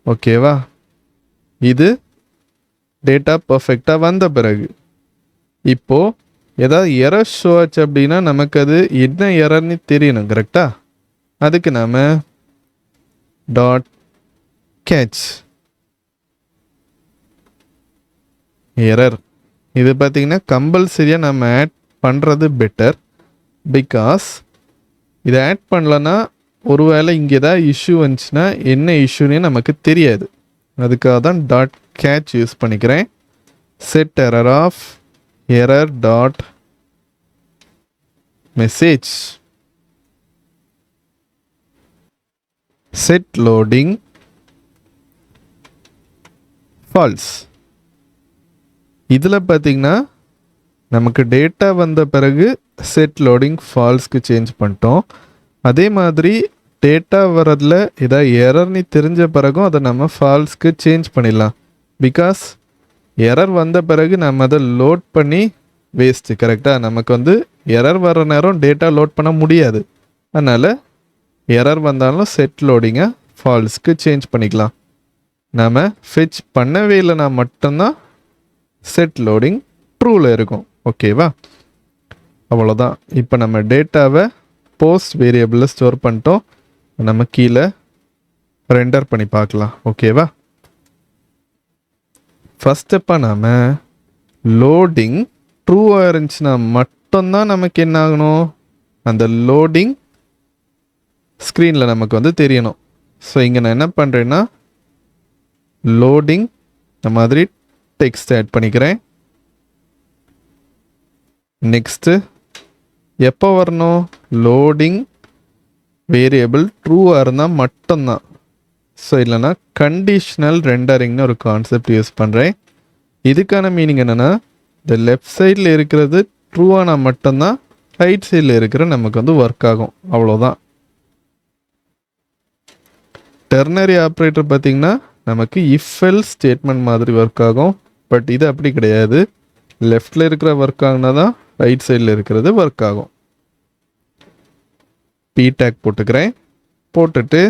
ஓகேவா? இது டேட்டா பர்ஃபெக்டாக வந்த பிறகு இப்போது ஏதாவது எரர் ஷோ ஆச்சு அப்படின்னா நமக்கு அது என்ன எரர்னு தெரியணும். கரெக்டாக? அதுக்கு நாம் டாட் கேட்ச் எரர் இது பார்த்திங்கன்னா கம்பல்சரியாக நம்ம ஆட் பண்ணுறது பெட்டர். பிகாஸ் இதை ஆட் பண்ணலன்னா ஒருவேளை இங்கே ஏதாவது இஷ்யூ வந்துச்சுன்னா என்ன இஷ்யூன்னு நமக்கு தெரியாது. அதுக்காக தான் டாட் கேட்ச் யூஸ் பண்ணிக்கிறேன். Set error of error dot message set loading false. இதில் பார்த்திங்கன்னா நமக்கு டேட்டா வந்த பிறகு செட் லோடிங் ஃபால்ஸ்க்கு சேஞ்ச் பண்ணிட்டோம். அதே மாதிரி டேட்டா வரதில் ஏதாவது எரர்னு தெரிஞ்ச பிறகும் அதை நம்ம ஃபால்ஸ்க்கு சேஞ்ச் பண்ணிடலாம். பிகாஸ் எரர் வந்த பிறகு நம்ம அதை லோட் பண்ணி வேஸ்ட்டு. கரெக்டாக? நமக்கு எரர் வர நேரம் டேட்டா லோட் பண்ண முடியாது. அதனால் எரர் வந்தாலும் செட் லோடிங்கை ஃபால்ஸ்க்கு சேஞ்ச் பண்ணிக்கலாம். நாம் ஃபெச் பண்ணவே இல்லைனா மட்டும்தான் செட் லோடிங் ட்ரூவில் இருக்கும். ஓகேவா? அவ்வளோதான். இப்போ நம்ம டேட்டாவை போஸ்ட் வேரியபிளில் ஸ்டோர் பண்ணிட்டோம். நம்ம கீழே ரெண்டர் பண்ணி பார்க்கலாம். ஓகேவா? ஃபஸ்ட் ஸ்டெப்பாக நாம் லோடிங் ட்ரூவாக இருந்துச்சுன்னா மட்டும்தான் நமக்கு என்ன ஆகணும், அந்த லோடிங் ஸ்க்ரீனில் நமக்கு தெரியணும். ஸோ இங்கே நான் என்ன பண்ணுறேன்னா லோடிங் இந்த மாதிரி டெக்ஸ்ட் ஆட் பண்ணிக்கிறேன். நெக்ஸ்ட்டு எப்போ வரணும், லோடிங் வேரியபிள் ட்ரூவாக இருந்தால் மட்டும்தான். ஸோ இல்லைனா கண்டிஷ்னல் ரெண்டரிங்னு ஒரு கான்செப்ட் யூஸ் பண்ணுறேன். இதுக்கான மீனிங் என்னென்னா இந்த லெஃப்ட் சைடில் இருக்கிறது ட்ரூவானால் மட்டும்தான் ரைட் சைடில் இருக்கிற நமக்கு வந்து ஒர்க் ஆகும். அவ்வளோதான். டெர்னரி ஆப்ரேட்டர் பார்த்திங்கன்னா நமக்கு இஃப் எல்ஸ் ஸ்டேட்மெண்ட் மாதிரி ஒர்க் ஆகும். பட் இது அப்படி கிடையாது. லெஃப்டில் இருக்கிற ஒர்க் ஆகுனா தான் ரைட் சைடில் இருக்கிறது ஒர்க் ஆகும். பி டேக் போட்டுக்கிறேன். போட்டுட்டு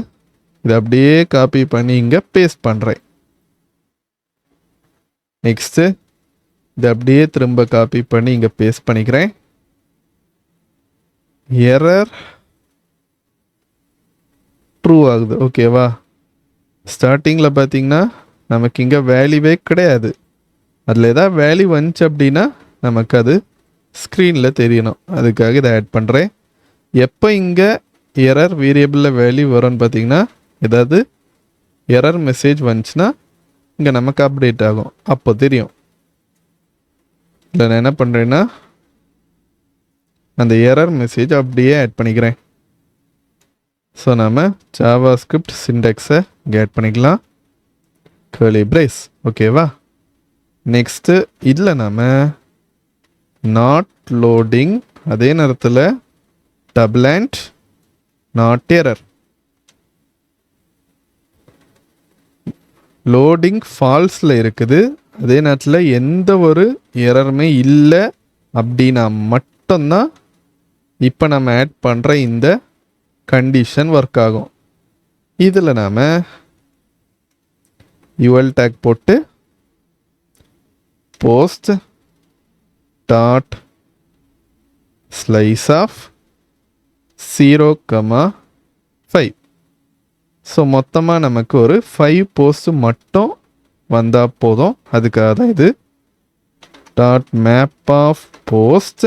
இதை அப்படியே காப்பி பண்ணி இங்கே பேஸ்ட் பண்ணுறேன். நெக்ஸ்ட்டு இதை அப்படியே திரும்ப காப்பி பண்ணி இங்கே பேஸ்ட் பண்ணிக்கிறேன். எரர் ட்ரூ ஆகுது. ஓகேவா? ஸ்டார்டிங்கில் பார்த்தீங்கன்னா நமக்கு இங்கே வேல்யூவே கிடையாது. அதில் ஏதாவது வேல்யூ வந்துச்சு அப்படின்னா நமக்கு அது ஸ்க்ரீனில் தெரியணும். அதுக்காக இதை ஆட் பண்ணுறேன். எப்போ இங்கே எரர் வேரியபிளில் வேல்யூ வரும்னு பார்த்தீங்கன்னா ஏதாவது எரர் மெசேஜ் வந்துச்சுன்னா இங்கே நமக்கு அப்டேட் ஆகும். அப்போ தெரியும். இல்லை நான் என்ன பண்ணுறேன்னா அந்த எரர் மெசேஜ் அப்படியே ஆட் பண்ணிக்கிறேன். ஸோ நம்ம ஜாவாஸ்கிரிப்ட் சின்டாக்ஸை இங்கே ஆட் பண்ணிக்கலாம். Curly brace. ஓகேவா? நெக்ஸ்ட்டு இதில் நம்ம நாட் லோடிங், அதே நேரத்தில் double and not error. Loading ஃபால்ஸில் இருக்குது, அதே நேரத்தில் எந்த ஒரு எரருமே இல்லை அப்படின்னா மட்டும்தான் இப்போ நம்ம ஆட் பண்ணுற இந்த கண்டிஷன் ஒர்க் ஆகும். இதில் நாம் யூஎல் டேக் போட்டு post dot slice of 0,5. So மொத்தமாக நமக்கு ஒரு 5 போஸ்ட் மட்டும் வந்தால் போதும். அதுக்காக தான் இது dot map of post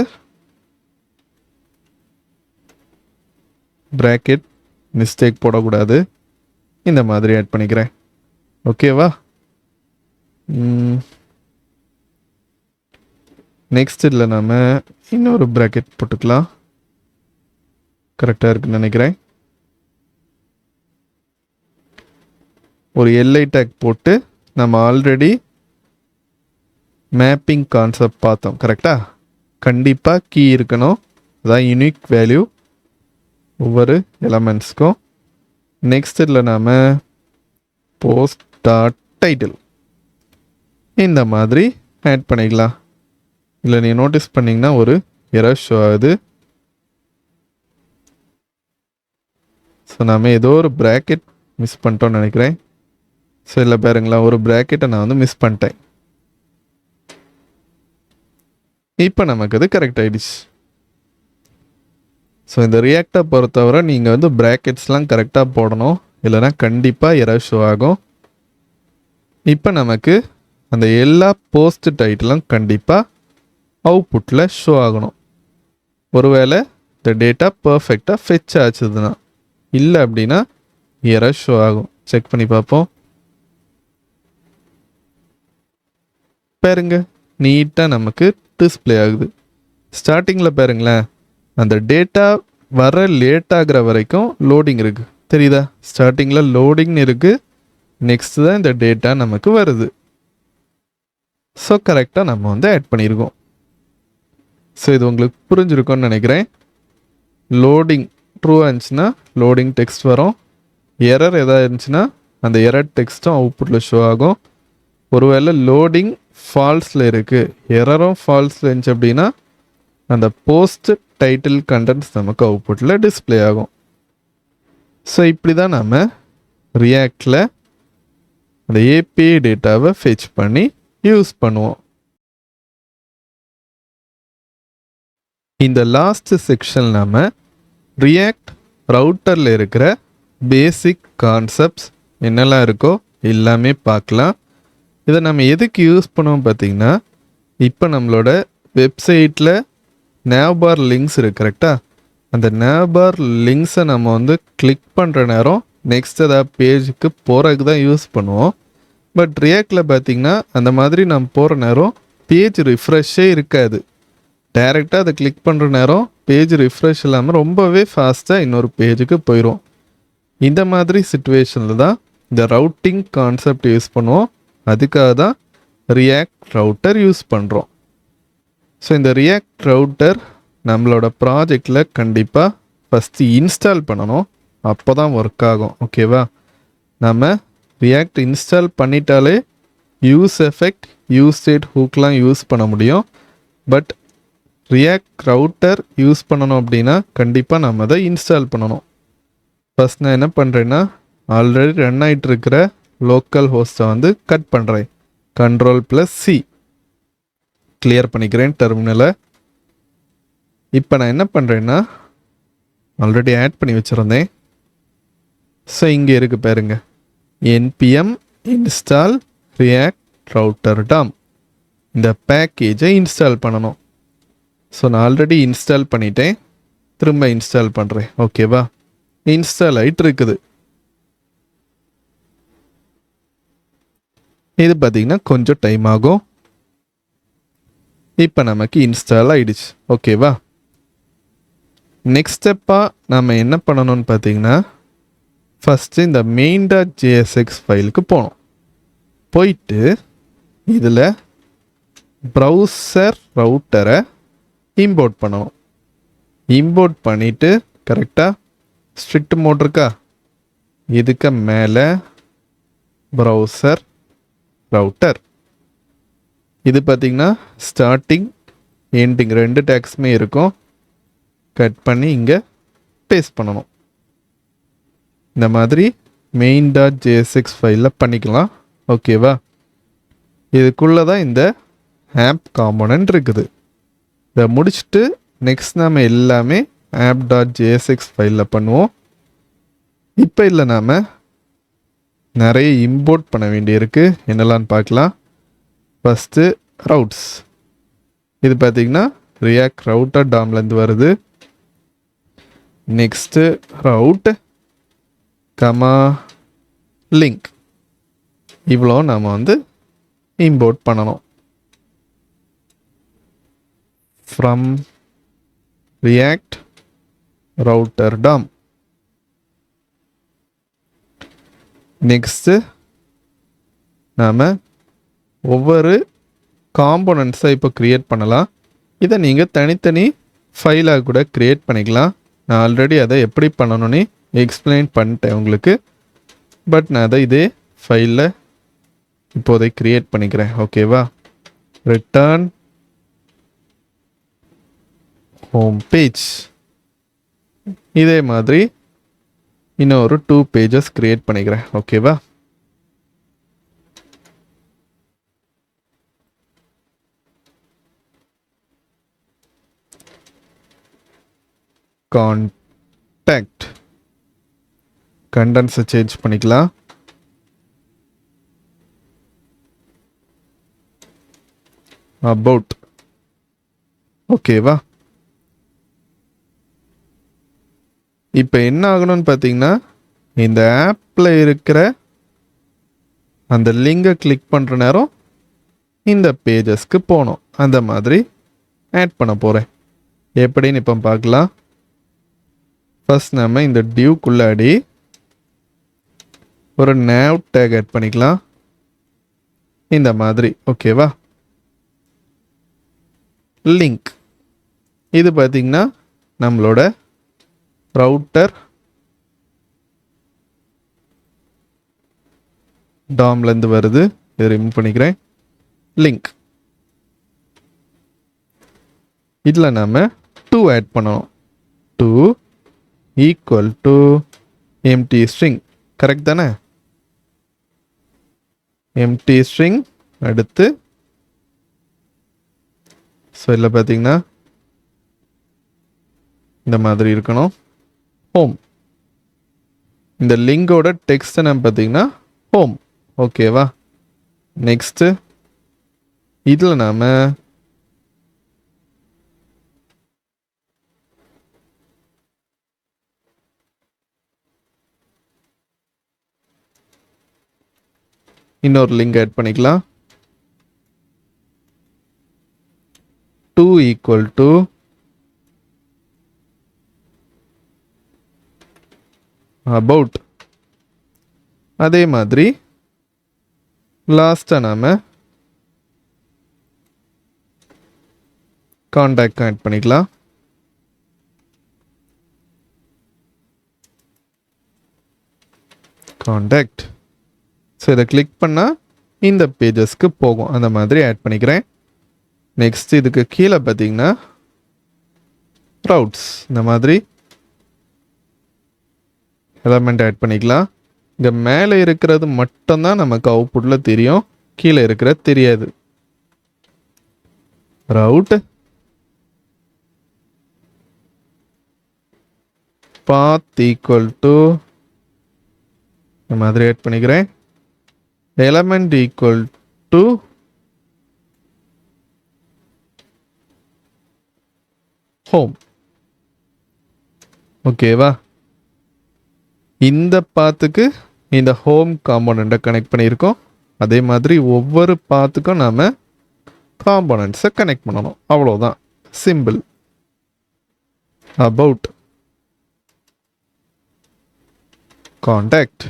bracket, mistake போடக்கூடாது, இந்த மாதிரி ஆட் பண்ணிக்கிறேன். ஓகேவா? நெக்ஸ்ட் இதில் நாம் இன்னொரு ப்ராக்கெட் போட்டுக்கலாம். கரெக்டாக இருக்குன்னு நினைக்கிறேன். ஒரு எல்ஐ டேக் போட்டு நம்ம ஆல்ரெடி மேப்பிங் கான்செப்ட் பார்த்தோம். கரெக்டாக? கண்டிப்பாக கீ இருக்கணும். அதான் யூனிக் வேல்யூ ஒவ்வொரு எலமெண்ட்ஸ்க்கும். நெக்ஸ்ட் இதில் நாம் போஸ்ட் டாட் டைட்டில் இந்த மாதிரி ஆட் பண்ணிக்கலாம். இல்லை நீ நோட்டீஸ் பண்ணிங்கன்னா ஒரு எரர் ஷோ ஆகுது. ஸோ நாம் ஏதோ ஒரு ப்ராக்கெட் மிஸ் பண்ணிட்டோம்னு நினைக்கிறேன். ஸோ இல்லை பாருங்களா, ஒரு ப்ராக்கெட்டை நான் வந்து மிஸ் பண்ணிட்டேன். இப்போ நமக்கு அது கரெக்ட் ஆகிடுச்சு. ஸோ இந்த ரியாக்டை பொறுத்தவரை நீங்கள் வந்து ப்ராக்கெட்ஸ்லாம் கரெக்டாக போடணும், இல்லைனா கண்டிப்பாக எரர் ஷோ ஆகும். இப்போ நமக்கு அந்த எல்லா போஸ்ட் டைட்டிலும் கண்டிப்பாக அவுட்புட்டில் ஷோ ஆகணும். ஒருவேளை இந்த டேட்டா பர்ஃபெக்டாக ஃபெச் ஆச்சுதுன்னா, இல்லை அப்படின்னா எரர் ஷோ ஆகும். செக் பண்ணி பார்ப்போம். பாருங்க, நீட்டாக நமக்கு டிஸ்பிளே ஆகுது. ஸ்டார்டிங்கில் பாருங்களேன், அந்த டேட்டா வர லேட் ஆகிற வரைக்கும் லோடிங் இருக்குது. தெரியுதா? ஸ்டார்டிங்கில் லோடிங்னு இருக்குது, நெக்ஸ்ட் தான் இந்த டேட்டா நமக்கு வருது. ஸோ கரெக்டாக நம்ம வந்து ஆட் பண்ணியிருக்கோம். ஸோ இது உங்களுக்கு புரிஞ்சிருக்கும்னு நினைக்கிறேன். லோடிங் ட்ரூ இருந்துச்சுன்னா லோடிங் டெக்ஸ்ட் வரும். எரர் எதாவது இருந்துச்சுன்னா அந்த எரர் டெக்ஸ்ட்டும் அவுட்புட்டில் ஷோ ஆகும். ஒருவேளை லோடிங் ஃபால்ஸில் இருக்குது, எரரும் ஃபால்ஸில் இருந்துச்சு அப்படின்னா அந்த போஸ்ட் டைட்டில் கண்டென்ட்ஸ் நமக்கு அவுட்புட்டில் டிஸ்பிளே ஆகும். ஸோ இப்படி தான் நம்ம ரியாக்டில் அந்த ஏபிஐ டேட்டாவை ஃபெச் பண்ணி யூஸ் பண்ணுவோம். இந்த லாஸ்ட் செக்ஷன் நம்ம ரியாக்ட் ரவுட்டரில் இருக்கிற பேசிக் கான்செப்ட்ஸ் என்னெல்லாம் இருக்கோ எல்லாமே பார்க்கலாம். இதை நம்ம எதுக்கு யூஸ் பண்ணுவோம் பார்த்தீங்கன்னா, இப்போ நம்மளோட வெப்சைட்டில் நேவ்பார் லிங்க்ஸ் இருக்குது. கரெக்டாக? அந்த நேவ்பார் லிங்க்ஸை நம்ம வந்து கிளிக் பண்ணுற நேரம் நெக்ஸ்ட் ஏதாவது பேஜுக்கு போகிறதுக்கு தான் யூஸ் பண்ணுவோம். பட் ரியாக்டில் பார்த்திங்கன்னா அந்த மாதிரி நம்ம போகிற நேரம் பேஜ் ரிஃப்ரெஷ்ஷே இருக்காது. டைரெக்டாக அதை கிளிக் பண்ணுற நேரம் பேஜ் ரிஃப்ரெஷ் இல்லாமல் ரொம்பவே ஃபாஸ்ட்டாக இன்னொரு பேஜுக்கு போயிடும். இந்த மாதிரி சிச்சுவேஷனில் தான் இந்த ரவுட்டிங் கான்செப்ட் யூஸ் பண்ணுவோம். அதுக்காக தான் ரியாக்ட் ரவுட்டர் யூஸ் பண்ணுறோம். ஸோ இந்த ரியாக்ட் ரவுட்டர் நம்மளோட ப்ராஜெக்டில் கண்டிப்பாக ஃபஸ்ட்டு இன்ஸ்டால் பண்ணணும். அப்போ தான் ஒர்க் ஆகும். ஓகேவா? நம்ம ரியாக்ட் இன்ஸ்டால் பண்ணிட்டாலே யூஸ் எஃபெக்ட், யூஸ் ஸ்டேட் ஹூக்லாம் யூஸ் பண்ண முடியும். பட் ரியாக்ட் ரவுட்டர் யூஸ் பண்ணணும் அப்படின்னா கண்டிப்பாக நம்ம அதை இன்ஸ்டால் பண்ணணும். ஃபஸ்ட் நான் என்ன பண்ணுறேன்னா, ஆல்ரெடி ரன் ஆகிட்டு இருக்கிற லோக்கல் ஹோஸ்ட்டை வந்து கட் பண்ணுறேன். Ctrl+C கிளியர் பண்ணிக்கிறேன் டெர்மினலை. இப்போ நான் என்ன பண்ணுறேன்னா, ஆல்ரெடி ஆட் பண்ணி வச்சுருந்தேன். ஸோ இங்கே இருக்குது பாருங்க, npm install react router DOM. இந்த பேக்கேஜை இன்ஸ்டால் பண்ணணும். ஸோ நான் ஆல்ரெடி இன்ஸ்டால் பண்ணிட்டேன், திரும்ப இன்ஸ்டால் பண்ணுறேன். ஓகேவா? இன்ஸ்டால் ஆகிட்டு இருக்குது. இது பார்த்திங்கன்னா கொஞ்சம் டைம் ஆகும். இப்போ நமக்கு இன்ஸ்டால் ஆகிடுச்சு. ஓகேவா? நெக்ஸ்ட் ஸ்டெப்பாக நம்ம என்ன பண்ணணும்னு பார்த்தீங்கன்னா, ஃபஸ்ட்டு இந்த main.jsx ஃபைலுக்கு போகணும். போயிட்டு இதில் ப்ரௌசர் ரவுட்டரை இம்போர்ட் பண்ணணும். இம்போர்ட் பண்ணிவிட்டு கரெக்டாக ஸ்ட்ரிக்ட் மோட் இருக்கா, இதுக்கு மேலே ப்ரௌசர் ரவுட்டர். இது பார்த்திங்கன்னா ஸ்டார்டிங் எண்டிங் 2 டேக்ஸுமே இருக்கும். கட் பண்ணி இங்கே பேஸ்ட் பண்ணணும். இந்த மாதிரி main.jsx ஃபைலில் பண்ணிக்கலாம். ஓகேவா? இதுக்குள்ளே தான் இந்த ஆப் காம்போனன்ட் இருக்குது. இதை முடிச்சுட்டு நெக்ஸ்ட் நாம் எல்லாமே app.jsx ஃபைலில் பண்ணுவோம். இப்போ இல்லை, நாம் நிறைய இம்போர்ட் பண்ண வேண்டியிருக்கு. என்னெல்லாம் பார்க்கலாம். First routes. இது பார்த்திங்கன்னா ரியாக்ட் ரவுட்டர் டாம்லேருந்து வருது. Next route comma link. இவ்வளோ நாம் வந்து இம்போர்ட் பண்ணணும். From React router DOM. நெக்ஸ்ட்டு நாம் ஒவ்வொரு காம்போனன்ட்ஸை இப்போ க்ரியேட் பண்ணலாம். இதை நீங்கள் தனித்தனி ஃபைலாக கூட க்ரியேட் பண்ணிக்கலாம். நான் ஆல்ரெடி அதை எப்படி பண்ணணும்னு எக்ஸ்பிளைன் பண்ணிட்டேன் உங்களுக்கு. பட் நான் அதை இதே ஃபைலில் இப்போதை க்ரியேட் பண்ணிக்கிறேன். ஓகேவா? Return home page. இதே மாதிரி இன்னொரு 2 பேஜஸ் க்ரியேட் பண்ணிக்கிறேன். ஓகேவா? கான்டாக்ட் கண்டென்ட்ஸை சேஞ்ச் பண்ணிக்கலாம். அபவுட். ஓகேவா? இப்போ என்ன ஆகணும்னு பார்த்தீங்கன்னா, இந்த ஆப்பில் இருக்கிற அந்த லிங்கை கிளிக் பண்ணுற நேரம் இந்த பேஜஸ்க்கு போகணும். அந்த மாதிரி ஆட் பண்ண போகிறேன். எப்படின்னு இப்போ பார்க்கலாம். ஃபர்ஸ்ட் நம்ம இந்த டியூக்குள்ளாடி ஒரு nav டேக் ஆட் பண்ணிக்கலாம். இந்த மாதிரி. ஓகேவா? லிங்க். இது பார்த்திங்கன்னா நம்மளோட ரவுட்டர் டாம்லேருந்து வருது. இதை ரிமூவ் பண்ணிக்கிறேன். லிங்க். இதில் நாம் 2 ஆட் பண்ணணும். 2 equal to empty string. Correct தானே? எம்டி ஸ்ட்ரிங் அடுத்து ஸோ இதில் பார்த்தீங்கன்னா இந்த மாதிரி இருக்கணும். ஹோம். இந்த லிங்கோட டெக்ஸ்ட் நம்ம பார்த்தீங்கன்னா ஹோம். ஓகேவா? நெக்ஸ்ட்டு இதில் நாம் இன்னொரு லிங்க் ஆட் பண்ணிக்கலாம். 2 ஈக்குவல் டு அபவுட். அதே மாதிரி லாஸ்ட்டாக நாம் காண்டாக்ட் ஆட் பண்ணிக்கலாம். காண்டாக்ட். ஸோ இதை கிளிக் பண்ணால் இந்த பேஜஸ்க்கு போகும். அந்த மாதிரி ஆட் பண்ணிக்கிறேன். நெக்ஸ்ட் இதுக்கு கீழே பார்த்தீங்கன்னா ரவுட்ஸ் இந்த மாதிரி எலமெண்ட் ஆட் பண்ணிக்கலாம். இங்கே மேலே இருக்கிறது மட்டும்தான் நமக்கு அவுட்புட்டில் தெரியும், கீழே இருக்கிறது தெரியாது. ரவுட் பாத் ஈக்குவல் டு இந்த மாதிரி ஆட் பண்ணிக்கிறேன். Element equal to home. ஓகேவா? இந்த பாத்துக்கு இந்த ஹோம் காம்போனண்ட்டை கனெக்ட் பண்ணியிருக்கோம். அதே மாதிரி ஒவ்வொரு பாத்துக்கும் நாம் காம்போனண்ட்ஸை கனெக்ட் பண்ணணும். அவ்வளோதான், சிம்பிள். About contact.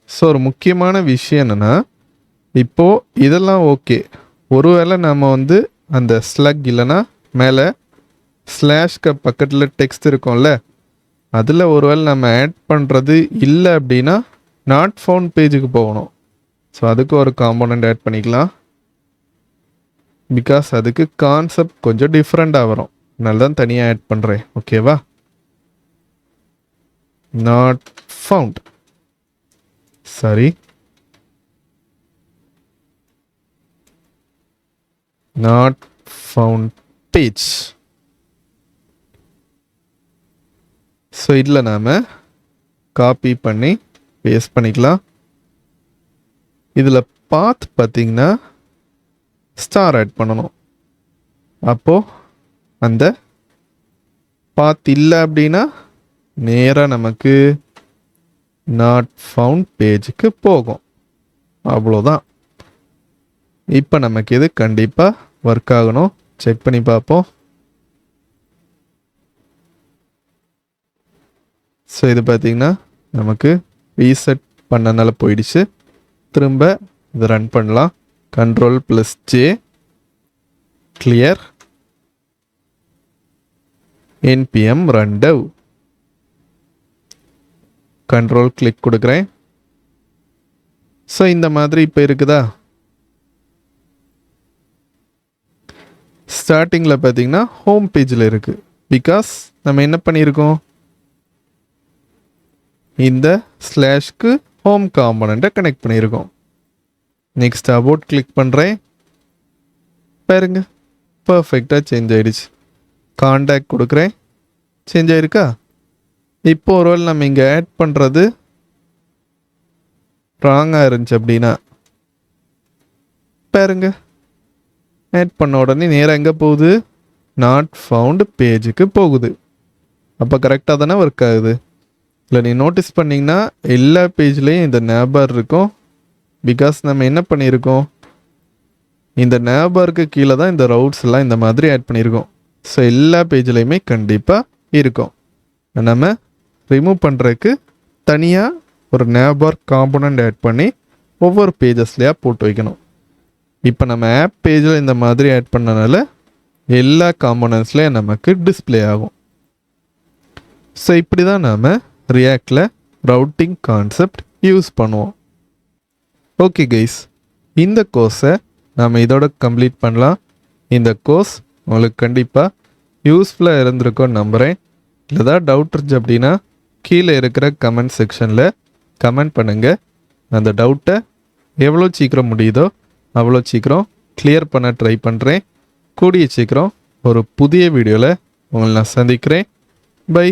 ஸோ ஒரு முக்கியமான விஷயம் என்னென்னா, இப்போது இதெல்லாம் ஓகே. ஒருவேளை நம்ம வந்து அந்த ஸ்லக் இல்லைன்னா மேலே ஸ்லாஷ்க்கு பக்கத்தில் டெக்ஸ்ட் இருக்கும்ல, அதில் ஒருவேளை நம்ம ஆட் பண்ணுறது இல்லை அப்படின்னா நாட் ஃபவுண்ட் பேஜுக்கு போகணும். ஸோ அதுக்கு ஒரு காம்போனண்ட் ஆட் பண்ணிக்கலாம். பிகாஸ் அதுக்கு கான்செப்ட் கொஞ்சம் டிஃப்ரெண்ட்டாக வரும், அதனால தான் தனியாக ஆட் பண்ணுறேன். ஓகேவா? Not found, sorry, not found page. So இதில் நாம் காப்பி பண்ணி பேஸ்ட் பண்ணிக்கலாம். இதில் பாத் பார்த்திங்கன்னா ஸ்டார் ஆட் பண்ணணும். அப்போது அந்த பாத் இல்லை அப்படின்னா நேராக நமக்கு நாட் ஃபவுண்ட் பேஜுக்கு போகும். அவ்வளோதான். இப்போ நமக்கு இது கண்டிப்பாக ஒர்க் ஆகணும். செக் பண்ணி பார்ப்போம். ஸோ இது பார்த்திங்கன்னா நமக்கு ரீசெட் பண்ணனால போயிடுச்சு. திரும்ப இதை ரன் பண்ணலாம். Ctrl+J clear npm rundev. Control click கொடுக்குறேன். ஸோ இந்த மாதிரி இப்போ இருக்குதா? ஸ்டார்டிங்கில் பார்த்தீங்கன்னா ஹோம் பேஜில் இருக்குது. பிகாஸ் நம்ம என்ன பண்ணியிருக்கோம், இந்த ஸ்லாஷ்க்கு ஹோம் காம்போனண்ட்டை கனெக்ட் பண்ணியிருக்கோம். நெக்ஸ்ட் அபவுட் கிளிக் பண்ணுறேன். பாருங்க, பர்ஃபெக்டாக சேஞ்ச் ஆகிடுச்சு. காண்டாக்ட் கொடுக்குறேன், சேஞ்ச் ஆகிருக்கா? இப்போ ஒருவேளை நம்ம இங்கே ஆட் பண்ணுறது ராங்காக இருந்துச்சு அப்படின்னா பாருங்க, ஆட் பண்ண உடனே நேராக எங்கே போகுது, நாட் ஃபவுண்ட் பேஜுக்கு போகுது. அப்போ கரெக்டாக தானே ஒர்க் ஆகுது. இல்லை நீ நோட்டீஸ் பண்ணிங்கன்னா எல்லா பேஜ்லேயும் இந்த நேபர் இருக்கும். பிகாஸ் நம்ம என்ன பண்ணியிருக்கோம், இந்த நேபருக்கு கீழே தான் இந்த ரவுட்ஸ் எல்லாம் இந்த மாதிரி ஆட் பண்ணியிருக்கோம். ஸோ எல்லா பேஜ்லேயுமே கண்டிப்பாக இருக்கும். நம்ம ரிமூவ் பண்ணுறதுக்கு தனியாக ஒரு நேபர் காம்போனண்ட் ஆட் பண்ணி ஒவ்வொரு பேஜஸ்லையாக போட்டு வைக்கணும். இப்போ நம்ம ஆப் பேஜில் இந்த மாதிரி ஆட் பண்ணனால எல்லா காம்போனன்ட்ஸ்லேயும் நமக்கு டிஸ்பிளே ஆகும். ஸோ இப்படி தான் நாம் ரியாக்டில் ரவுட்டிங் கான்செப்ட் யூஸ் பண்ணுவோம். ஓகே கைஸ், இந்த கோர்ஸை நாம் இதோட கம்ப்ளீட் பண்ணலாம். இந்த கோர்ஸ் உங்களுக்கு கண்டிப்பாக யூஸ்ஃபுல்லாக இருந்திருக்கும்னு நம்புகிறேன். இல்லை ஏதாவது டவுட் இருந்துச்சு அப்படின்னா கீழே இருக்கிற கமெண்ட் செக்ஷனில் கமெண்ட் பண்ணுங்கள். அந்த டவுட்டை எவ்வளோ சீக்கிரம் முடியுதோ அவ்வளோ சீக்கிரம் கிளியர் பண்ண ட்ரை பண்ணுறேன். கூடிய சீக்கிரம் ஒரு புதிய வீடியோவில் உங்களை நான் சந்திக்கிறேன். பை.